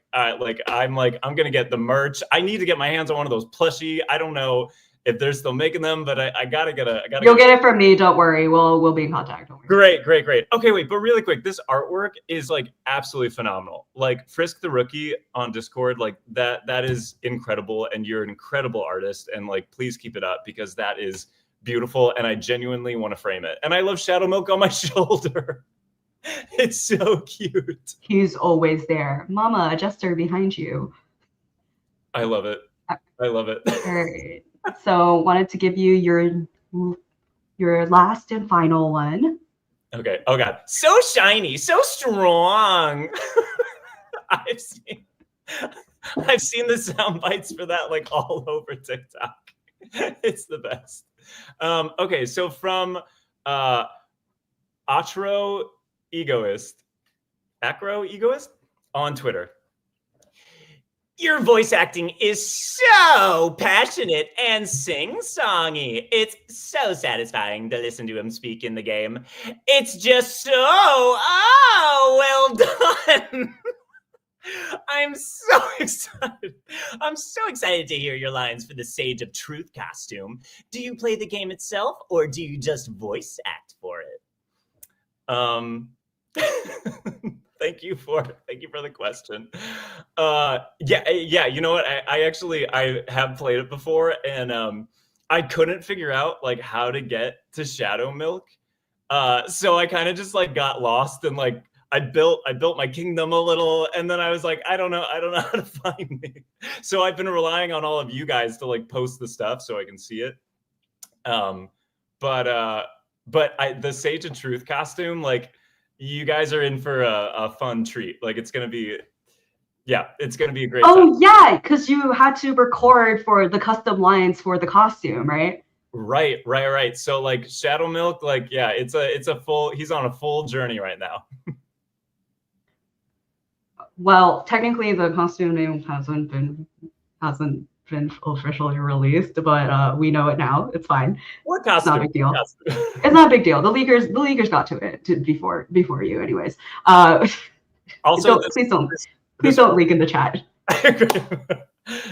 get the merch. I need to get my hands on one of those plushie. I don't know if they're still making them, but I gotta get You'll get it from me. Don't worry. We'll be in contact. Don't worry. Great. Okay, wait, but really quick, this artwork is like absolutely phenomenal. Like Frisk the Rookie on Discord, like that is incredible, and you're an incredible artist, and like please keep it up, because that is beautiful, and I genuinely want to frame it. And I love Shadow Milk on my shoulder. It's so cute. He's always there. Mama, Jester behind you. I love it. I love it. All right. So wanted to give you your last and final one. Okay. Oh God. So shiny, so strong. I've seen the sound bites for that like all over TikTok. It's the best. Okay, so from Acro Egoist on Twitter. Your voice acting is so passionate and sing-songy. It's so satisfying to listen to him speak in the game. It's just so, well done. I'm so excited. I'm so excited to hear your lines for the Sage of Truth costume. Do you play the game itself, or do you just voice act for it? Thank you for the question. Yeah. You know what? I have played it before, and I couldn't figure out like how to get to Shadow Milk. So I kind of just like got lost and like I built my kingdom a little, and then I was like, I don't know how to find me. So I've been relying on all of you guys to like post the stuff so I can see it. But the Sage of Truth costume, like, you guys are in for a fun treat. Like, it's gonna be a great time. Oh yeah, because you had to record for the custom lines for the costume, right? Right. So like Shadow Milk, like, yeah, he's on a full journey right now. Well, technically the costume name hasn't been officially released, but we know it now. It's fine. What costume? It's not a big deal. It's not a big deal. The leakers got to it before you, anyways. Also, please don't leak in the chat.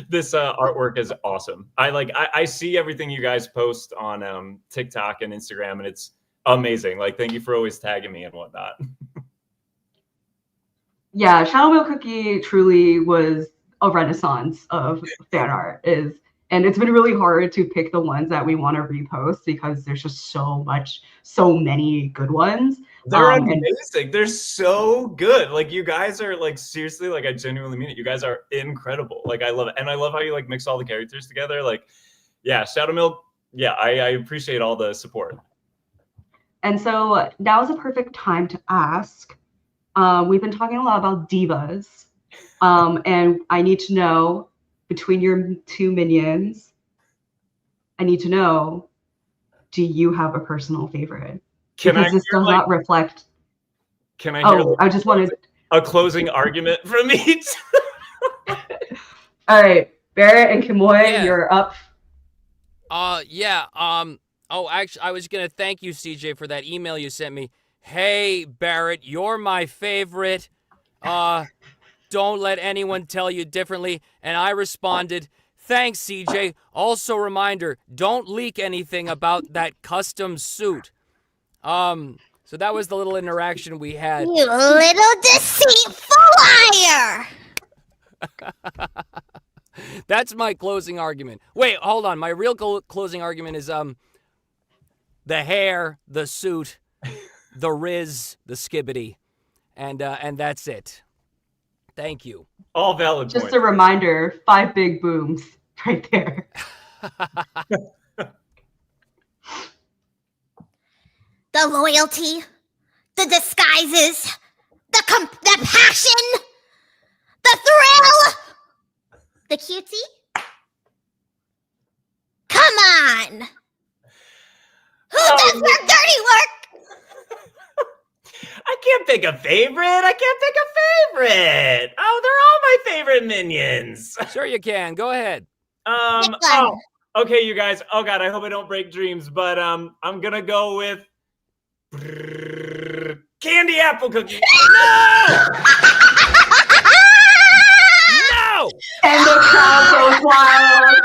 This artwork is awesome. I see everything you guys post on TikTok and Instagram, and it's amazing. Like, thank you for always tagging me and whatnot. Yeah, Shadow Milk Cookie truly was a renaissance of fan art, and it's been really hard to pick the ones that we want to repost because there's just so many good ones. They're amazing. They're so good. Like, you guys are like, seriously, like, I genuinely mean it. You guys are incredible. Like, I love it. And I love how you like mix all the characters together. Like, yeah, Shadow Milk. Yeah, I appreciate all the support. And so now is a perfect time to ask. We've been talking a lot about divas. And I need to know, between your two minions, I need to know, do you have a personal favorite? Because this does not reflect. Can I hear? I just wanted a closing argument from each. All right, Barrett and Kimoy, you're up. Yeah. Oh, actually, I was gonna thank you, CJ, for that email you sent me. Hey, Barrett, you're my favorite. Don't let anyone tell you differently. And I responded, thanks, CJ. Also, reminder, don't leak anything about that custom suit. So that was the little interaction we had. You little deceitful liar! That's my closing argument. Wait, hold on. My real closing argument is the hair, the suit, the Riz, the skibbity, and that's it. Thank you. All valid Just points. a reminder, 5 big booms right there. The loyalty, the disguises, the passion, the thrill, the cutie. Come on! Who does their dirty work? I can't pick a favorite. Oh, they're all my favorite minions. Sure you can. Go ahead. Okay, you guys. Oh God, I hope I don't break dreams, but I'm gonna go with Candy Apple Cookie. No! No! And the crowd goes wild.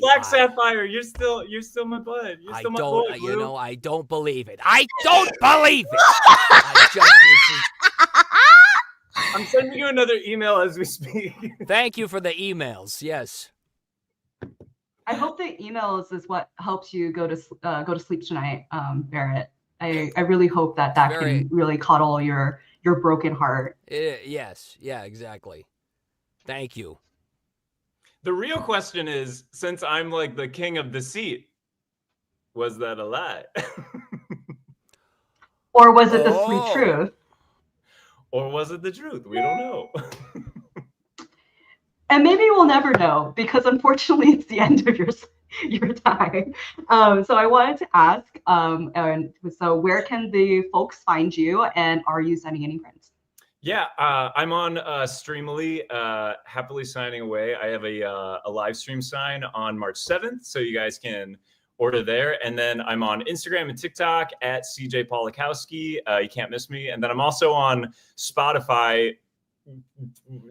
Black Sapphire, you're still my bud. You're still my boy, Blue. I don't believe it. I don't believe it. I'm sending you another email as we speak. Thank you for the emails. Yes. I hope the emails is what helps you go to sleep tonight, Barrett. I really hope that can really cuddle your broken heart. Yes. Yeah. Exactly. Thank you. The real question is, since I'm like the king of deceit, was that a lie? Or was it the sweet truth? Or was it the truth? We don't know. And maybe we'll never know, because unfortunately it's the end of your time. So I wanted to ask, so where can the folks find you, and are you sending any prints? Yeah, I'm on Streamily, happily signing away. I have a live stream sign on March 7th, so you guys can order there. And then I'm on Instagram and TikTok at CJ Pawlikowski. You can't miss me. And then I'm also on Spotify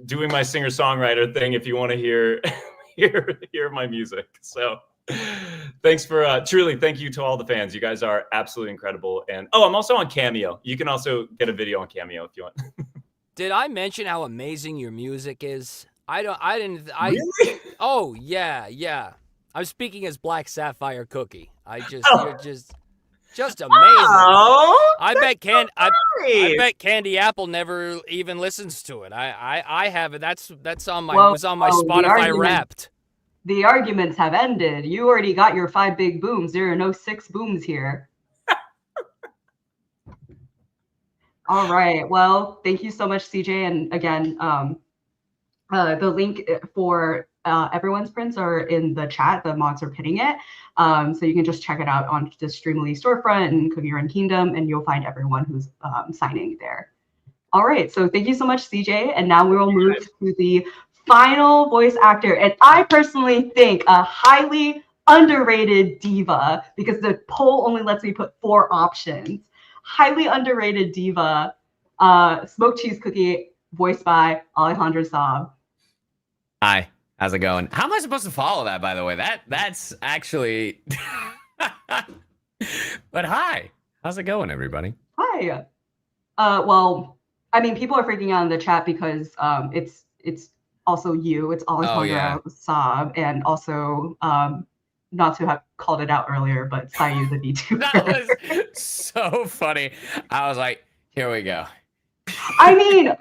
doing my singer-songwriter thing if you want to hear my music. So Thanks for truly. Thank you to all the fans. You guys are absolutely incredible. And I'm also on Cameo. You can also get a video on Cameo if you want. Did I mention how amazing your music is? Really? Oh yeah. I'm speaking as Black Sapphire Cookie. You're just amazing. Oh, I bet Candy Apple never even listens to it. I have it. That's on my was on my Spotify Wrapped. The arguments have ended. You already got your 5 big booms. There are no 6 booms here. All right. Well, thank you so much, CJ. And again, the link for everyone's prints are in the chat. The mods are pinning it. So you can just check it out on the Streamily storefront and CookieRun Kingdom, and you'll find everyone who's signing there. All right. So thank you so much, CJ. And now we will move to the final voice actor. And I personally think a highly underrated diva, because the poll only lets me put 4 options. Highly underrated diva, smoked cheese cookie, voiced by Alejandro Saab. Hi, how's it going? How am I supposed to follow that, by the way? That's actually... But hi, how's it going, everybody? Hi. Well, I mean, people are freaking out in the chat because it's also you. It's Alejandro Saab, and also not to have called it out earlier, but Sayu the VTuber. That was so funny. I was like, here we go. I mean,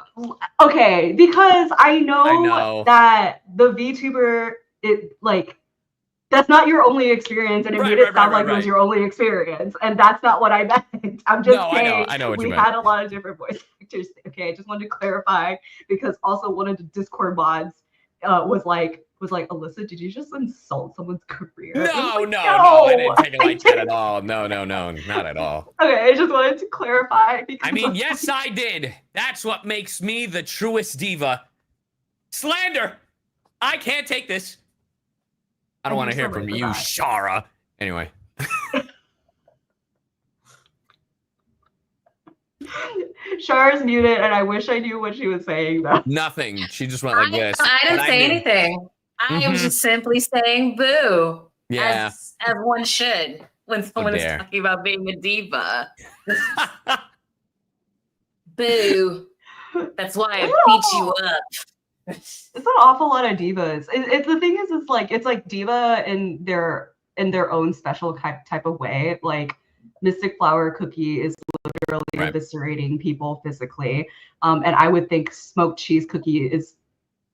okay, because I know that the VTuber, that's not your only experience, and it made it sound like it was your only experience, and that's not what I meant. I'm just saying I know what you meant. We had a lot of different voice actors. Okay, I just wanted to clarify, because also one of the Discord mods was like, Alyssa, did you just insult someone's career? No, I didn't take it like that at all. No, not at all. Okay, I just wanted to clarify. I mean, yes, I did. That's what makes me the truest diva. Slander! I can't take this. I don't want to hear from you, Shara. Anyway. Shara's muted, and I wish I knew what she was saying, though. Nothing. She just went like this. I didn't say anything. I am just simply saying boo. Yeah. As one should when someone is talking about being a diva. Boo. That's why I beat you up. It's an awful lot of divas. It's the thing is, it's like diva in their own special type of way. Like Mystic Flower Cookie is literally eviscerating people physically, and I would think Smoked Cheese Cookie is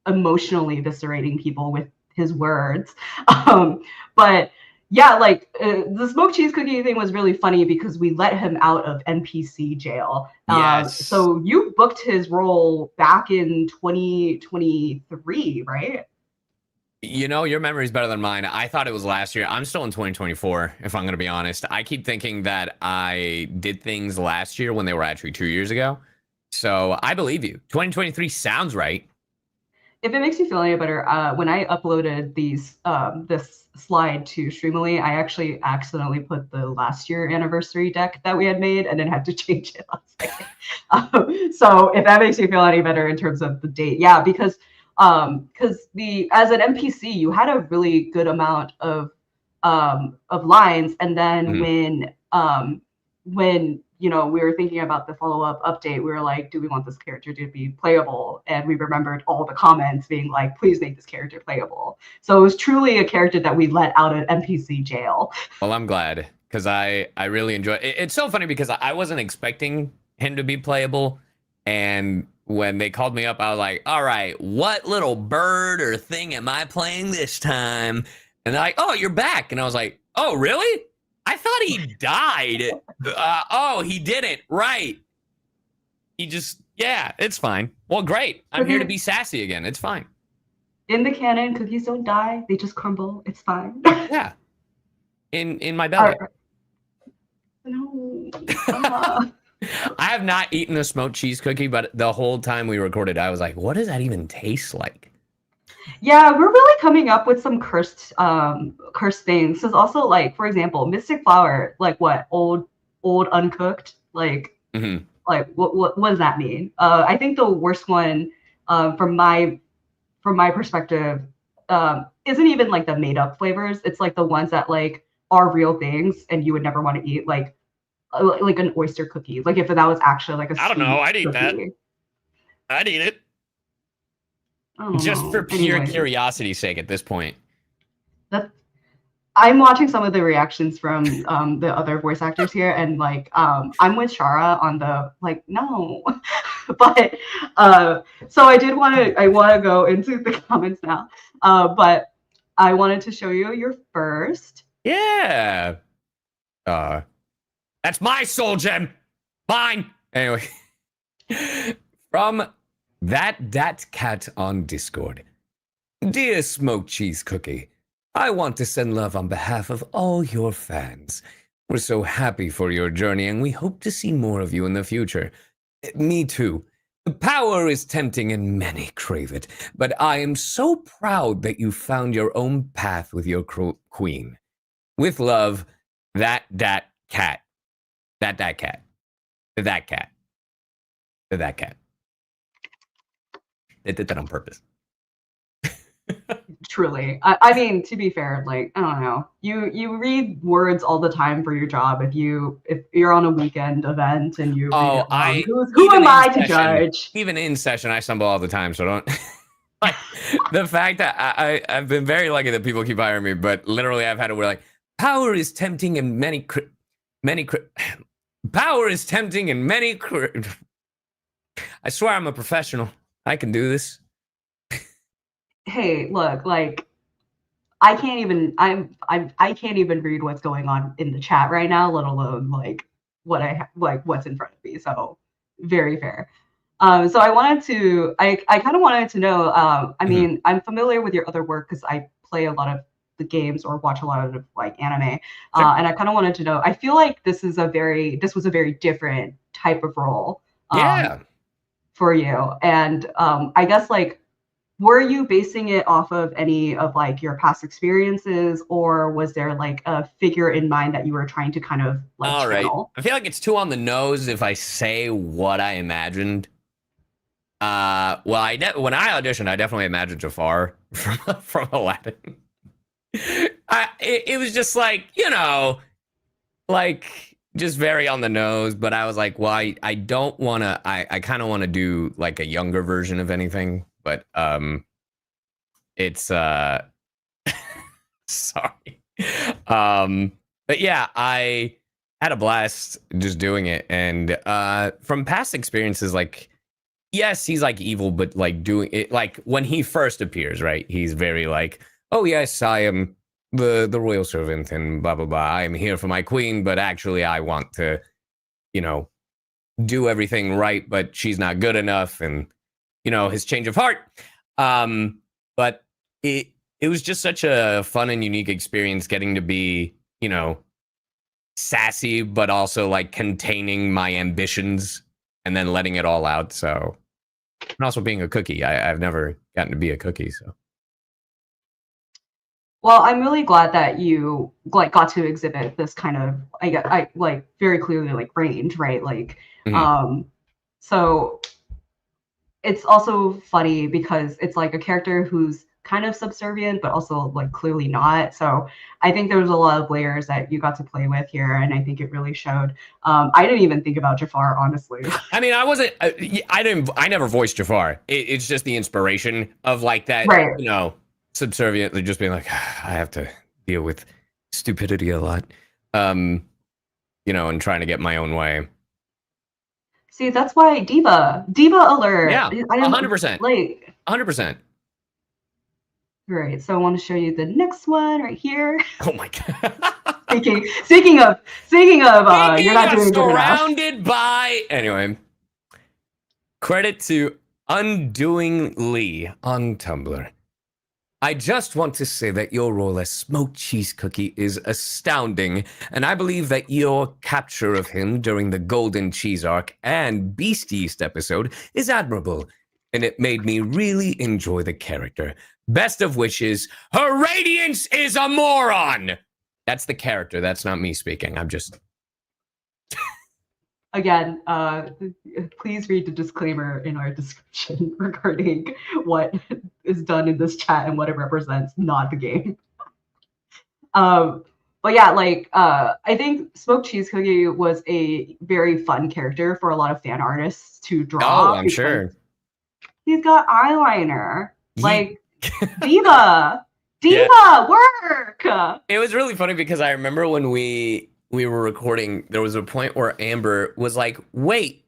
emotionally eviscerating people with his words. But yeah, the Smoked Cheese Cookie thing was really funny because we let him out of NPC jail. Yes. So you booked his role back in 2023, right? You know, your memory's better than mine. I thought it was last year. I'm still in 2024, if I'm going to be honest. I keep thinking that I did things last year when they were actually 2 years ago. So I believe you. 2023 sounds right. If it makes you feel any better, when I uploaded this slide to Streamily, I actually accidentally put the last year anniversary deck that we had made and then had to change it last second. So if that makes you feel any better in terms of the date, yeah, because as an NPC, you had a really good amount of lines, and then when we were thinking about the follow-up update, we were like, do we want this character to be playable? And we remembered all the comments being like, please make this character playable. So it was truly a character that we let out of NPC jail. Well, I'm glad, because I really enjoy it. It's so funny because I wasn't expecting him to be playable, and when they called me up, I was like, all right, what little bird or thing am I playing this time? And they're like, oh, you're back. And I was like, oh, really? I thought he died. Oh, he didn't. Right. He just, yeah, it's fine. Well, great. I'm here to be sassy again. It's fine. In the canon, cookies don't die. They just crumble. It's fine. Yeah. In my belly. No. I have not eaten a smoked cheese cookie, but the whole time we recorded, I was like, what does that even taste like? Yeah, we're really coming up with some cursed things. Because also, like, for example, Mystic Flower, like what? Old uncooked? Like, like what does that mean? I think the worst one, from my perspective, isn't even like the made up flavors. It's like the ones that like are real things and you would never want to eat, like an oyster cookie. Like if that was actually like a I don't know. sweet I'd eat that. cookie. I'd eat it. I don't Just know. for pure Anyway, curiosity's sake at this point. I'm watching some of the reactions from the other voice actors here, and like I'm with Shara on the like no, but so I want to go into the comments now, but I wanted to show you your first. Yeah. That's my soul gem. Mine. Anyway, from that cat on Discord. Dear Smoked Cheese Cookie, I want to send love on behalf of all your fans. We're so happy for your journey, and we hope to see more of you in the future. Me too. The power is tempting and many crave it, but I am so proud that you found your own path with your queen. With love, that cat. That cat. That cat. That cat. They did that on purpose. Truly, I mean, to be fair, like I don't know, you read words all the time for your job. If you're on a weekend event and you read it wrong, who am I to judge? Even in session, I stumble all the time, so don't. Like the fact that I've been very lucky that people keep hiring me, but literally I've had it where like power is tempting and power is tempting and many. I swear I'm a professional. I can do this. Hey, look, like I can't even read what's going on in the chat right now, let alone like what's in front of me. So very fair. So I kind of wanted to know. I mean, I'm familiar with your other work because I play a lot of the games or watch a lot of like anime, and I kind of wanted to know. I feel like this was a very different type of role. For you, and I guess like. Were you basing it off of any of like your past experiences, or was there like a figure in mind that you were trying to kind of like channel? I feel like it's too on the nose if I say what I imagined. Well, when I auditioned, I definitely imagined Jafar from Aladdin. It was just like, you know, like just very on the nose, but I was like, well, I don't want to. I kind of want to do like a younger version of anything. But it's sorry. But yeah, I had a blast just doing it. And from past experiences, like, yes, he's like evil, but like doing it, like when he first appears, right? He's very like, oh yes, I am the royal servant and blah blah blah. I am here for my queen, but actually I want to, you know, do everything right, but she's not good enough, and you know, his change of heart. But it was just such a fun and unique experience getting to be, you know, sassy, but also like containing my ambitions and then letting it all out. So, and also being a cookie. I've never gotten to be a cookie, so. Well, I'm really glad that you like got to exhibit this kind of I like very clearly like range, right? Like so it's also funny because it's like a character who's kind of subservient, but also like clearly not. So I think there was a lot of layers that you got to play with here, and I think it really showed. I didn't even think about Jafar, honestly. I mean, I never voiced Jafar. It's just the inspiration of like that, right. You know, subserviently just being like, I have to deal with stupidity a lot, you know, and trying to get my own way. See, that's why Diva alert. Yeah, 100%. Like 100%. Right. So I want to show you the next one right here. Oh my god. Speaking of, you're not doing good enough. Surrounded by. Anyway, credit to Undoing Lee on Tumblr. I just want to say that your role as Smoked Cheese Cookie is astounding, and I believe that your capture of him during the Golden Cheese arc and Beast Yeast episode is admirable, and it made me really enjoy the character. Best of wishes. Her radiance is a moron! That's the character, that's not me speaking. I'm just... Again, please read the disclaimer in our description regarding what is done in this chat and what it represents, not the game. But yeah, like I think Smoked Cheese Cookie was a very fun character for a lot of fan artists to draw. Oh, I'm sure. He's got eyeliner. He- Like diva, work. It was really funny because I remember when we were recording, there was a point where Amber was like, "Wait,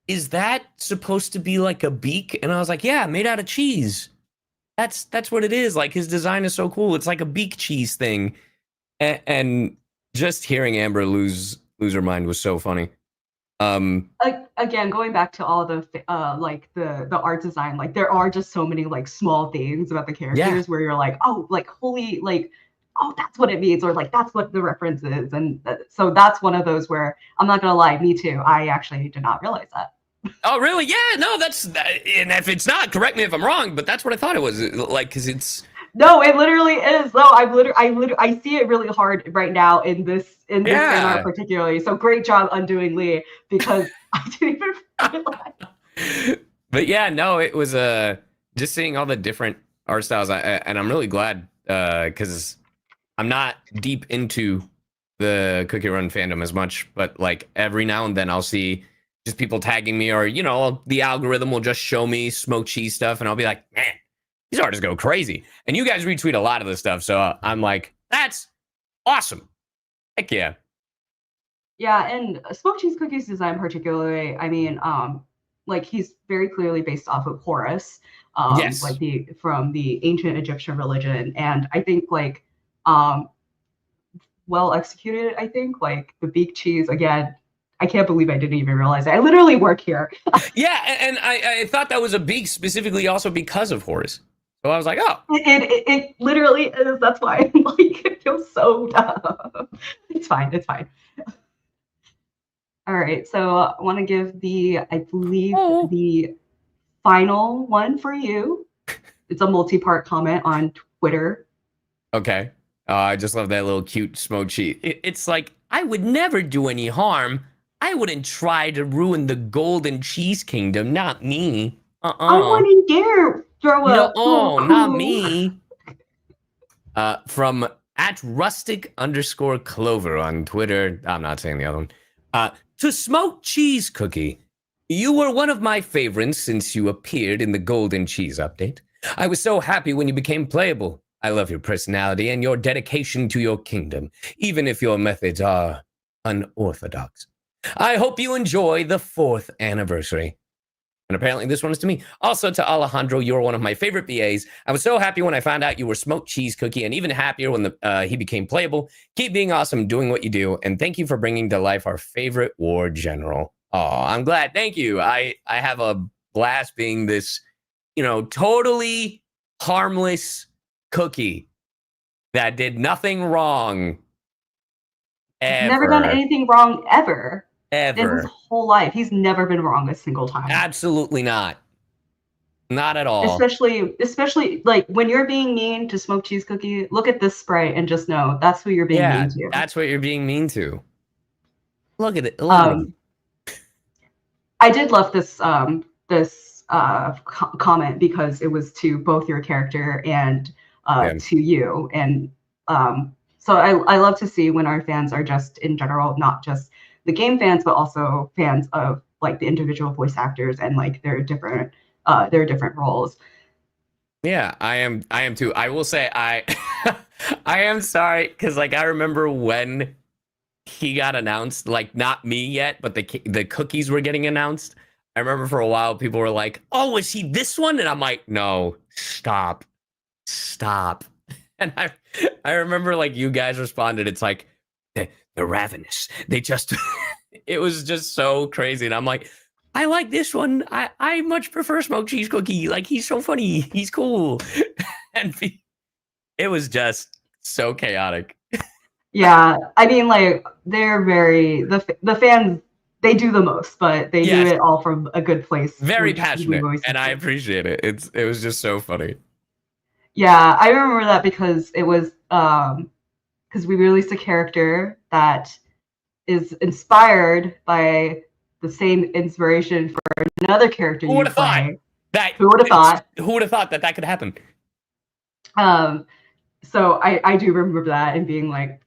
is that supposed to be like a beak?" And I was like, "Yeah, made out of cheese. That's what it is. Like his design is so cool. It's like a beak cheese thing." And just hearing Amber lose her mind was so funny. Again, going back to all the like the art design, like there are just so many like small things about the characters where you're like, oh, like holy, like, oh, that's what it means, or like that's what the reference is, and so that's one of those where I'm not gonna lie, me too. I actually did not realize that. Oh, really? Yeah, no, and if it's not, correct me if I'm wrong, but that's what I thought it was. Like, because it's. No, it literally is. No, I see it really hard right now in this fan art particularly. So great job undoing Lee, because I didn't even realize. But yeah, no, it was just seeing all the different art styles, and I'm really glad because I'm not deep into the CookieRun fandom as much, but like every now and then I'll see just people tagging me, or the algorithm will just show me smoked cheese stuff, and I'll be like, man, these artists go crazy. And you guys retweet a lot of this stuff, so I'm like, that's awesome. Heck yeah. Yeah, and Smoked Cheese Cookie's design particularly, I mean, like he's very clearly based off of Horus, yes, like from the ancient Egyptian religion, and I think like well executed. I think like the beak cheese again. I can't believe I didn't even realize it. I literally work here. Yeah, and I thought that was a beak specifically also because of Horus. So I was like, oh. It literally is. That's why I'm like, it feels so dumb. It's fine. It's fine. All right. So I want to give I believe the final one for you. It's a multi-part comment on Twitter. Okay. I just love that little cute smoked cheese. It's like, I would never do any harm. I wouldn't try to ruin the golden cheese kingdom. Not me. I wouldn't dare throw no, not me. From @rustic_clover on Twitter. I'm not saying the other one. To Smoked Cheese Cookie. You were one of my favorites since you appeared in the Golden Cheese update. I was so happy when you became playable. I love your personality and your dedication to your kingdom, even if your methods are unorthodox. I hope you enjoy the 4th anniversary. And apparently this one is to me. Also to Alejandro, you're one of my favorite BAs. I was so happy when I found out you were Smoked Cheese Cookie, and even happier when he became playable. Keep being awesome, doing what you do, and thank you for bringing to life our favorite war general. Oh, I'm glad. Thank you. I have a blast being this, totally harmless cookie that did nothing wrong. Ever. Never done anything wrong ever. Ever. In his whole life. He's never been wrong a single time. Absolutely not. Not at all. Especially like when you're being mean to Smoked Cheese Cookie, look at this sprite and just know that's who you're being mean to. That's what you're being mean to. Look at it. I did love this comment because it was to both your character and to you. And so I love to see when our fans are just in general, not just the game fans, but also fans of like the individual voice actors and like their different roles. Yeah, I am too. I will say I am sorry because like I remember when he got announced, like not me yet, but the cookies were getting announced. I remember for a while people were like, "Oh, is he this one?" And I'm like, "No, stop." And I remember like you guys responded. It's like they're ravenous. They just it was just so crazy. And I'm like, I like this one. I much prefer Smoked Cheese Cookie. Like he's so funny. He's cool. And it was just so chaotic. Yeah, I mean, like they're very the fans. They do the most, but they do it all from a good place. Very passionate, and I appreciate it. It was just so funny. Yeah, I remember that because it was because we released a character that is inspired by the same inspiration for another character you play. Who would have thought? Who would have thought that could happen? So I do remember that and being like,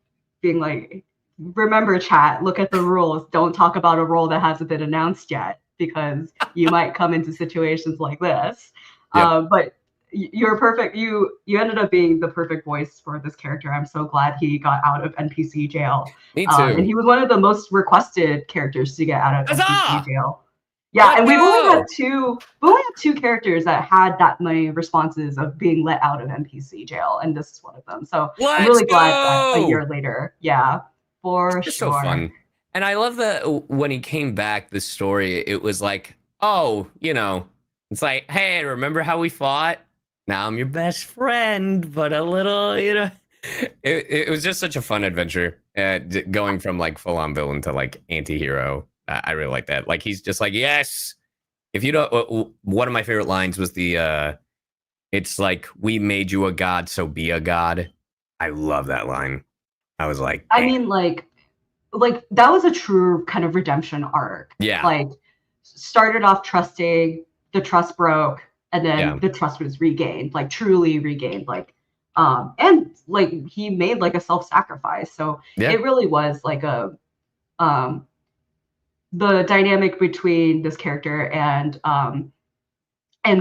remember, chat, look at the rules. Don't talk about a role that hasn't been announced yet, because you might come into situations like this. Yep. But you're perfect. You ended up being the perfect voice for this character. I'm so glad he got out of NPC jail. Me too. And he was one of the most requested characters to get out of Huzzah! NPC jail. Yeah, and we've only had two characters that had that many responses of being let out of NPC jail, and this is one of them. So I'm really glad that a year later, yeah, for It's sure. so fun. And I love that when he came back, the story, it was like, oh, it's like, hey, remember how we fought? Now I'm your best friend, but a little, it was just such a fun adventure, going from like full-on villain to like anti-hero. I really like that. Like, he's just like, yes. If you don't, one of my favorite lines was it's like, we made you a god, so be a god. I love that line. I was like, I mean, like that was a true kind of redemption arc. Yeah. Like, started off trusting, the trust broke, and then the trust was regained, like truly regained. Like, and like he made like a self-sacrifice. So it really was like the dynamic between this character and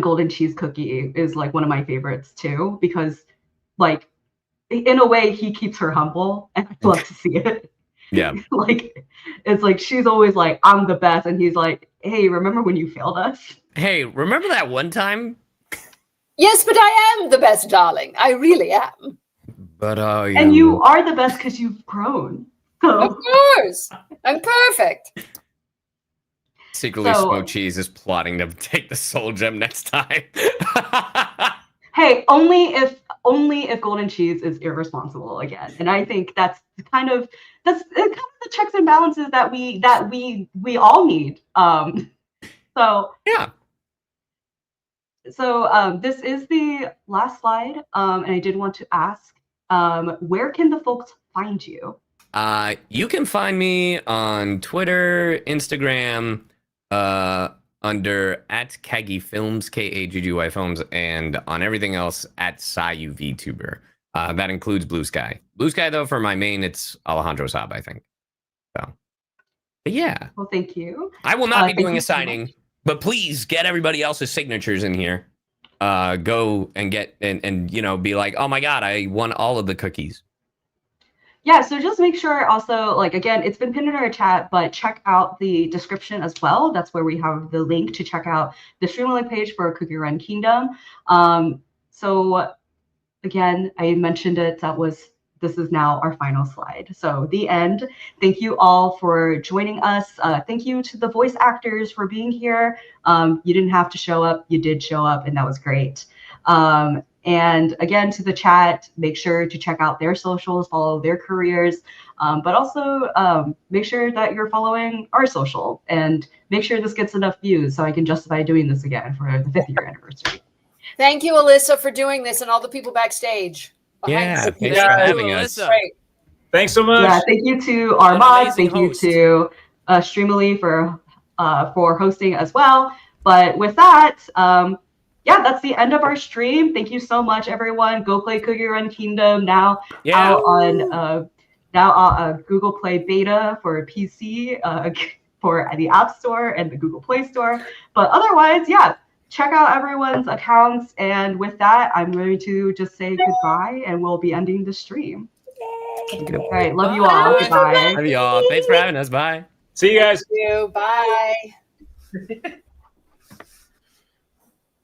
Golden Cheese Cookie is like one of my favorites too, because like in a way he keeps her humble, and I love to see it. Yeah. Like, it's like she's always like, I'm the best, and he's like, hey, remember when you failed us? Hey, remember that one time? Yes, but I am the best, darling. I really am. But and you are the best because you've grown. So. Of course, I'm perfect. Secretly, Smoked Cheese is plotting to take the soul gem next time. Hey, only if Golden Cheese is irresponsible again, and I think that's kind of the checks and balances that we all need. So yeah. So this is the last slide, and I did want to ask, where can the folks find you? You can find me on Twitter, Instagram, under @KaggyFilms, KAGGY Films, and on everything else @SayuVTuber. That includes Blue Sky. Blue Sky, though, for my main, it's Alejandro Saab, I think. So, but yeah. Well, thank you. I will not be doing a signing, but please get everybody else's signatures in here. Go and get and be like, oh my god, I won all of the cookies. Yeah, so just make sure also, like, again, it's been pinned in our chat, but check out the description as well. That's where we have the link to check out the Streamily page for CookieRun Kingdom. So again, I mentioned it, this is now our final slide. So the end. Thank you all for joining us. Thank you to the voice actors for being here. You didn't have to show up, you did show up, and that was great. And again, to the chat, make sure to check out their socials, follow their careers, but also make sure that you're following our social, and make sure this gets enough views so I can justify doing this again for the 5th year anniversary. Thank you, Alyssa, for doing this, and all the people backstage. Yeah, thanks for having us. Great. Thanks so much. Yeah, thank you to our mods. Thank you to Streamily for hosting as well. But with that, yeah, that's the end of our stream. Thank you so much, everyone. Go play CookieRun Kingdom now out on Google Play Beta for PC, for the App Store and the Google Play Store. But otherwise, yeah, check out everyone's accounts. And with that, I'm going to just say goodbye, and we'll be ending the stream. All right, love you all. Goodbye. Love you all. Thanks for having us. Bye. See you guys. Thank you. Bye.